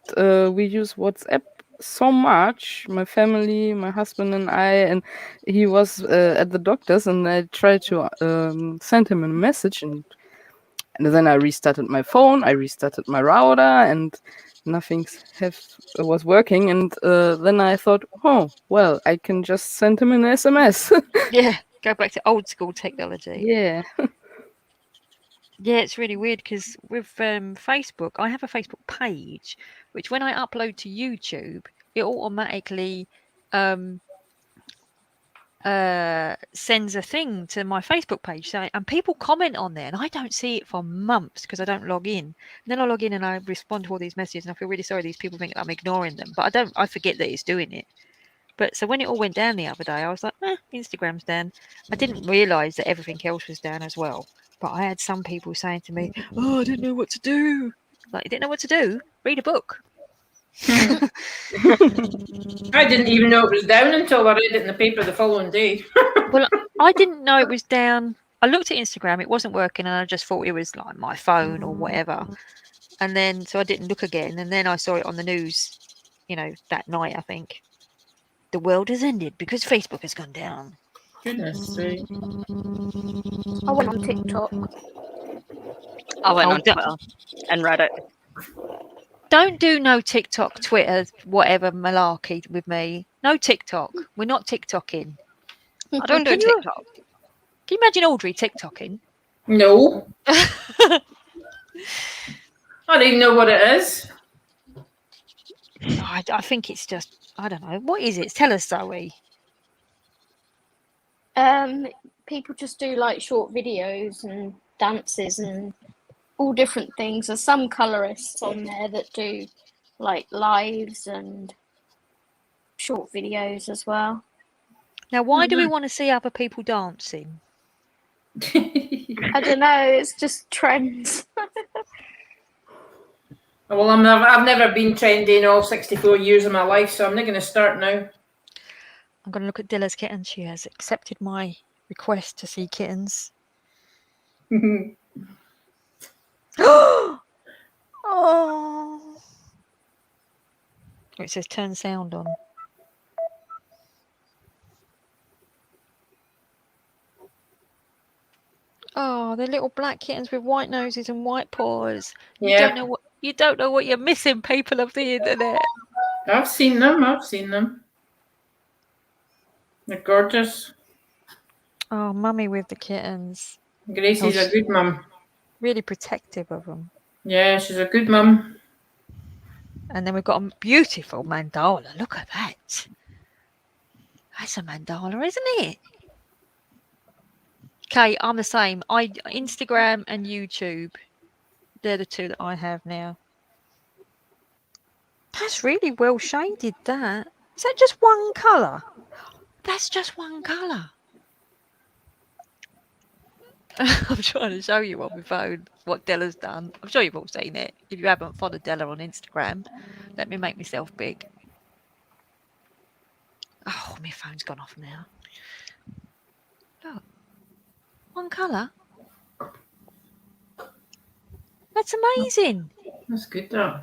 Speaker 6: we use WhatsApp so much. My family, my husband and I, and he was at the doctor's, and I tried to send him a message, and then I restarted my phone, I restarted my router, and nothing was working. And then I thought, oh well, I can just send him an SMS.
Speaker 1: Yeah, go back to old school technology.
Speaker 6: Yeah.
Speaker 1: Yeah, it's really weird because with Facebook, I have a Facebook page, which when I upload to YouTube, it automatically sends a thing to my Facebook page. And people comment on there, and I don't see it for months because I don't log in. And then I log in and I respond to all these messages, and I feel really sorry these people think I'm ignoring them, but I forget that it's doing it. But so when it all went down the other day, I was like, Instagram's down. I didn't realise that everything else was down as well. But I had some people saying to me, oh, I didn't know what to do. Like, you didn't know what to do? Read a book.
Speaker 3: I didn't even know it was down until I read it in the paper the following day.
Speaker 1: Well, I didn't know it was down. I looked at Instagram, it wasn't working, and I just thought it was like my phone or whatever. And then, so I didn't look again. And then I saw it on the news, that night, I think. The world has ended because Facebook has gone down.
Speaker 3: Goodness sake.
Speaker 4: I went on TikTok.
Speaker 2: I went on Twitter and Reddit.
Speaker 1: Don't do no TikTok, Twitter, whatever malarkey with me. No TikTok. We're not TikToking.
Speaker 2: I don't do TikTok.
Speaker 1: Can you imagine Audrey TikToking?
Speaker 3: No. I don't even know what it is.
Speaker 1: I think it's just, I don't know. What is it? Tell us, Zoe.
Speaker 4: People just do like short videos and dances and all different things. There's some colorists on there that do like lives and short videos as well.
Speaker 1: Now, why do we want to see other people dancing?
Speaker 4: I don't know, it's just trends.
Speaker 3: Well, I've never been trendy in all 64 years of my life, so I'm not going to start now.
Speaker 1: I'm going to look at Dilla's kitten. She has accepted my request to see kittens. Oh! It says turn sound on. Oh, they're little black kittens with white noses and white paws. You
Speaker 3: Yeah.
Speaker 1: don't know what you're missing, people of the internet.
Speaker 3: I've seen them. They're gorgeous.
Speaker 1: Oh, mummy with the kittens.
Speaker 3: Gracie's a good mum.
Speaker 1: Really protective of them.
Speaker 3: Yeah, she's a good mum.
Speaker 1: And then we've got a beautiful mandala. Look at that. That's a mandala, isn't it? Okay, I'm the same. Instagram and YouTube. They're the two that I have now. That's really well shaded, that. Is that just one colour? That's just one colour. I'm trying to show you on my phone what Della's done. I'm sure you've all seen it. If you haven't followed Della on Instagram, let me make myself big. Oh, my phone's gone off now. Look. One colour. That's amazing.
Speaker 3: That's good, though.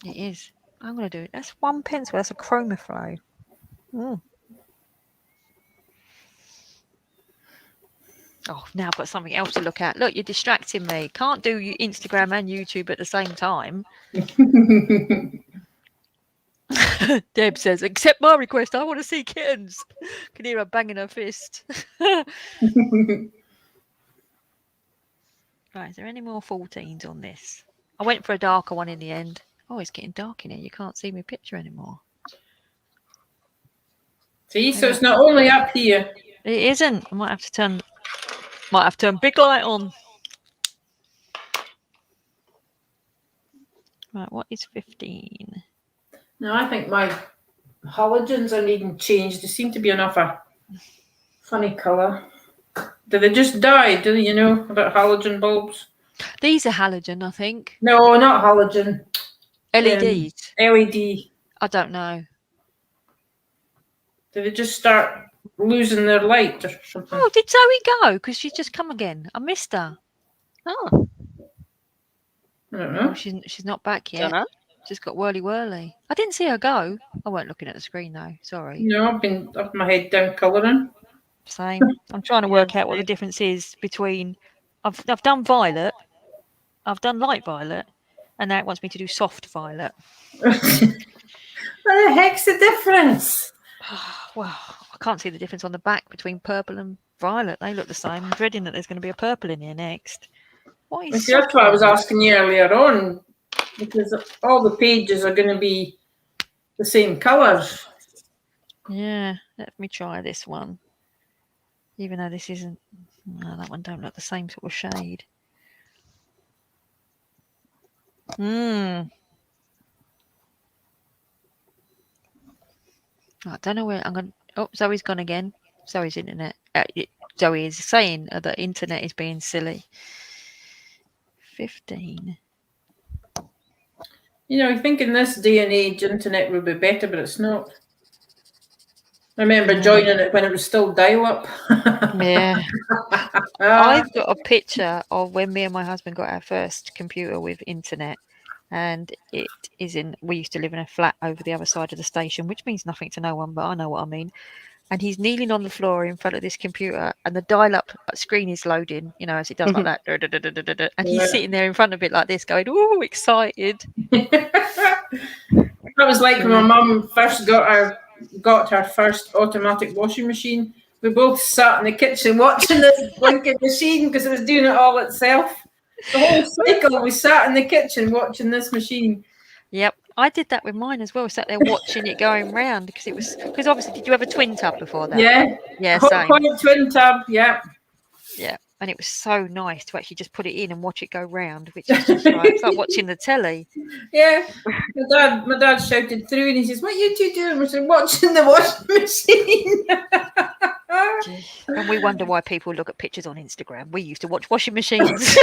Speaker 1: It is. I'm going to do it. That's one pencil. That's a chroma flow. Oh, now I've got something else to look at. Look, you're distracting me. Can't do Instagram and YouTube at the same time. Deb says, accept my request. I want to see kittens. Can hear her banging her fist. Right, is there any more 14s on this? I went for a darker one in the end. Oh, it's getting dark in here. You can't see my picture anymore.
Speaker 3: See, so it's not only up here.
Speaker 1: It isn't. I might have to turn big light on. Right, what is 15?
Speaker 3: No, I think my halogens are needing change. They seem to be enough a funny colour. Do they just die? Do you know about halogen bulbs?
Speaker 1: These are halogen, I think.
Speaker 3: No, not halogen.
Speaker 1: LEDs.
Speaker 3: LED.
Speaker 1: I don't know.
Speaker 3: Do they just start losing their light or something?
Speaker 1: Oh, did Zoe go? Because she's just come again. I missed her. Oh.
Speaker 3: I don't know.
Speaker 1: Oh, she's not back yet.
Speaker 2: Dunno.
Speaker 1: Just got whirly. I didn't see her go. I weren't looking at the screen though. Sorry.
Speaker 3: No, I've been up my head down colouring.
Speaker 1: Same. I'm trying to work out what the difference is between. I've done violet. I've done light violet, and now it wants me to do soft violet.
Speaker 3: What the heck's the difference?
Speaker 1: Well, I can't see the difference on the back between purple and violet. They look the same. I'm dreading that there's going to be a purple in here next. What is
Speaker 3: See, that's what I was asking you earlier on, because all the pages are going to be the same colours.
Speaker 1: Yeah, let me try this one. Even though this isn't, no, that one don't look the same sort of shade. I don't know where I'm going. Oh, Zoe's gone again. Zoe's internet. Zoe is saying the internet is being silly. 15.
Speaker 3: You know, I think in this day and age, internet would be better, but it's not. I remember joining it when it was still dial-up.
Speaker 1: Yeah. I've got a picture of when me and my husband got our first computer with internet, and it is in. We used to live in a flat over the other side of the station, which means nothing to no one, but I know what I mean. And he's kneeling on the floor in front of this computer, and the dial-up screen is loading, you know, as it does like that. And he's sitting there in front of it like this, going, "Oh, excited!"
Speaker 3: That was like when my mum first got her first automatic washing machine. We both sat in the kitchen watching this blinking machine because it was doing it all itself. The whole cycle, we sat in the kitchen watching this machine.
Speaker 1: Yep, I did that with mine as well. Sat there watching it going round because obviously, did you have a twin tub before that?
Speaker 3: Yeah,
Speaker 1: Hot same.
Speaker 3: point twin tub. Yeah,
Speaker 1: yeah, and it was so nice to actually just put it in and watch it go round, which is just like it's like watching the telly.
Speaker 3: Yeah, my dad shouted through and he says, "What are you two doing?" We said, "Watching the washing machine."
Speaker 1: And we wonder why people look at pictures on Instagram. We used to watch washing machines.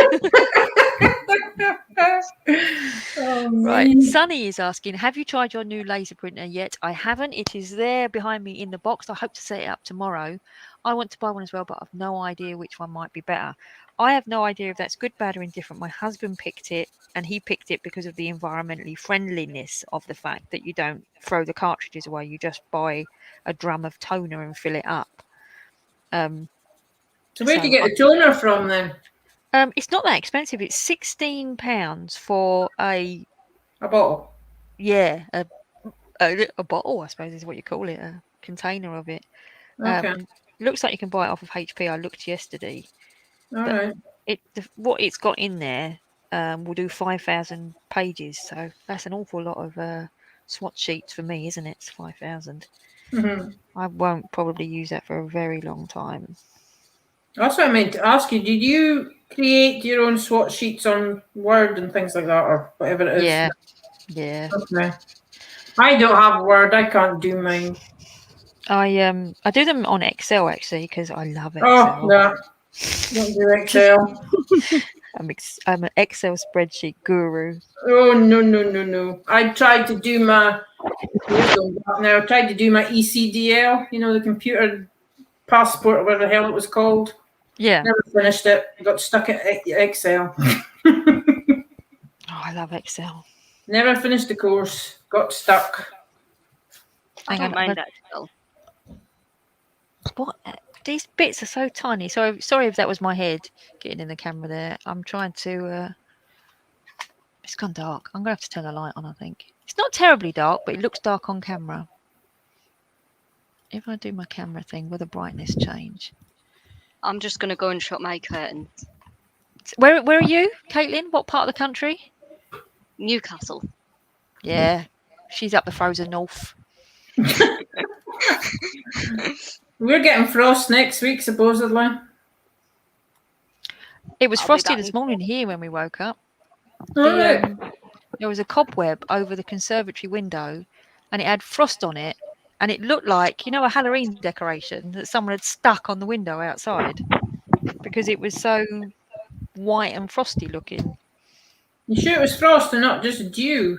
Speaker 1: Right, Sunny is asking, have you tried your new laser printer yet? I haven't. It is there behind me in the box. I hope to set it up tomorrow. I want to buy one as well, but I've no idea which one might be better. I have no idea if that's good, bad, or indifferent. My husband picked it, and he picked it because of the environmentally friendliness of the fact that you don't throw the cartridges away. You just buy a drum of toner and fill it up.
Speaker 3: So where'd you get the toner from then?
Speaker 1: It's not that expensive. It's £16 for a
Speaker 3: bottle.
Speaker 1: Yeah, a bottle, I suppose, is what you call it, a container of it.
Speaker 3: Okay.
Speaker 1: Looks like you can buy it off of HP. I looked yesterday.
Speaker 3: All right.
Speaker 1: What it's got in there will do 5,000 pages. So that's an awful lot of swatch sheets for me, isn't it? It's 5,000.
Speaker 3: Mm-hmm.
Speaker 1: I won't probably use that for a very long time.
Speaker 3: That's what I meant to ask you. Did you create your own swatch sheets on Word and things like that, or whatever it is?
Speaker 1: Yeah. Yeah.
Speaker 3: Okay. I don't have Word. I can't do mine.
Speaker 1: I do them on Excel actually because I love Excel.
Speaker 3: Oh, yeah. Don't do Excel.
Speaker 1: I'm an Excel spreadsheet guru.
Speaker 3: Oh no! I tried to do my now. I tried to do my ECDL. You know, the computer passport, or whatever the hell it was called.
Speaker 1: Yeah.
Speaker 3: Never finished it. I got stuck at Excel.
Speaker 1: Oh, I love Excel.
Speaker 3: Never finished the course. Got stuck.
Speaker 2: I don't mind Excel.
Speaker 1: What? These bits are so tiny. So sorry if that was my head getting in the camera there. I'm trying to. It's gone dark. I'm gonna have to turn the light on. I think it's not terribly dark, but it looks dark on camera. If I do my camera thing, will the brightness change?
Speaker 2: I'm just gonna go and shut my curtains.
Speaker 1: Where are you, Caitlin? What part of the country?
Speaker 2: Newcastle.
Speaker 1: Yeah, she's up the frozen north.
Speaker 3: We're getting frost next week, supposedly.
Speaker 1: It was frosty this morning here when we woke up. There was a cobweb over the conservatory window, and it had frost on it, and it looked like, you know, a Halloween decoration that someone had stuck on the window outside because it was so white and frosty looking. You
Speaker 3: sure it was frost and not just dew?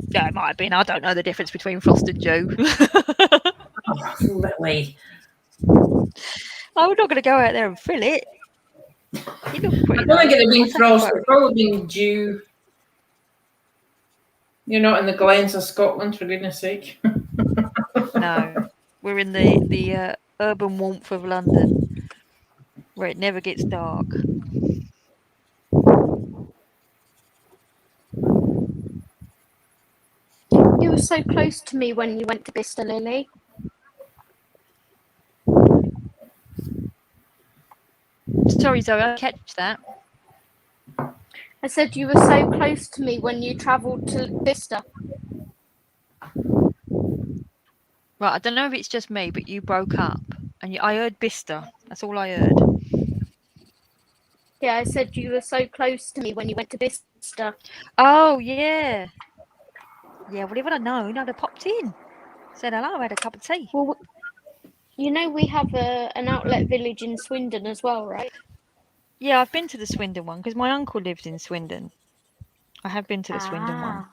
Speaker 1: Yeah, it might have been. I don't know the difference between frost and dew.
Speaker 3: Absolutely.
Speaker 1: I'm not going to go out there and fill it. You look pretty.
Speaker 3: I don't think it would be frost. It would probably been dew. You're not in the Glens of Scotland, for goodness sake.
Speaker 1: No, we're in the urban warmth of London, where it never gets dark.
Speaker 4: You were so close to me when you went to Bicester, Lily.
Speaker 1: Sorry, Zoe, I didn't catch that.
Speaker 4: I said you were so close to me when you travelled to Bicester.
Speaker 1: Right, I don't know if it's just me, but you broke up, and I heard Bicester. That's all I heard.
Speaker 4: Yeah, I said you were so close to me when you went to Bicester.
Speaker 1: Oh, yeah. Yeah, well, if I'd have known, I'd have popped in. Said hello, I had a cup of tea.
Speaker 4: Well, you know we have an outlet village in Swindon as well, right?
Speaker 1: Yeah, I've been to the Swindon one because my uncle lived in Swindon. I have been to the Swindon one.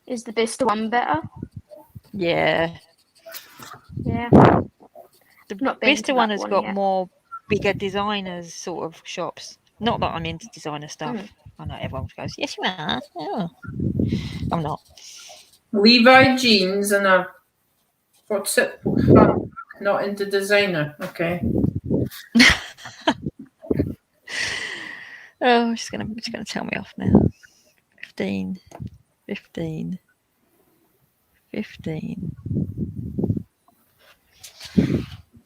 Speaker 4: Is the Bicester one better?
Speaker 1: Yeah.
Speaker 4: Yeah.
Speaker 1: The Bicester one has got more bigger designers sort of shops. Not that I'm into designer stuff. I know everyone goes, yes, you are. Oh. I'm not.
Speaker 3: Levi jeans and a what's it? Not into designer. Okay.
Speaker 1: Oh, she's gonna tell me off now. 15.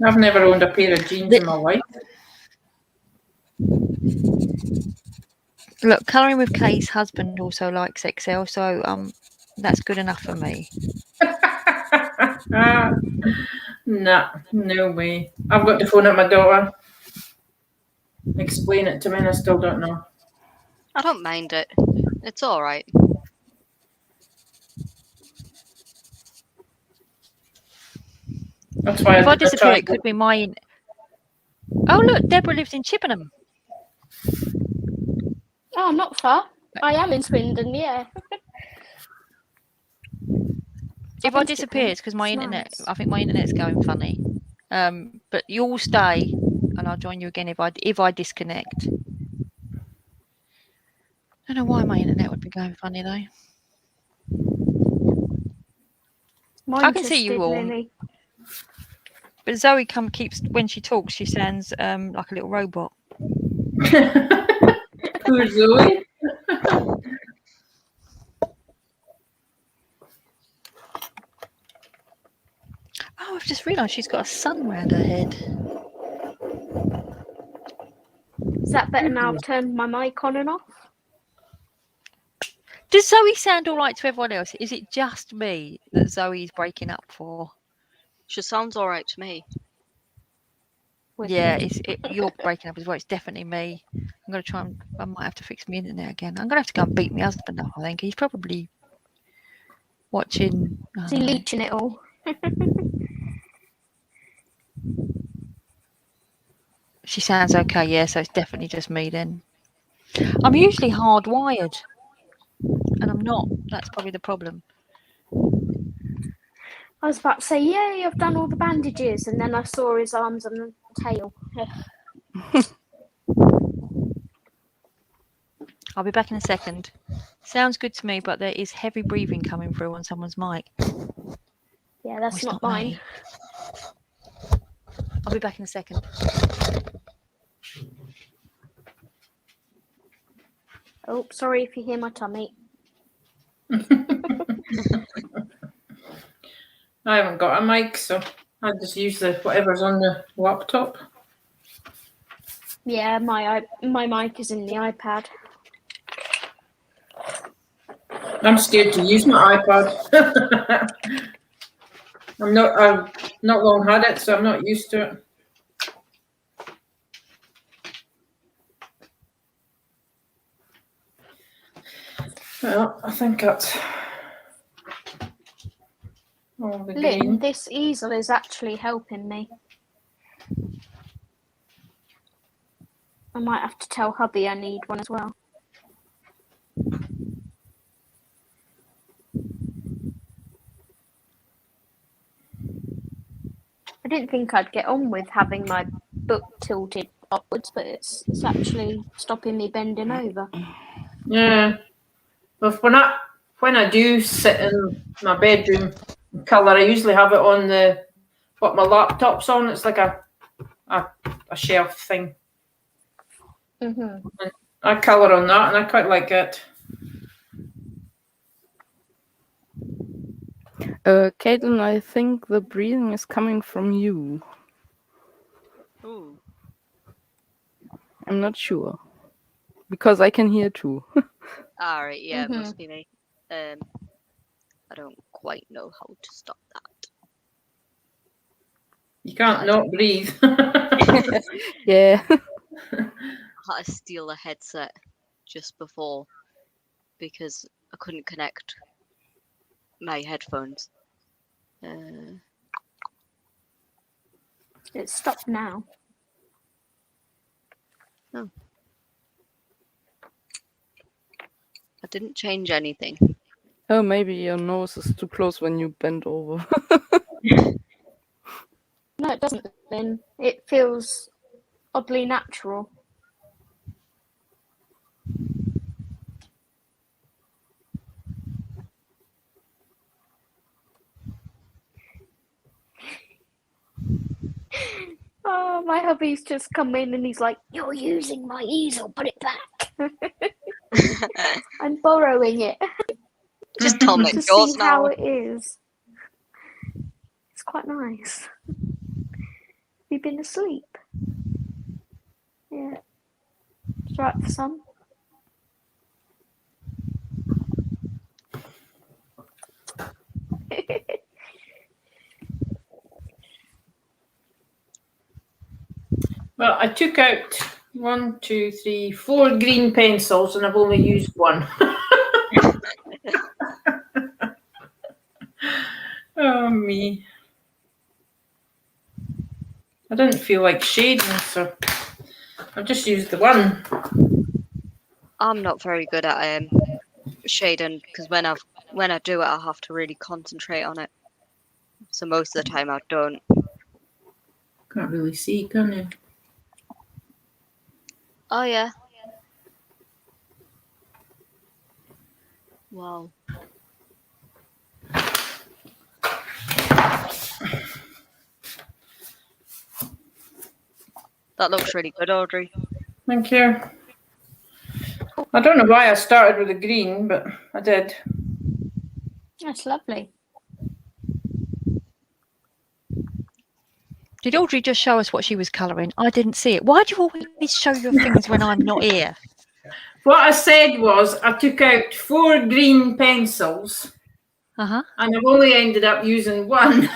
Speaker 3: I've never owned a pair of jeans in my life.
Speaker 1: Look, colouring with Kay's husband also likes XL, so that's good enough for me.
Speaker 3: Nah, no way. I've got to phone up my daughter. Explain it to me, and I still don't know.
Speaker 2: I don't mind it. It's all right.
Speaker 3: That's why
Speaker 1: If I
Speaker 3: I
Speaker 1: disappear,
Speaker 3: tried.
Speaker 1: it could be my. Oh look, Deborah lives in Chippenham.
Speaker 4: Oh, not far. I am in Swindon, yeah.
Speaker 1: If I disappear, it's because my internet. I think my internet's going funny. But you'll stay, and I'll join you again if I disconnect. I don't know why my internet would be going funny though. I can see you all.
Speaker 4: Lily.
Speaker 1: But Zoe keeps when she talks, she sounds like a little robot.
Speaker 3: Poor Zoe.
Speaker 1: Oh, I've just realised she's got a sun round her head.
Speaker 4: Is that better now? I've turned my mic on and off.
Speaker 1: Does Zoe sound all right to everyone else? Is it just me that Zoe's breaking up for?
Speaker 2: She sounds all right to me.
Speaker 1: Yeah, you're breaking up as well. It's definitely me. I'm going to try and I might have to fix my internet again. I'm going to have to go and beat my husband up, I think. He's probably watching.
Speaker 4: Is he leeching it all?
Speaker 1: She sounds okay, yeah, so it's definitely just me then. I'm usually hardwired, and I'm not. That's probably the problem.
Speaker 4: I was about to say, yay, I've done all the bandages, and then I saw his arms and tail.
Speaker 1: I'll be back in a second. Sounds good to me, but there is heavy breathing coming through on someone's mic.
Speaker 4: Yeah, that's not mine.
Speaker 1: Me. I'll be back in a second.
Speaker 4: Oh, sorry if you hear my tummy.
Speaker 3: I haven't got a mic, so I just use whatever's on the laptop.
Speaker 4: Yeah, my mic is in the iPad.
Speaker 3: I'm scared to use my iPad. I've not long had it, so I'm not used to it. Well, I think that's all the
Speaker 4: Lynn,
Speaker 3: green.
Speaker 4: this easel is actually helping me. I might have to tell hubby I need one as well. I didn't think I'd get on with having my book tilted upwards, but it's actually stopping me bending over.
Speaker 3: Yeah. Well, when I do sit in my bedroom and colour, I usually have it on what my laptop's on. It's like a shelf thing.
Speaker 4: Mm-hmm.
Speaker 3: I colour on that, and I quite like it.
Speaker 6: Caitlin, I think the breathing is coming from you.
Speaker 2: Ooh.
Speaker 6: I'm not sure. Because I can hear too.
Speaker 2: All right, yeah,
Speaker 4: Mhm.
Speaker 2: it must be me. I don't quite know how to stop that.
Speaker 3: You can't not breathe.
Speaker 6: Yeah.
Speaker 2: I had to steal a headset just before because I couldn't connect my headphones.
Speaker 4: It's stopped now.
Speaker 2: Oh. I didn't change anything.
Speaker 6: Oh, maybe your nose is too close when you bend over.
Speaker 4: No, it doesn't, Lynn. It feels oddly natural. Oh, my hubby's just come in and he's like, "You're using my easel, put it back." I'm borrowing it
Speaker 2: Just tell me
Speaker 4: to
Speaker 2: it's yours
Speaker 4: see how
Speaker 2: now.
Speaker 4: it is. It's quite nice. you been asleep? Yeah. It's right for some.
Speaker 3: Well, I took out 1, 2, 3, 4 green pencils, and I've only used one. Oh me! I didn't feel like shading, so I've just used the one.
Speaker 2: I'm not very good at shading because when I do it, I have to really concentrate on it. So most of the time, I don't.
Speaker 3: Can't really see, can you?
Speaker 2: Oh yeah. Wow. That looks really good, Audrey.
Speaker 3: Thank you. I don't know why I started with the green, but I did.
Speaker 4: That's lovely.
Speaker 1: Did Audrey just show us what she was colouring? I didn't see it. Why do you always show your things when I'm not here?
Speaker 3: What I said was I took out 4 green pencils,
Speaker 1: Uh-huh.
Speaker 3: and I've only ended up using one.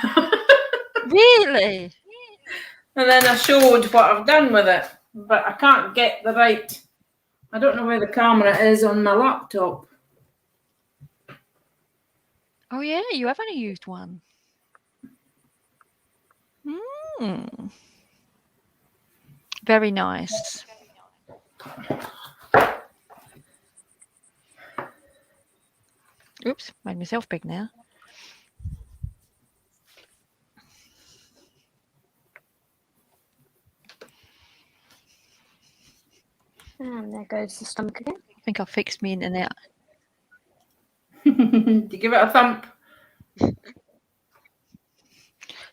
Speaker 1: Really?
Speaker 3: And then I showed what I've done with it, but I can't get the right. I don't know where the camera is on my laptop.
Speaker 1: Oh, yeah, you have only used one. Very nice. Oops, made myself big now.
Speaker 4: And there goes the stomach again.
Speaker 1: I think I fixed me internet.
Speaker 3: Do you give it a thump?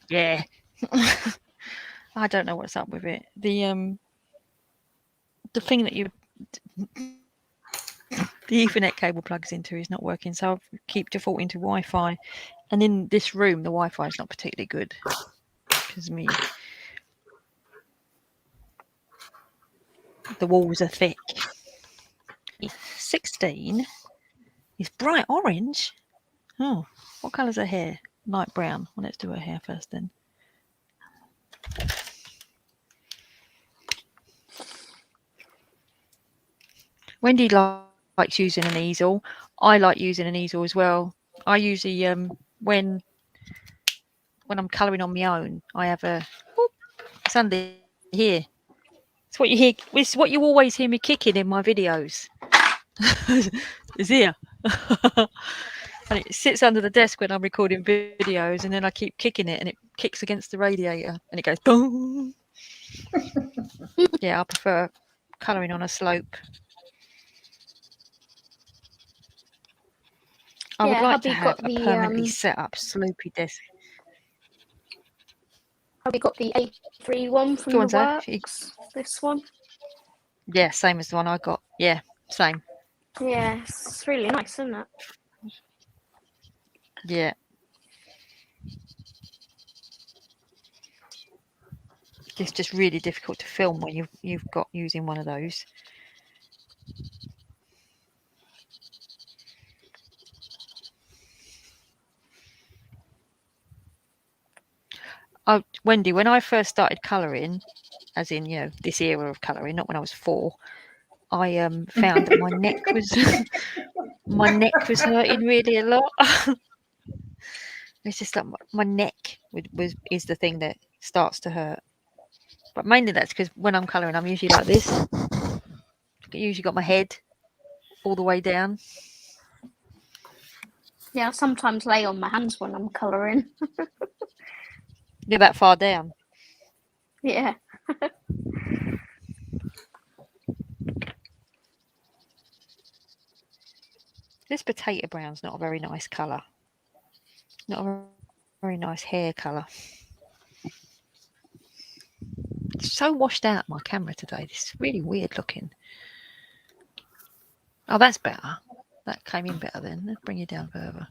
Speaker 1: Yeah. I don't know what's up with it. The thing that the Ethernet cable plugs into is not working, so I keep defaulting to Wi-Fi. And in this room, the Wi-Fi is not particularly good because the walls are thick. 16 is bright orange. Oh, what colour's her hair? Light brown. Well, let's do her hair first then. Wendy likes using an easel. I like using an easel as well. I usually when I'm colouring on my own, I have it's under here. It's what you hear. It's what you always hear me kicking in my videos. It's here. And it sits under the desk when I'm recording videos, and then I keep kicking it, and it kicks against the radiator, and it goes boom. Yeah, I prefer colouring on a slope. I would
Speaker 4: Yeah,
Speaker 1: like to
Speaker 4: hubby
Speaker 1: have
Speaker 4: got
Speaker 1: a
Speaker 4: the,
Speaker 1: permanently set up slopey desk.
Speaker 4: Have we got the A3 one from
Speaker 1: Go
Speaker 4: the
Speaker 1: on, Zach.
Speaker 4: works? This one?
Speaker 1: Yeah, same as the one I got. Yeah, same.
Speaker 4: Yeah, it's really nice, isn't it?
Speaker 1: Yeah. It's just really difficult to film when you've got using one of those. Oh, Wendy, when I first started colouring, as in, this era of colouring, not when I was 4, I found that my neck was hurting really a lot. It's just like my neck is the thing that starts to hurt. But mainly that's because when I'm colouring, I'm usually like this. I usually got my head all the way down.
Speaker 4: Yeah, I sometimes lay on my hands when I'm colouring.
Speaker 1: You're that far down.
Speaker 4: Yeah.
Speaker 1: This potato brown's not a very nice colour. Not a very nice hair colour. It's so washed out my camera today. This is really weird looking. Oh, that's better. That came in better then. Let's bring you down further.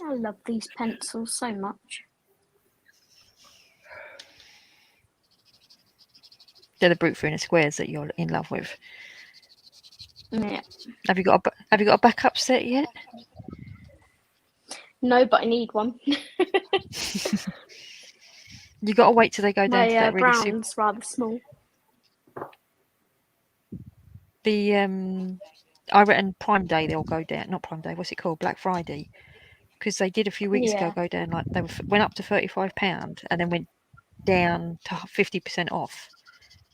Speaker 4: I love these pencils so much.
Speaker 1: They're the brute Funa squares that you're in love with.
Speaker 4: Yeah.
Speaker 1: Have you got a backup set yet?
Speaker 4: No, but I need one.
Speaker 1: You got to wait till they go down to
Speaker 4: My
Speaker 1: that really super.
Speaker 4: brown's rather small.
Speaker 1: The I reckon Prime Day they'll go down. Not Prime Day. What's it called? Black Friday. Because they did a few weeks ago
Speaker 4: Yeah.
Speaker 1: go down like they went up to £35 and then went down to 50% off.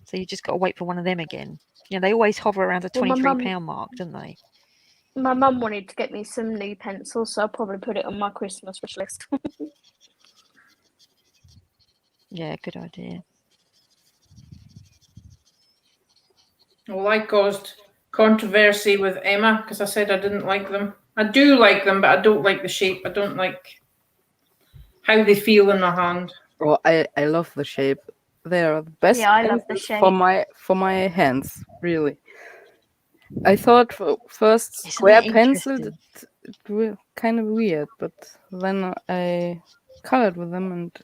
Speaker 1: So you just got to wait for one of them again. You know, they always hover around the
Speaker 4: Well, my
Speaker 1: £23 mark, don't they?
Speaker 4: My mum wanted to get me some new pencils, so I'll probably put it on my Christmas wish list.
Speaker 1: Yeah, good idea.
Speaker 3: Well, I caused controversy with Emma because I said I didn't like them. I do like them, but I don't like the shape. I don't like how they feel in my hand.
Speaker 6: Oh, I love the shape. They are the best
Speaker 4: Yeah, I love the
Speaker 6: pencils
Speaker 4: shape.
Speaker 6: for my hands, really. I thought first
Speaker 1: Isn't
Speaker 6: square
Speaker 1: that
Speaker 6: pencil
Speaker 1: interesting?
Speaker 6: it was kind of weird, but then I colored with them and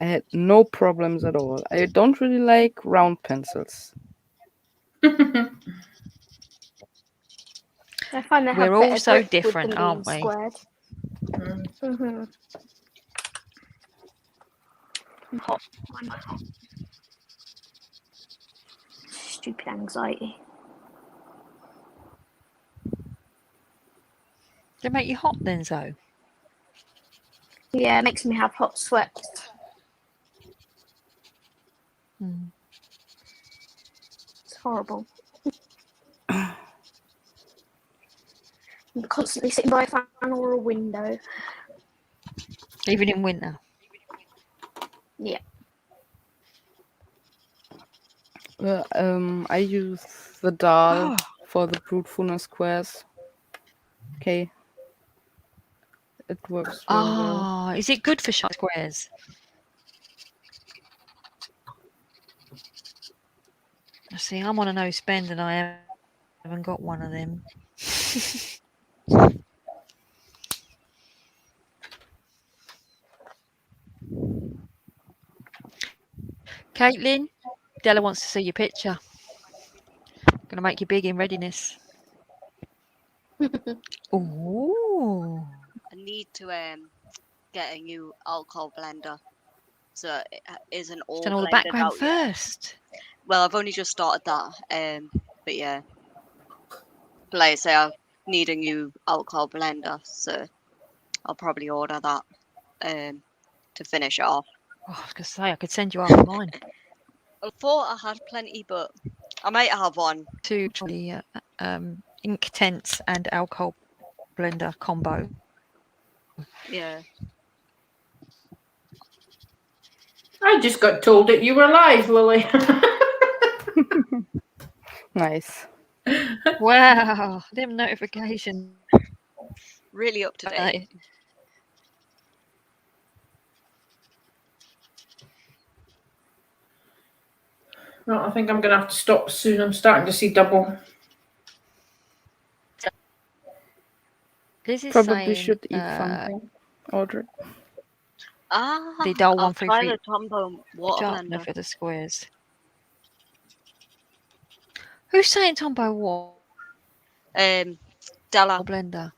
Speaker 6: I had no problems at all. I don't really like round pencils.
Speaker 4: I find they have
Speaker 1: We're all
Speaker 4: better
Speaker 1: so
Speaker 4: grip with
Speaker 1: different,
Speaker 4: them being
Speaker 1: aren't we?
Speaker 4: squared.
Speaker 3: Mm.
Speaker 4: I'm hot. I'm hot. Stupid anxiety.
Speaker 1: They make you hot then, Zoe?
Speaker 4: Yeah, it makes me have hot sweats.
Speaker 1: Mm.
Speaker 4: It's horrible. I'm constantly sitting by a fan or a window.
Speaker 1: Even in winter.
Speaker 4: Yeah.
Speaker 6: I use the Dahl for the brute Funa squares. Okay. It works really well.
Speaker 1: Ah, is it good for sharp squares? See, I'm on a no spend and I haven't got one of them. Caitlin, Della wants to see your picture. Gonna make you big in readiness. Ooh.
Speaker 2: I need to get a new alcohol blender, so it isn't all
Speaker 1: Done all the
Speaker 2: blended
Speaker 1: background
Speaker 2: out yet.
Speaker 1: first.
Speaker 2: Well, I've only just started that, but yeah. Like I say, I need a new alcohol blender, so I'll probably order that to finish it off.
Speaker 1: Oh, I was gonna say I could send you half of mine.
Speaker 2: I thought I had plenty, but I might have one.
Speaker 1: To the ink tents and alcohol blender combo.
Speaker 2: Yeah.
Speaker 3: I just got told that you were live, Lily.
Speaker 6: Nice.
Speaker 1: Wow, them notifications.
Speaker 2: Really up to date.
Speaker 3: Well, I think I'm going to have to stop soon. I'm starting to see double.
Speaker 1: This is
Speaker 6: Probably
Speaker 1: saying,
Speaker 6: should eat something, Audrey.
Speaker 1: The Dahl
Speaker 2: I'll try
Speaker 1: 133
Speaker 2: the Tombow water
Speaker 1: sharpener
Speaker 2: blender.
Speaker 1: for the squares. Who's saying Tombow water
Speaker 2: Della.
Speaker 1: blender?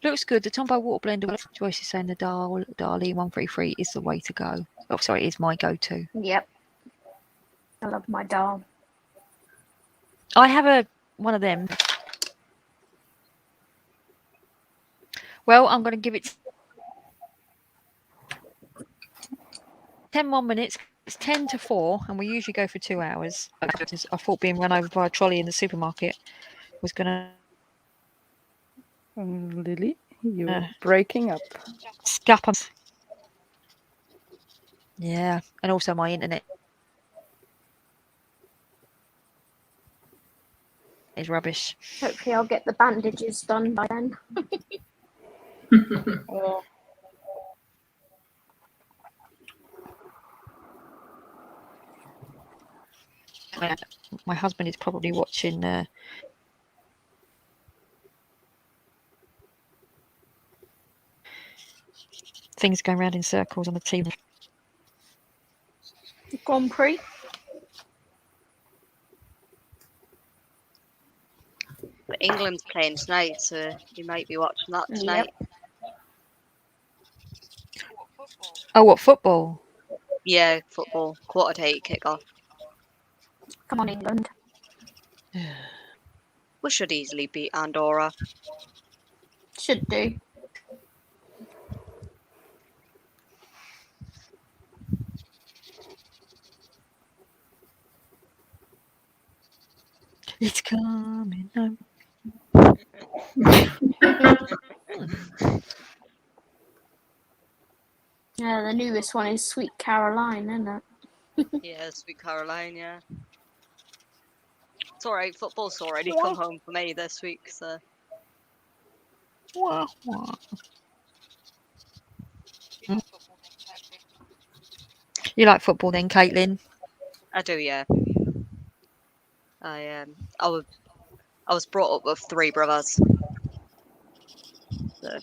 Speaker 1: Looks good. The Tombow water blender. Joyce is saying the Dahl 133 is the way to go. Oh, sorry, it is my go-to.
Speaker 4: Yep. I love my Dahl.
Speaker 1: I have one of them. Well, I'm going to give it 10 more minutes. It's 10 to 4, and we usually go for 2 hours. I thought being run over by a trolley in the supermarket was going to...
Speaker 6: Lily, you're breaking up.
Speaker 1: Scap. Yeah, and also my internet is rubbish.
Speaker 4: Hopefully I'll get the bandages done by then.
Speaker 6: Oh.
Speaker 1: My husband is probably watching things going around in circles on the TV.
Speaker 4: Grand Prix.
Speaker 2: England's playing tonight, so you might be watching that tonight.
Speaker 1: Oh, what football?
Speaker 2: Yeah, football, 7:45 kickoff.
Speaker 4: Come on, England.
Speaker 2: We should easily beat Andorra.
Speaker 4: Should do.
Speaker 1: It's coming home.
Speaker 4: Yeah, the newest one is Sweet Caroline, isn't it?
Speaker 2: Yeah, Sweet Caroline, yeah. It's alright, football's already come home for me this week, so.
Speaker 1: Wah, wah. You like football then, Caitlin?
Speaker 2: I do, yeah. I was brought up with 3 brothers. So.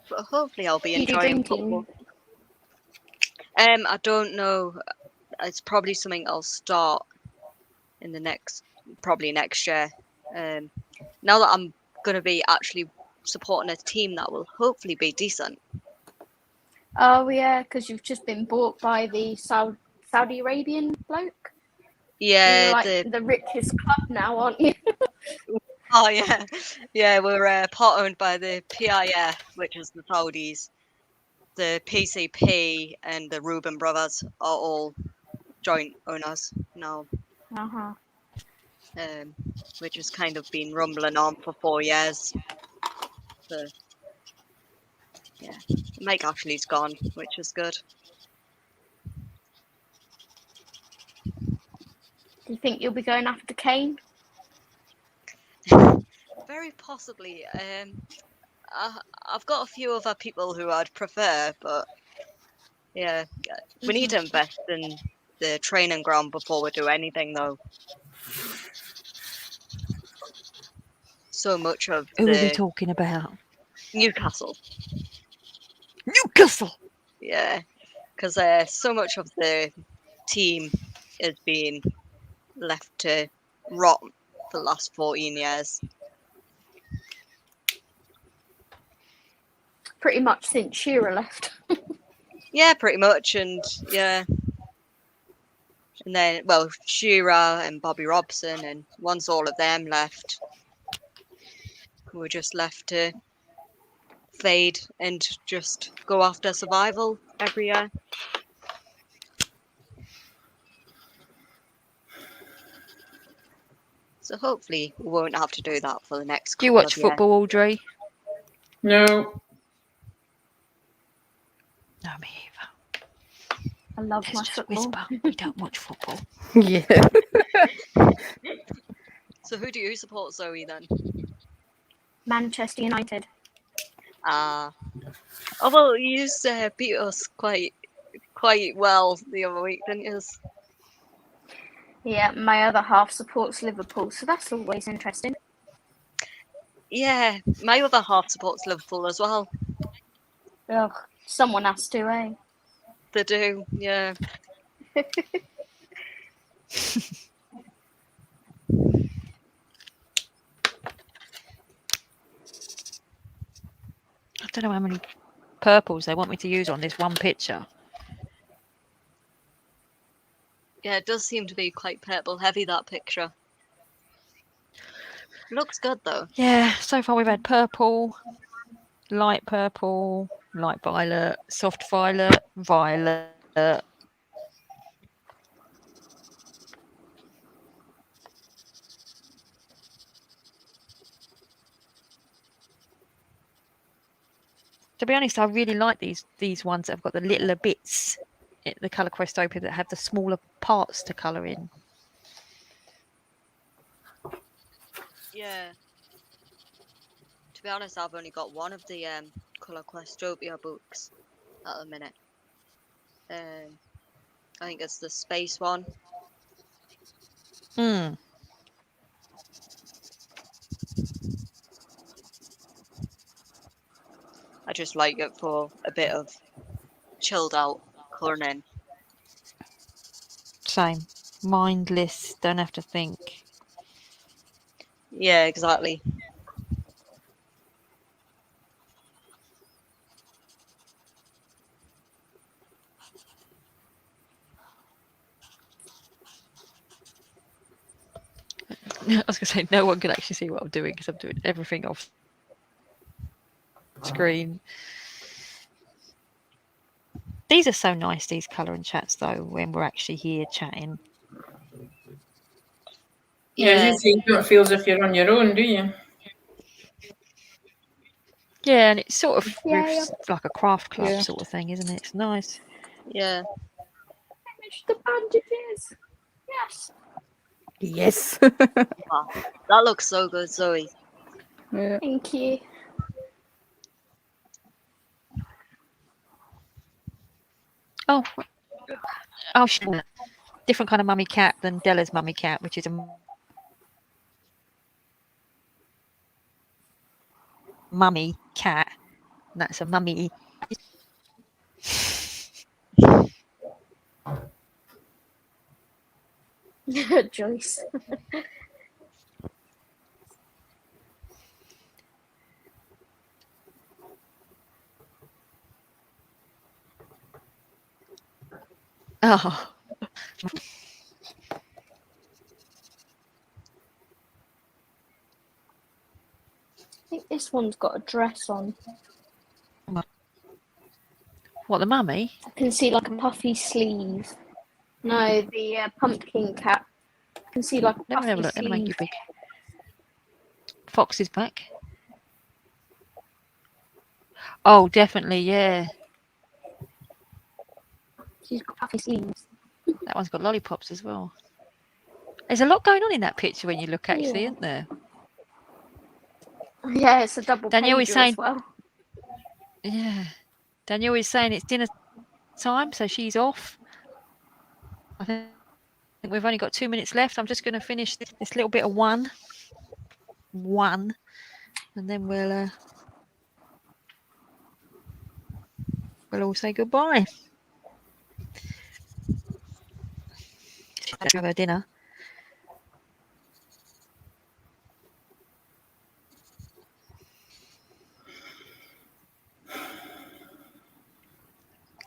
Speaker 2: But hopefully I'll be
Speaker 4: You do
Speaker 2: enjoying
Speaker 4: drinking?
Speaker 2: football. I don't know. It's probably something I'll start in probably next year. Now that I'm going to be actually supporting a team that will hopefully be decent.
Speaker 4: Oh yeah, because you've just been bought by the Saudi Arabian bloke.
Speaker 2: Yeah,
Speaker 4: You're like the richest club now, aren't you?
Speaker 2: Oh yeah, yeah. We're part owned by the PIF, which is the Saudis. The PCP and the Reuben brothers are all joint owners now. Which has kind of been rumbling on for 4 years. So, yeah, Mike Ashley's gone, which is good.
Speaker 4: Do you think you'll be going after Kane?
Speaker 2: Very possibly. I've got a few other people who I'd prefer, but yeah, we need to invest in the training ground before we do anything, though. So much of
Speaker 1: Who are we talking about?
Speaker 2: Newcastle.
Speaker 1: Newcastle!
Speaker 2: Yeah, because so much of the team is being left to rot for the last 14 years.
Speaker 4: Pretty much since Shearer left.
Speaker 2: Yeah, pretty much, and yeah. And then, well, Shearer and Bobby Robson, and once all of them left, we're just left to fade and just go after survival every year. So hopefully we won't have to do that for the next
Speaker 1: Do you
Speaker 2: couple
Speaker 1: watch
Speaker 2: of years.
Speaker 1: football, Audrey?
Speaker 3: No.
Speaker 1: No, me either.
Speaker 4: I love
Speaker 1: Let's
Speaker 4: my
Speaker 1: just
Speaker 4: football.
Speaker 1: whisper. We don't watch football.
Speaker 6: Yeah.
Speaker 2: So who do you support, Zoe, then?
Speaker 4: Manchester United.
Speaker 2: Oh, well, you beat us quite well the other week, didn't you?
Speaker 4: Yeah, my other half supports Liverpool, so that's always interesting.
Speaker 2: Yeah, my other half supports Liverpool as well.
Speaker 4: Ugh, someone has to, eh?
Speaker 2: They do, yeah.
Speaker 1: I don't know how many purples they want me to use on this one picture.
Speaker 2: Yeah, it does seem to be quite purple heavy, that picture. Looks good, though.
Speaker 1: Yeah, so far we've had purple, light violet, soft violet, violet. To be honest, I really like these ones that have got the littler bits, the colour Questopia, that have the smaller parts to colour in.
Speaker 2: Yeah. To be honest, I've only got one of the Colour Questopia books at the minute. I think it's the space one.
Speaker 1: Hmm.
Speaker 2: I just like it for a bit of chilled out colouring in.
Speaker 1: Same. Mindless. Don't have to think.
Speaker 2: Yeah, exactly.
Speaker 1: I was going to say no one can actually see what I'm doing because I'm doing everything off screen. These are so nice, these colouring chats, though, when we're actually here chatting.
Speaker 3: Yeah, as you say, you don't feel as if you're on your own, do you?
Speaker 1: Yeah, and it's sort of
Speaker 4: Yeah.
Speaker 1: like a craft club
Speaker 6: Yeah.
Speaker 1: sort of thing, isn't it? It's nice.
Speaker 2: Yeah.
Speaker 4: Finish the bandages. Yes.
Speaker 6: Yes.
Speaker 2: Wow. That looks so good, Zoe.
Speaker 6: Yeah.
Speaker 4: Thank you.
Speaker 1: Oh, sure. Different kind of mummy cat than Della's mummy cat, which is a mummy cat. And that's a mummy.
Speaker 4: Joyce.
Speaker 1: Oh.
Speaker 4: I think this one's got a dress on.
Speaker 1: What, the mummy?
Speaker 4: I can see like a puffy sleeve. No, the pumpkin cat. I can see like a
Speaker 1: Let me have a
Speaker 4: puffy
Speaker 1: look. Let me make you
Speaker 4: sleeve.
Speaker 1: big. Fox is back. Oh, definitely, yeah.
Speaker 4: She's got puffy sleeves.
Speaker 1: That one's got lollipops as well. There's a lot going on in that picture when you look, actually,
Speaker 4: Yeah.
Speaker 1: isn't there?
Speaker 4: Yeah, it's a double
Speaker 1: Danielle is
Speaker 4: pager
Speaker 1: saying-
Speaker 4: as well.
Speaker 1: Yeah. Danielle is saying it's dinner time, so she's off. I think we've only got 2 minutes left. I'm just going to finish this little bit of one, and then we'll all say goodbye. Have her dinner.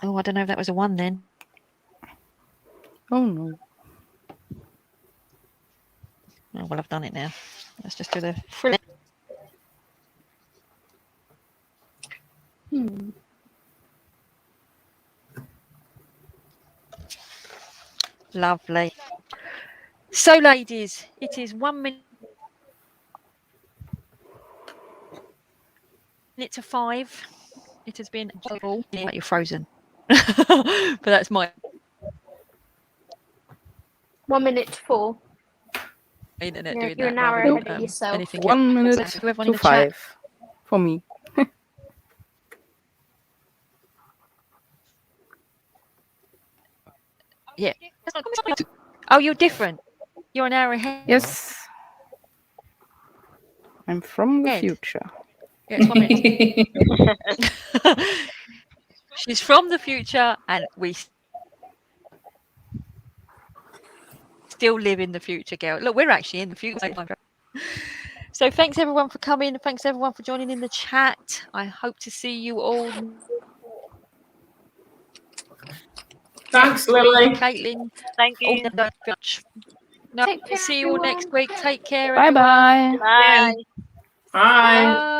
Speaker 1: Oh, I don't know if that was a one then.
Speaker 6: Oh no.
Speaker 1: Oh, well, I've done it now. Let's just do the frill. Lovely. So, ladies, it is 1 minute to 5. It has been enjoyable. Yeah, you're frozen. But that's my
Speaker 4: 1 minute to 4.
Speaker 1: internet
Speaker 4: Yeah,
Speaker 1: doing
Speaker 4: you're
Speaker 1: that.
Speaker 4: an hour
Speaker 1: rather than,
Speaker 4: ahead of yourself.
Speaker 1: anything
Speaker 6: 1 minute
Speaker 1: else. Whoever in
Speaker 6: to
Speaker 1: the chat.
Speaker 6: 5 for me.
Speaker 1: Yeah. Oh, you're different. You're an hour ahead.
Speaker 6: Yes. I'm from the
Speaker 1: Ed.
Speaker 6: future.
Speaker 1: Yeah, it's 1 minute. She's from the future, and we still live in the future, girl. Look, we're actually in the future. So thanks everyone for coming. Thanks everyone for joining in the chat. I hope to see you all.
Speaker 3: Thanks, Lily.
Speaker 1: Caitlin.
Speaker 2: Thank you.
Speaker 1: No,
Speaker 4: Take care,
Speaker 1: see you all next
Speaker 4: everyone.
Speaker 1: week. Take care,
Speaker 6: Bye
Speaker 1: everyone.
Speaker 6: bye.
Speaker 2: Bye.
Speaker 3: Bye.
Speaker 1: Bye.